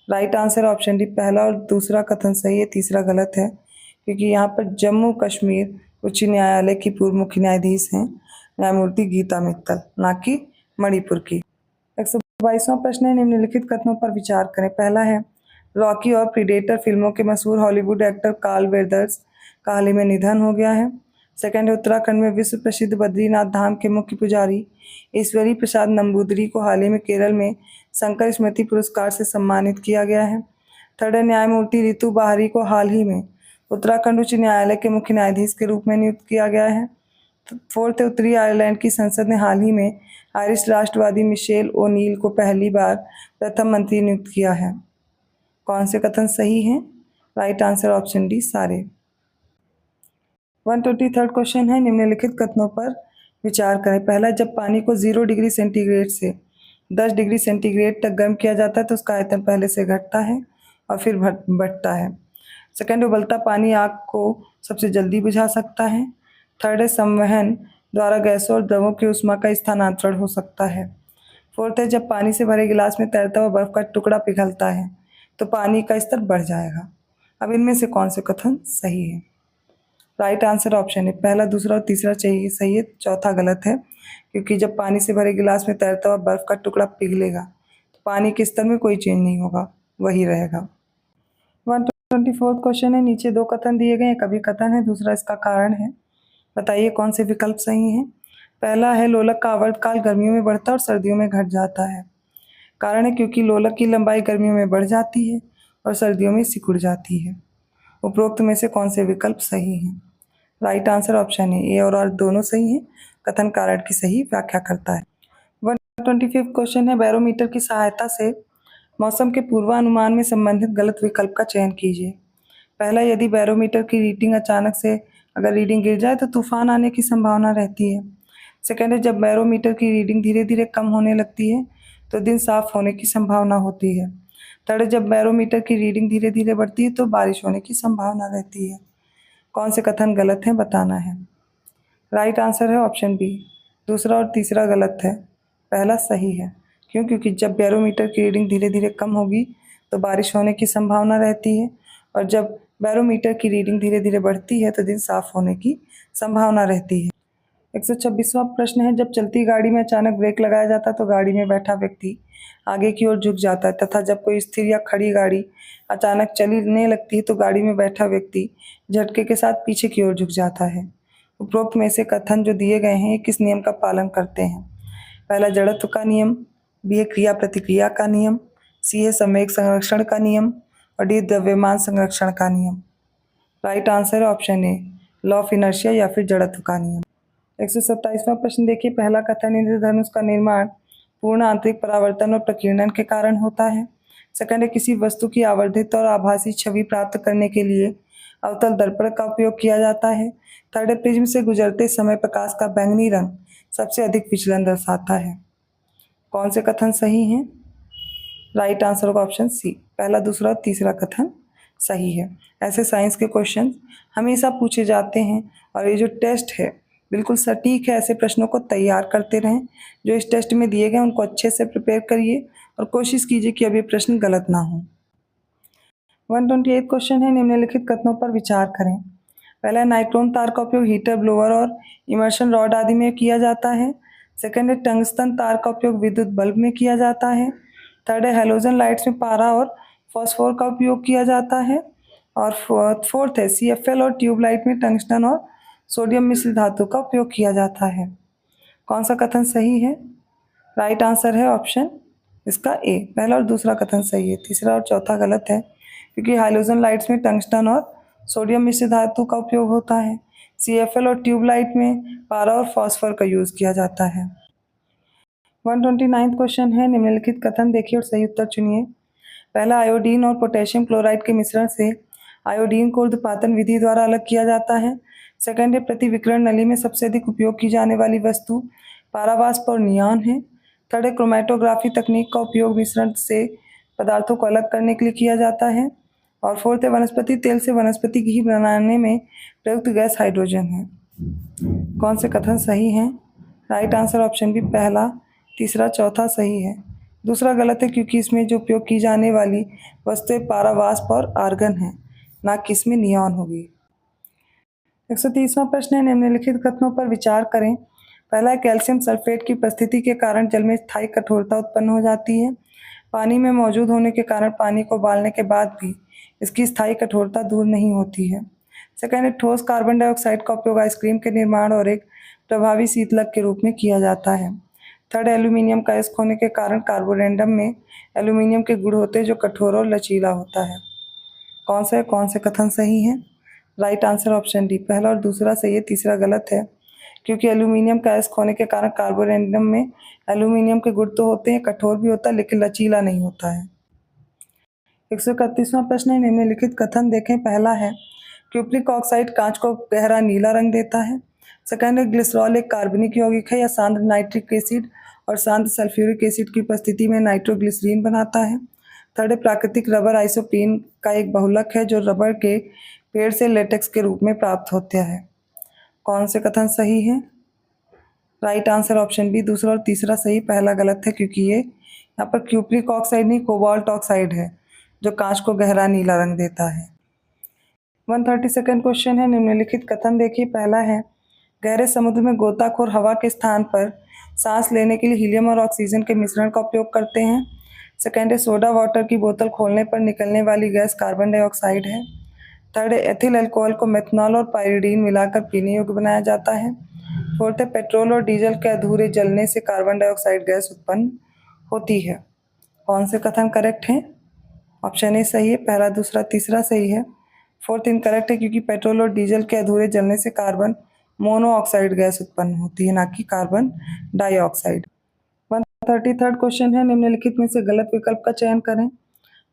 Speaker 2: राइट आंसर ऑप्शन डी पहला और दूसरा कथन सही है, तीसरा गलत है क्योंकि यहाँ पर जम्मू कश्मीर उच्च न्यायालय की पूर्व मुख्य न्यायाधीश हैं न्यायमूर्ति गीता मित्तल, ना कि मणिपुर की। 122वां प्रश्न है, निम्नलिखित कथनों पर विचार करें। पहला है, रॉकी और प्रीडेटर फिल्मों के मशहूर हॉलीवुड एक्टर कार्ल वेदर्स का हाल ही में निधन हो गया है। सेकंड है, उत्तराखंड में विश्व प्रसिद्ध बद्रीनाथ धाम के मुख्य पुजारी ईश्वरी प्रसाद नंबूदरी को हाल ही में केरल में शंकर स्मृति पुरस्कार से सम्मानित किया गया है। थर्ड है, न्यायमूर्ति रितु बाहरी को हाल ही में उत्तराखंड उच्च न्यायालय के मुख्य न्यायाधीश के रूप में नियुक्त किया गया है। फोर्थ है, उत्तरी आयरलैंड की संसद ने हाल ही में आयरिश राष्ट्रवादी मिशेल ओनील को पहली बार प्रथम मंत्री नियुक्त किया है। कौन से कथन सही हैं? राइट आंसर ऑप्शन डी सारे। 123 क्वेश्चन है, निम्नलिखित कथनों पर विचार करें। पहला, जब पानी को 0 डिग्री सेंटीग्रेड से 10 डिग्री सेंटीग्रेड तक गर्म किया जाता है तो उसका आयतन पहले से घटता है और फिर बढ़ता है। सेकंड, उबलता पानी आग को सबसे जल्दी बुझा सकता है। थर्ड है, संवहन द्वारा गैसों और द्रवों की ऊष्मा का स्थानांतरण हो सकता है। फोर्थ है, जब पानी से भरे गिलास में तैरता हुआ बर्फ का टुकड़ा पिघलता है तो पानी का स्तर बढ़ जाएगा। अब इनमें से कौन से कथन सही है? राइट आंसर ऑप्शन है पहला, दूसरा और तीसरा चाहिए सही है, चौथा गलत है क्योंकि जब पानी से भरे गिलास में तैरता हुआ बर्फ का टुकड़ा पिघलेगा तो पानी के स्तर में कोई चेंज नहीं होगा, वही रहेगा। 124 क्वेश्चन है, नीचे 2 कथन दिए गए हैं, कभी कथन है, दूसरा इसका कारण है। बताइए कौन से विकल्प सही हैं। पहला है, लोलक का आवर्तकाल गर्मियों में बढ़ता है और सर्दियों में घट जाता है। कारण है क्योंकि लोलक की लंबाई गर्मियों में बढ़ जाती है और सर्दियों में सिकुड़ जाती है। उपरोक्त में से कौन से विकल्प सही हैं? राइट आंसर ऑप्शन है ए और दोनों सही हैं। कथन कारण की सही व्याख्या करता है। 125 क्वेश्चन है, बैरोमीटर की सहायता से मौसम के पूर्वानुमान में संबंधित गलत विकल्प का चयन कीजिए। पहला, यदि बैरोमीटर की रीडिंग अचानक से अगर रीडिंग गिर जाए तो तूफान आने की संभावना रहती है। सेकंड है, जब बैरोमीटर की रीडिंग धीरे धीरे कम होने लगती है तो दिन साफ होने की संभावना होती है। थर्ड है, जब बैरोमीटर की रीडिंग धीरे धीरे बढ़ती है तो बारिश होने की संभावना रहती है। कौन से कथन गलत हैं बताना है। राइट आंसर है ऑप्शन बी, दूसरा और तीसरा गलत है, पहला सही है। क्यों? क्योंकि जब बैरोमीटर की रीडिंग धीरे धीरे कम होगी तो बारिश होने की संभावना रहती है और जब बैरोमीटर की रीडिंग धीरे धीरे बढ़ती है तो दिन साफ होने की संभावना रहती है। 126वां प्रश्न है, जब चलती गाड़ी में अचानक ब्रेक लगाया जाता है तो गाड़ी में बैठा व्यक्ति आगे की ओर झुक जाता है तथा जब कोई स्थिर या खड़ी गाड़ी अचानक चलने लगती है तो गाड़ी में बैठा व्यक्ति झटके के साथ पीछे की ओर झुक जाता है। उपरोक्त में से कथन जो दिए गए हैं ये किस नियम का पालन करते हैं? पहला, जड़त्व का नियम, बी है क्रिया प्रतिक्रिया का नियम, सी है संवेग संरक्षण का नियम और डी द्रव्यमान संरक्षण का नियम। राइट आंसर है option A, law of inertia या फिर जड़त्व का नियम। 127वां प्रश्न देखिए, पहला कथन, इंद्रधनुष का निर्माण पूर्ण आंतरिक परावर्तन और प्रकीर्णन के कारण होता है। सेकंड है, किसी वस्तु की आवर्धित और आभासी छवि प्राप्त करने के लिए अवतल दर्पण का उपयोग किया जाता है। थर्ड है, प्रिज्म से गुजरते समय प्रकाश का बैंगनी रंग सबसे अधिक विचलन दर्शाता है। कौन से कथन सही हैं? राइट आंसर होगा ऑप्शन सी, पहला, दूसरा और तीसरा कथन सही है। ऐसे साइंस के क्वेश्चन हमेशा पूछे जाते हैं और ये जो टेस्ट है बिल्कुल सटीक है। ऐसे प्रश्नों को तैयार करते रहें, जो इस टेस्ट में दिए गए उनको अच्छे से प्रिपेयर करिए और कोशिश कीजिए कि अब ये प्रश्न गलत ना हो। 128 क्वेश्चन है, निम्नलिखित कथनों पर विचार करें। पहला है नाइक्रोम तार का उपयोग हीटर, ब्लोअर और इमर्शन रॉड आदि में किया जाता है। सेकंड है टंगस्टन तार का उपयोग विद्युत बल्ब में किया जाता है। थर्ड है हेलोजन लाइट्स में पारा और फॉस्फोर का उपयोग किया जाता है। और फोर्थ है CFL और ट्यूबलाइट में टंगस्टन और सोडियम मिश्र धातु का उपयोग किया जाता है। कौन सा कथन सही है? राइट आंसर है ऑप्शन इसका ए, पहला और दूसरा कथन सही है, तीसरा और चौथा गलत है, क्योंकि हाइलोजन लाइट्स में टंगस्टन और सोडियम मिश्र धातु का उपयोग होता है। CFL और ट्यूबलाइट में पारा और फॉस्फोर का यूज किया जाता है। 129 क्वेश्चन है, निम्नलिखित कथन देखिए और सही उत्तर चुनिए। पहला, आयोडीन और पोटेशियम क्लोराइड के मिश्रण से आयोडीन को ऊर्ध्वपातन विधि द्वारा अलग किया जाता है। सेकंड है, प्रतिविकर्ण नली में सबसे अधिक उपयोग की जाने वाली वस्तु पारावाष्प और नियॉन है। थर्ड है, क्रोमेटोग्राफी तकनीक का उपयोग मिश्रण से पदार्थों को अलग करने के लिए किया जाता है। और फोर्थ है, वनस्पति तेल से वनस्पति घी बनाने में प्रयुक्त गैस हाइड्रोजन है। कौन से कथन सही हैं? राइट आंसर ऑप्शन बी, पहला, तीसरा, चौथा सही है। दूसरा गलत है, क्योंकि इसमें जो उपयोग की जाने वाली वस्तुएं पारावाष्प और आर्गन है, ना कि इसमें नियॉन होगी। 130वां प्रश्न है, निम्नलिखित कथनों पर विचार करें। पहला है, कैल्शियम सल्फेट की उपस्थिति के कारण जल में स्थायी कठोरता उत्पन्न हो जाती है। पानी में मौजूद होने के कारण पानी को उबालने के बाद भी इसकी स्थायी कठोरता दूर नहीं होती है। सेकेंड है, ठोस कार्बन डाइऑक्साइड का उपयोग आइसक्रीम के निर्माण और एक प्रभावी शीतलक के रूप में किया जाता है। थर्ड, एल्यूमिनियम का अयस्क होने के कारण कार्बोरेंडम में एल्यूमिनियम के गुण होते हैं जो कठोर और लचीला होता है। कौन से कथन सही हैं? राइट आंसर ऑप्शन डी, पहला और दूसरा सही है, तीसरा गलत है, क्योंकि एल्यूमिनियम का अयस्क होने के कारण कार्बोरेंडम में एल्यूमिनियम के गुण तो होते हैं, कठोर भी होता है, लेकिन लचीला नहीं होता है। 131वां प्रश्न है, निम्नलिखित कथन देखें। पहला है, क्यूप्रिक ऑक्साइड कांच को गहरा नीला रंग देता है। सेकंड है, ग्लिसरॉल एक कार्बनिक यौगिक है या सांद्र नाइट्रिक एसिड और सांद्र सल्फ्यूरिक एसिड की उपस्थिति में नाइट्रोग्लिसरीन बनाता है। थर्ड है, प्राकृतिक रबर आइसोप्रीन का एक बहुलक है जो रबर के पेड़ से लेटेक्स के रूप में प्राप्त होता है। कौन से कथन सही है? राइट आंसर ऑप्शन बी, दूसरा और तीसरा सही, पहला गलत है, क्योंकि ये यहाँ पर क्यूप्रिक ऑक्साइड नहीं, कोबाल्ट ऑक्साइड है जो कांच को गहरा नीला रंग देता है। 132वां क्वेश्चन है, निम्नलिखित कथन देखिए। पहला है, गहरे समुद्र में गोताखोर हवा के स्थान पर सांस लेने के लिए हीलियम और ऑक्सीजन के मिश्रण का उपयोग करते हैं। सेकेंड है, सोडा वाटर की बोतल खोलने पर निकलने वाली गैस कार्बन डाइऑक्साइड है। थर्ड है, एथिल अल्कोहल को मेथनॉल और पायरिडीन मिलाकर पीने योग्य बनाया जाता है। फोर्थ है, पेट्रोल और डीजल के अधूरे जलने से कार्बन डाइऑक्साइड गैस उत्पन्न होती है। कौन से कथन करेक्ट हैं? ऑप्शन ए सही है, पहला, दूसरा, तीसरा सही है। फोर्थ इनकरेक्ट है, क्योंकि पेट्रोल और डीजल के अधूरे जलने से कार्बन मोनोऑक्साइड गैस उत्पन्न होती है, ना कि कार्बन डाइऑक्साइड। 133 क्वेश्चन है, निम्नलिखित में से गलत विकल्प का चयन करें।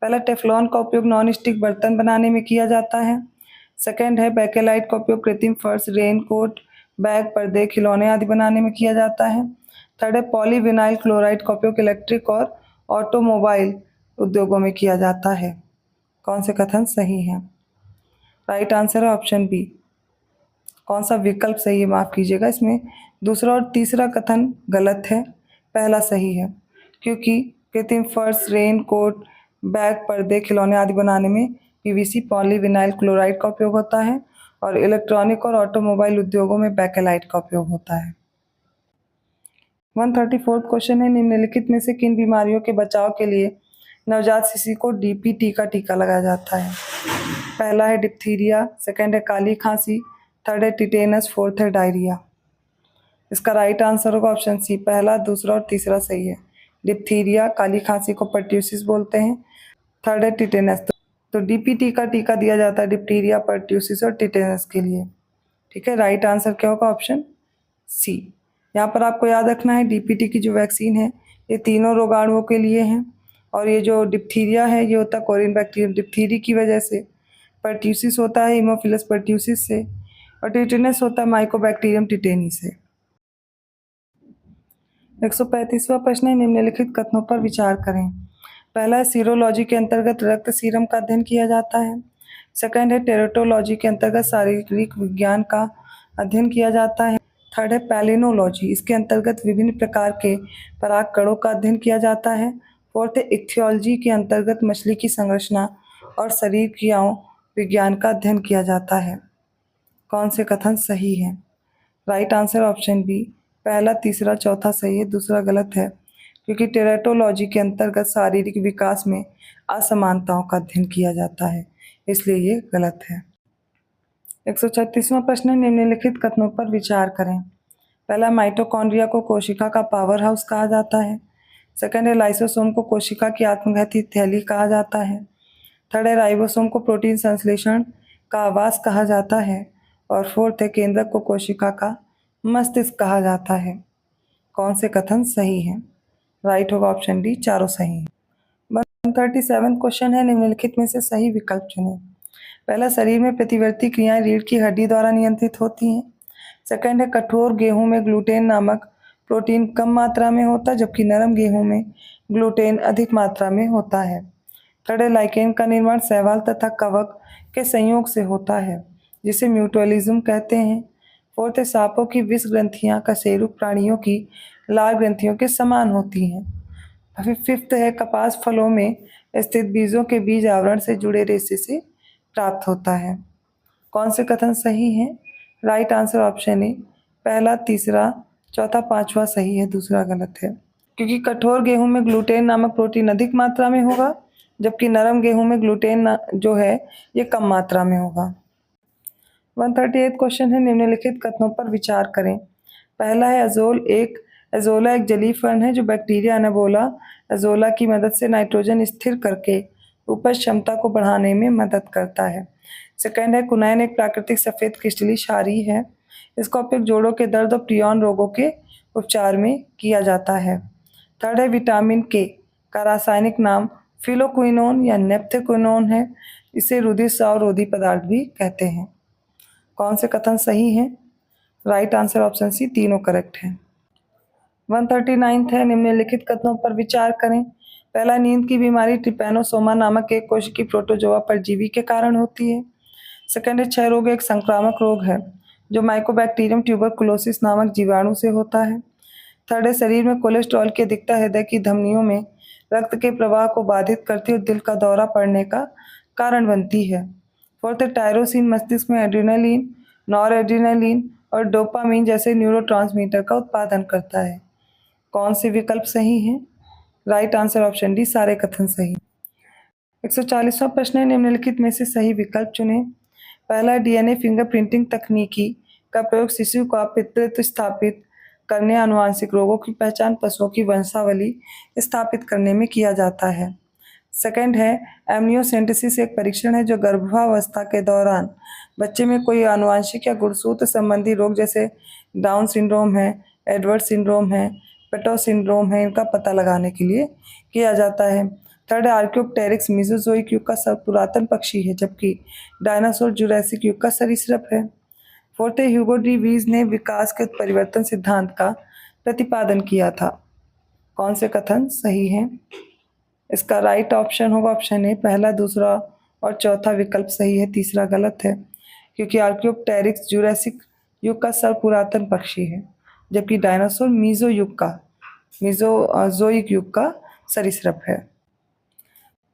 Speaker 2: पहला, टेफ्लॉन का उपयोग नॉन स्टिक बर्तन बनाने में किया जाता है। सेकेंड है, बेकेलाइट का उपयोग कृत्रिम फर्श, रेनकोट, बैग, पर्दे, खिलौने आदि बनाने में किया जाता है। थर्ड है, पॉलीविनाइल क्लोराइड का उपयोग इलेक्ट्रिक और ऑटोमोबाइल उद्योगों में किया जाता है। कौन से कथन सही हैं? राइट आंसर है ऑप्शन बी। कौन सा विकल्प सही है, माफ़ कीजिएगा, इसमें दूसरा और तीसरा कथन गलत है, पहला सही है, क्योंकि कृत्रिम फर्श, रेनकोट, बैग, पर्दे, खिलौने आदि बनाने में PVC पॉलीविनाइल क्लोराइड का उपयोग होता है और इलेक्ट्रॉनिक और ऑटोमोबाइल उद्योगों में बेकेलाइट का उपयोग होता है। 134 क्वेश्चन है, निम्नलिखित में से किन बीमारियों के बचाव के लिए नवजात शिशु को DPT का टीका लगाया जाता है? पहला है डिप्थीरिया, सेकेंड है काली खांसी, थर्ड है टिटेनस, फोर्थ है डायरिया। इसका राइट आंसर होगा ऑप्शन सी, पहला, दूसरा और तीसरा सही है। डिप्थीरिया, काली खांसी को पर्ट्यूसिस बोलते हैं। थर्ड है टिटेनस। तो DPT का टीका दिया जाता है डिप्थीरिया, पर्ट्यूसिस और टिटेनस के लिए। ठीक है, राइट आंसर क्या होगा? Option C. यहाँ पर आपको याद रखना है, DPT की जो वैक्सीन है ये तीनों रोगाणुओं के लिए हैं, और ये जो डिप्थीरिया है ये होता है कोरिन बैक्टीरियम डिप्थीरी की वजह से, पर्ट्यूसिस होता है हीमोफिलस पर्ट्यूसिस से, और टिटेनस होता है माइकोबैक्टीरियम टिटेनी से। 135वां प्रश्न है, निम्नलिखित कथनों पर विचार करें। पहला है, सीरोलॉजी के अंतर्गत रक्त सीरम का अध्ययन किया जाता है। सेकंड है, टेरेटोलॉजी के अंतर्गत शारीरिक विज्ञान का अध्ययन किया जाता है। थर्ड है, पैलिनोलॉजी, इसके अंतर्गत विभिन्न प्रकार के पराग कणों का अध्ययन किया जाता है। फोर्थ है, इक्थियोलॉजी के अंतर्गत मछली की संरचना और शरीर क्रियाओं विज्ञान का अध्ययन किया जाता है। कौन से कथन सही हैं? राइट आंसर ऑप्शन बी, पहला, तीसरा, चौथा सही है, दूसरा गलत है, क्योंकि टेराटोलॉजी के अंतर्गत शारीरिक विकास में असमानताओं का अध्ययन किया जाता है, इसलिए ये गलत है। 136वां प्रश्न है, निम्नलिखित कथनों पर विचार करें। पहला, माइटोकॉन्ड्रिया को कोशिका का पावर हाउस कहा जाता है। सेकंड है, लाइसोसोम को कोशिका की आत्मघाती थैली कहा जाता है। थर्ड है, राइबोसोम को प्रोटीन संश्लेषण का आवास कहा जाता है। और फोर्थ है, केंद्रक को कोशिका का मस्तिष्क कहा जाता है। कौन से कथन सही हैं? राइट होगा ऑप्शन डी, चारों सही हैं। 137 क्वेश्चन है, निम्नलिखित में से सही विकल्प चुनें। पहला, शरीर में प्रतिवर्ती क्रियाएं रीढ़ की हड्डी द्वारा नियंत्रित होती हैं। सेकंड है, कठोर गेहूं में ग्लूटेन नामक प्रोटीन कम मात्रा में होता है, जबकि नरम गेहूं में ग्लूटेन अधिक मात्रा में होता है। थर्ड है, लाइकेन का निर्माण शैवाल तथा कवक के संयोग से होता है, जिसे म्यूटुअलिज्म कहते हैं। फोर्थ है, सांपों की विष ग्रंथियां कशेरुक प्राणियों की लाल ग्रंथियों के समान होती हैं। फिफ्थ है, कपास फलों में स्थित बीजों के बीज आवरण से जुड़े रेशे से प्राप्त होता है। कौन से कथन सही हैं? राइट आंसर ऑप्शन ए, पहला, तीसरा, चौथा, पांचवा सही है, दूसरा गलत है, क्योंकि कठोर गेहूं में ग्लूटेन नामक प्रोटीन अधिक मात्रा में होगा, जबकि नरम गेहूं में ग्लूटेन जो है ये कम मात्रा में होगा। 138 क्वेश्चन है, निम्नलिखित कथनों पर विचार करें। पहला है, एजोला एक जलीय फर्न है जो बैक्टीरिया अनाबोला एजोला की मदद से नाइट्रोजन स्थिर करके उपज क्षमता को बढ़ाने में मदद करता है। सेकंड है, कुनैन एक प्राकृतिक सफ़ेद क्रिस्टलीय क्षारीय है। इसका उपयोग जोड़ों के दर्द और प्रियन रोगों के उपचार में किया जाता है। थर्ड है, विटामिन के का रासायनिक नाम फिलोक्विनोन या नेप्थेक्विनोन है। इसे रुधिर स्राव रोधी पदार्थ भी कहते हैं। कौन से कथन सही हैं? राइट आंसर ऑप्शन सी, तीनों करेक्ट हैं। 139 है, निम्नलिखित कथनों पर विचार करें। पहला, नींद की बीमारी ट्रिपैनोसोमा नामक एक कोशिकीय प्रोटोजोआ परजीवी के कारण होती है। सेकंड है, क्षय रोग एक संक्रामक रोग है जो माइकोबैक्टीरियम ट्यूबरकुलोसिस नामक जीवाणु से होता है। थर्ड है, शरीर में कोलेस्ट्रॉल की अधिकता हृदय की धमनियों में रक्त के प्रवाह को बाधित करती है और दिल का दौरा पड़ने का कारण बनती है। फोर्थ है, टायरोसिन मस्तिष्क में एड्रेनालिन, नॉर एड्रेनालिन और डोपामीन जैसे न्यूरोट्रांसमीटर का उत्पादन करता है। कौन से विकल्प सही हैं? राइट आंसर ऑप्शन डी, सारे कथन सही। 140वां प्रश्न है, निम्नलिखित में से सही विकल्प चुनें। पहला, डीएनए फिंगरप्रिंटिंग तकनीकी का प्रयोग शिशु का पितृत्व स्थापित करने, आनुवांशिक रोगों की पहचान, पशुओं की वंशावली स्थापित करने में किया जाता है। सेकंड है, एमनियोसेंटेसिस एक परीक्षण है जो गर्भावस्था के दौरान बच्चे में कोई आनुवांशिक या गुणसूत्र संबंधी रोग जैसे डाउन सिंड्रोम है, एडवर्ड सिंड्रोम है, पेटो सिंड्रोम है, इनका पता लगाने के लिए किया जाता है। थर्ड है, आर्क्योप्टेरिक्स मीजोजोइक युग का पुरातन पक्षी है, जबकि डायनासोर जुरासिक युग का सरीसृप है। फोर्थ है, ह्यूगो डी वीज ने विकास के परिवर्तन सिद्धांत का प्रतिपादन किया था। कौन से कथन सही हैं? इसका राइट ऑप्शन होगा ऑप्शन ए, पहला, दूसरा और चौथा विकल्प सही है, तीसरा गलत है, क्योंकि आर्क्योप्टेरिक्स जुरासिक युग का सर्वपुरातन पक्षी है, जबकि डायनासोर मीजोजोइक युग का सरीसृप है।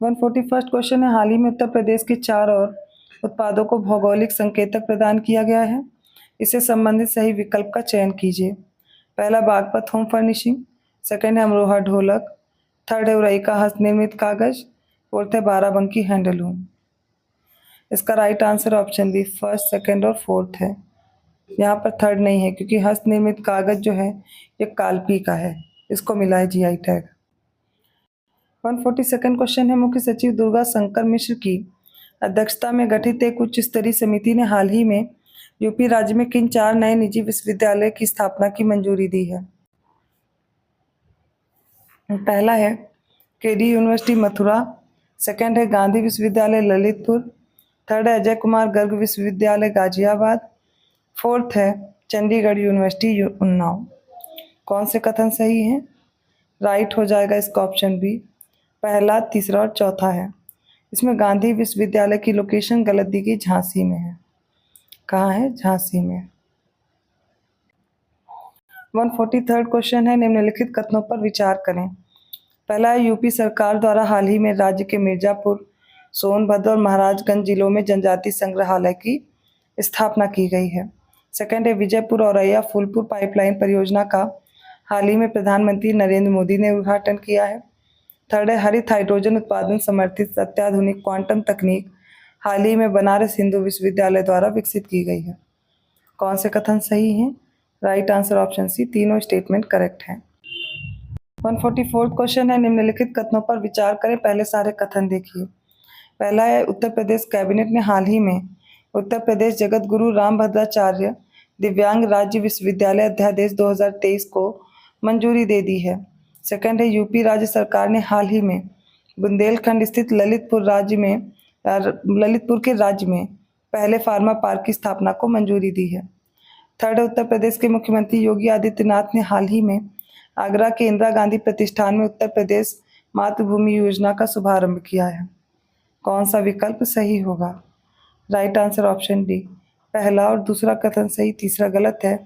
Speaker 2: 141 क्वेश्चन है, हाल ही में उत्तर प्रदेश के 4 और उत्पादों को भौगोलिक संकेतक प्रदान किया गया है। इससे संबंधित सही विकल्प का चयन कीजिए। पहला, बागपत होम फर्निशिंग। सेकंड है, अमरोहा ढोलक। थर्ड है, उरईका हस्तनिर्मित कागज। फोर्थ है, बाराबंकी हैंडलूम। इसका right answer option B, first, second और फोर्थ है। यहाँ पर थर्ड नहीं है, क्योंकि हस्तनिर्मित कागज जो है ये कालपी का है, इसको मिला है जीआई टैग। 142 क्वेश्चन है, मुख्य सचिव दुर्गा शंकर मिश्र की अध्यक्षता में गठित एक उच्च स्तरीय समिति ने हाल ही में यूपी राज्य में किन 4 नए निजी विश्वविद्यालय की स्थापना की मंजूरी दी है? पहला है, केडी यूनिवर्सिटी मथुरा। सेकंड है, गांधी विश्वविद्यालय ललितपुर। थर्ड है, अजय कुमार गर्ग विश्वविद्यालय गाजियाबाद। फोर्थ है, चंडीगढ़ यूनिवर्सिटी उन्नाव। कौन से कथन सही हैं? राइट हो जाएगा इसका ऑप्शन बी, पहला, तीसरा और चौथा है। इसमें गांधी विश्वविद्यालय की लोकेशन गलत दी गई, झांसी में है। कहाँ है? झांसी में। 143 क्वेश्चन है, निम्नलिखित कथनों पर विचार करें। पहला है, यूपी सरकार द्वारा हाल ही में राज्य के मिर्जापुर, सोनभद्र और महाराजगंज जिलों में जनजाति संग्रहालय की स्थापना की गई है? सेकंड है विजयपुर औरैया फूलपुर पाइपलाइन परियोजना का हाल ही में प्रधानमंत्री नरेंद्र मोदी ने उद्घाटन किया है। थर्ड है हरित हाइड्रोजन उत्पादन समर्थित अत्याधुनिक क्वांटम तकनीक हाल ही में बनारस हिंदू विश्वविद्यालय द्वारा विकसित की गई है। कौन से कथन सही हैं? राइट आंसर ऑप्शन सी, तीनों स्टेटमेंट करेक्ट हैं। 144 क्वेश्चन है, निम्नलिखित कथनों पर विचार करें। पहले सारे कथन देखिए। पहला है उत्तर प्रदेश कैबिनेट ने हाल ही में उत्तर प्रदेश जगत गुरु रामभद्राचार्य दिव्यांग राज्य विश्वविद्यालय अध्यादेश 2023 को मंजूरी दे दी है। सेकंड है यूपी राज्य सरकार ने हाल ही में बुंदेलखंड स्थित ललितपुर के राज्य में पहले फार्मा पार्क की स्थापना को मंजूरी दी है। थर्ड है उत्तर प्रदेश के मुख्यमंत्री योगी आदित्यनाथ ने हाल ही में आगरा के इंदिरा गांधी प्रतिष्ठान में उत्तर प्रदेश मातृभूमि योजना का शुभारंभ किया है। कौन सा विकल्प सही होगा? राइट आंसर ऑप्शन डी, पहला और दूसरा कथन सही, तीसरा गलत है,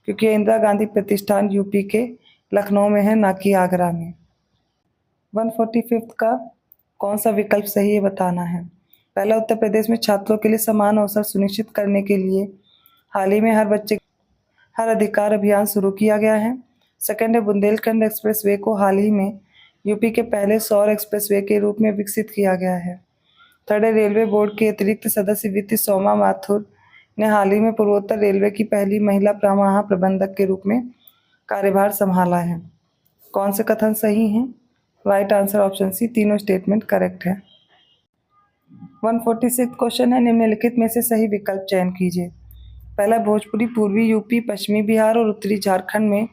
Speaker 2: क्योंकि इंदिरा गांधी प्रतिष्ठान यूपी के लखनऊ में है, ना कि आगरा में। 145 का कौन सा विकल्प सही है बताना है। पहला, उत्तर प्रदेश में छात्रों के लिए समान अवसर सुनिश्चित करने के लिए हाल ही में हर अधिकार अभियान शुरू किया गया है। सेकंड है बुंदेलखंड एक्सप्रेसवे को हाल ही में यूपी के पहले सौर एक्सप्रेसवे के रूप में विकसित किया गया है। थर्ड है रेलवे बोर्ड के अतिरिक्त सदस्य वित्त सोमा माथुर ने हाल ही में पूर्वोत्तर रेलवे की पहली महिला महाप्रबंधक के रूप में कार्यभार संभाला है। कौन से कथन सही हैं? राइट आंसर ऑप्शन सी, तीनों स्टेटमेंट करेक्ट है। 146 क्वेश्चन है, निम्नलिखित में से सही विकल्प चयन कीजिए। पहला, भोजपुरी पूर्वी यूपी, पश्चिमी बिहार और उत्तरी झारखंड में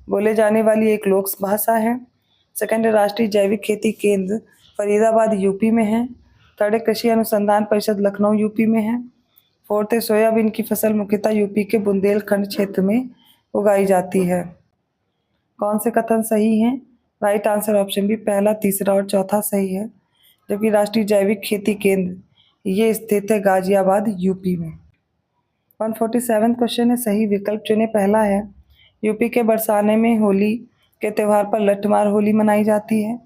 Speaker 2: बोले जाने वाली एक लोक भाषा है। सेकंड है राष्ट्रीय जैविक खेती केंद्र फरीदाबाद यूपी में है। थर्ड है कृषि अनुसंधान परिषद लखनऊ यूपी में है। फोर्थ है सोयाबीन की फसल मुख्यतः यूपी के बुंदेलखंड क्षेत्र में उगाई जाती है। कौन से कथन सही हैं? राइट आंसर ऑप्शन बी, पहला, तीसरा और चौथा सही है, जबकि राष्ट्रीय जैविक खेती केंद्र ये स्थित है गाजियाबाद यूपी में। 147 क्वेश्चन है, सही विकल्प चुने। पहला है यूपी के बरसाने में होली के त्यौहार पर लठमार होली मनाई जाती है।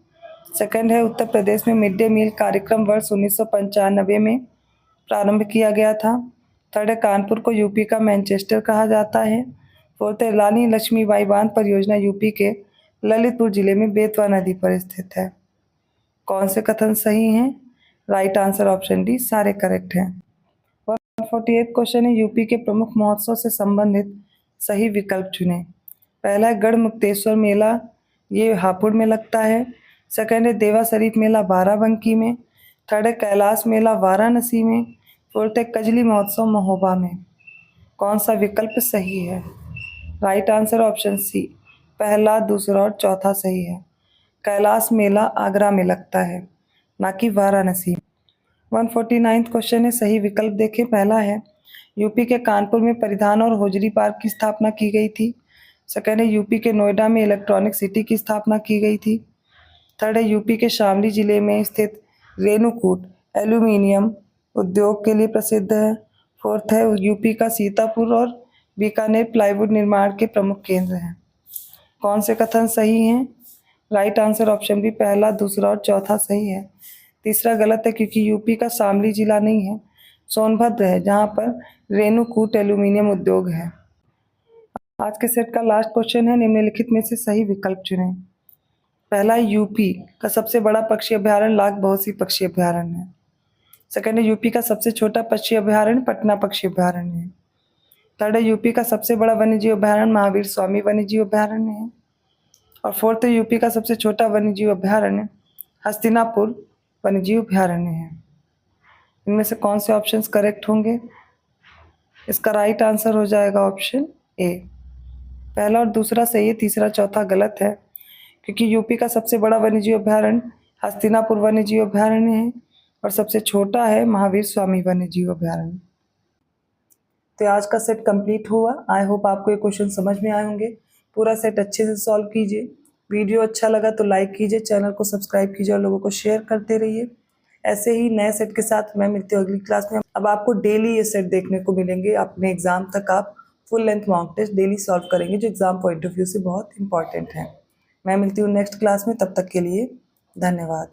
Speaker 2: सेकंड है उत्तर प्रदेश में मिड डे मील कार्यक्रम वर्ष 1995 में प्रारंभ किया गया था। थर्ड है कानपुर को यूपी का मैनचेस्टर कहा जाता है। फोर्थ है रानी लक्ष्मीबाई बांध परियोजना यूपी के ललितपुर जिले में बेतवा नदी पर स्थित है। कौन से कथन सही हैं? राइट आंसर ऑप्शन डी, सारे करेक्ट हैं। 148 क्वेश्चन है, यूपी के प्रमुख महोत्सव से संबंधित सही विकल्प चुने। पहला है गढ़ मुक्तेश्वर मेला, ये हापुड़ में लगता है। सेकंड है देवा शरीफ मेला बाराबंकी में। थर्ड है कैलाश मेला वाराणसी में। फोर्थ है कजली महोत्सव महोबा में। कौन सा विकल्प सही है? राइट आंसर ऑप्शन सी, पहला, दूसरा और चौथा सही है। कैलाश मेला आगरा में लगता है, ना कि वाराणसी। 149 क्वेश्चन है, सही विकल्प देखें। पहला है यूपी के कानपुर में परिधान और होजरी पार्क की स्थापना की गई थी। सेकंड है यूपी के नोएडा में इलेक्ट्रॉनिक सिटी की स्थापना की गई थी। थर्ड है यूपी के शामली जिले में स्थित रेणुकूट एल्यूमिनियम उद्योग के लिए प्रसिद्ध है। फोर्थ है यूपी का सीतापुर और बीकानेर प्लाईवुड निर्माण के प्रमुख केंद्र हैं। कौन से कथन सही हैं? राइट आंसर ऑप्शन बी, पहला, दूसरा और चौथा सही है। तीसरा गलत है, क्योंकि यूपी का शामली जिला नहीं है, सोनभद्र है, जहां पर रेणुकूट एल्यूमिनियम उद्योग है। आज के सेट का लास्ट क्वेश्चन है, निम्नलिखित में से सही विकल्प चुनें। पहला, यूपी का सबसे बड़ा पक्षी अभ्यारण्य लाख बहुसी पक्षी अभ्यारण्य है। सेकंड है यूपी का सबसे छोटा पक्षी अभ्यारण्य पटना पक्षी अभ्यारण्य है। थर्ड है यूपी का सबसे बड़ा वन्यजीव अभ्यारण्य महावीर स्वामी वन्यजीव अभ्यारण्य है। और फोर्थ है यूपी का सबसे छोटा वन्यजीव अभ्यारण्य हस्तिनापुर वन्यजीव अभ्यारण्य है। इनमें से कौन से ऑप्शंस करेक्ट होंगे? इसका राइट आंसर हो जाएगा ऑप्शन ए। पहला और दूसरा सही है, तीसरा चौथा गलत है, क्योंकि यूपी का सबसे बड़ा वन्यजीव अभ्यारण्य हस्तिनापुर वन्यजीव अभ्यारण्य है और सबसे छोटा है महावीर स्वामी वन्यजीव अभ्यारण्य। तो आज का सेट कंप्लीट हुआ। आई होप आपको ये क्वेश्चन समझ में आए होंगे। पूरा सेट अच्छे से सॉल्व कीजिए। वीडियो अच्छा लगा तो लाइक कीजिए, चैनल को सब्सक्राइब कीजिए और लोगों को शेयर करते रहिए। ऐसे ही नए सेट के साथ मैं मिलती हूँ अगली क्लास में। अब आपको डेली ये सेट देखने को मिलेंगे। अपने एग्जाम तक आप full length mock test daily solve करेंगे, जो एग्जाम पॉइंट ऑफ व्यू से बहुत इंपॉर्टेंट है। मैं मिलती हूँ नेक्स्ट क्लास में, तब तक के लिए धन्यवाद।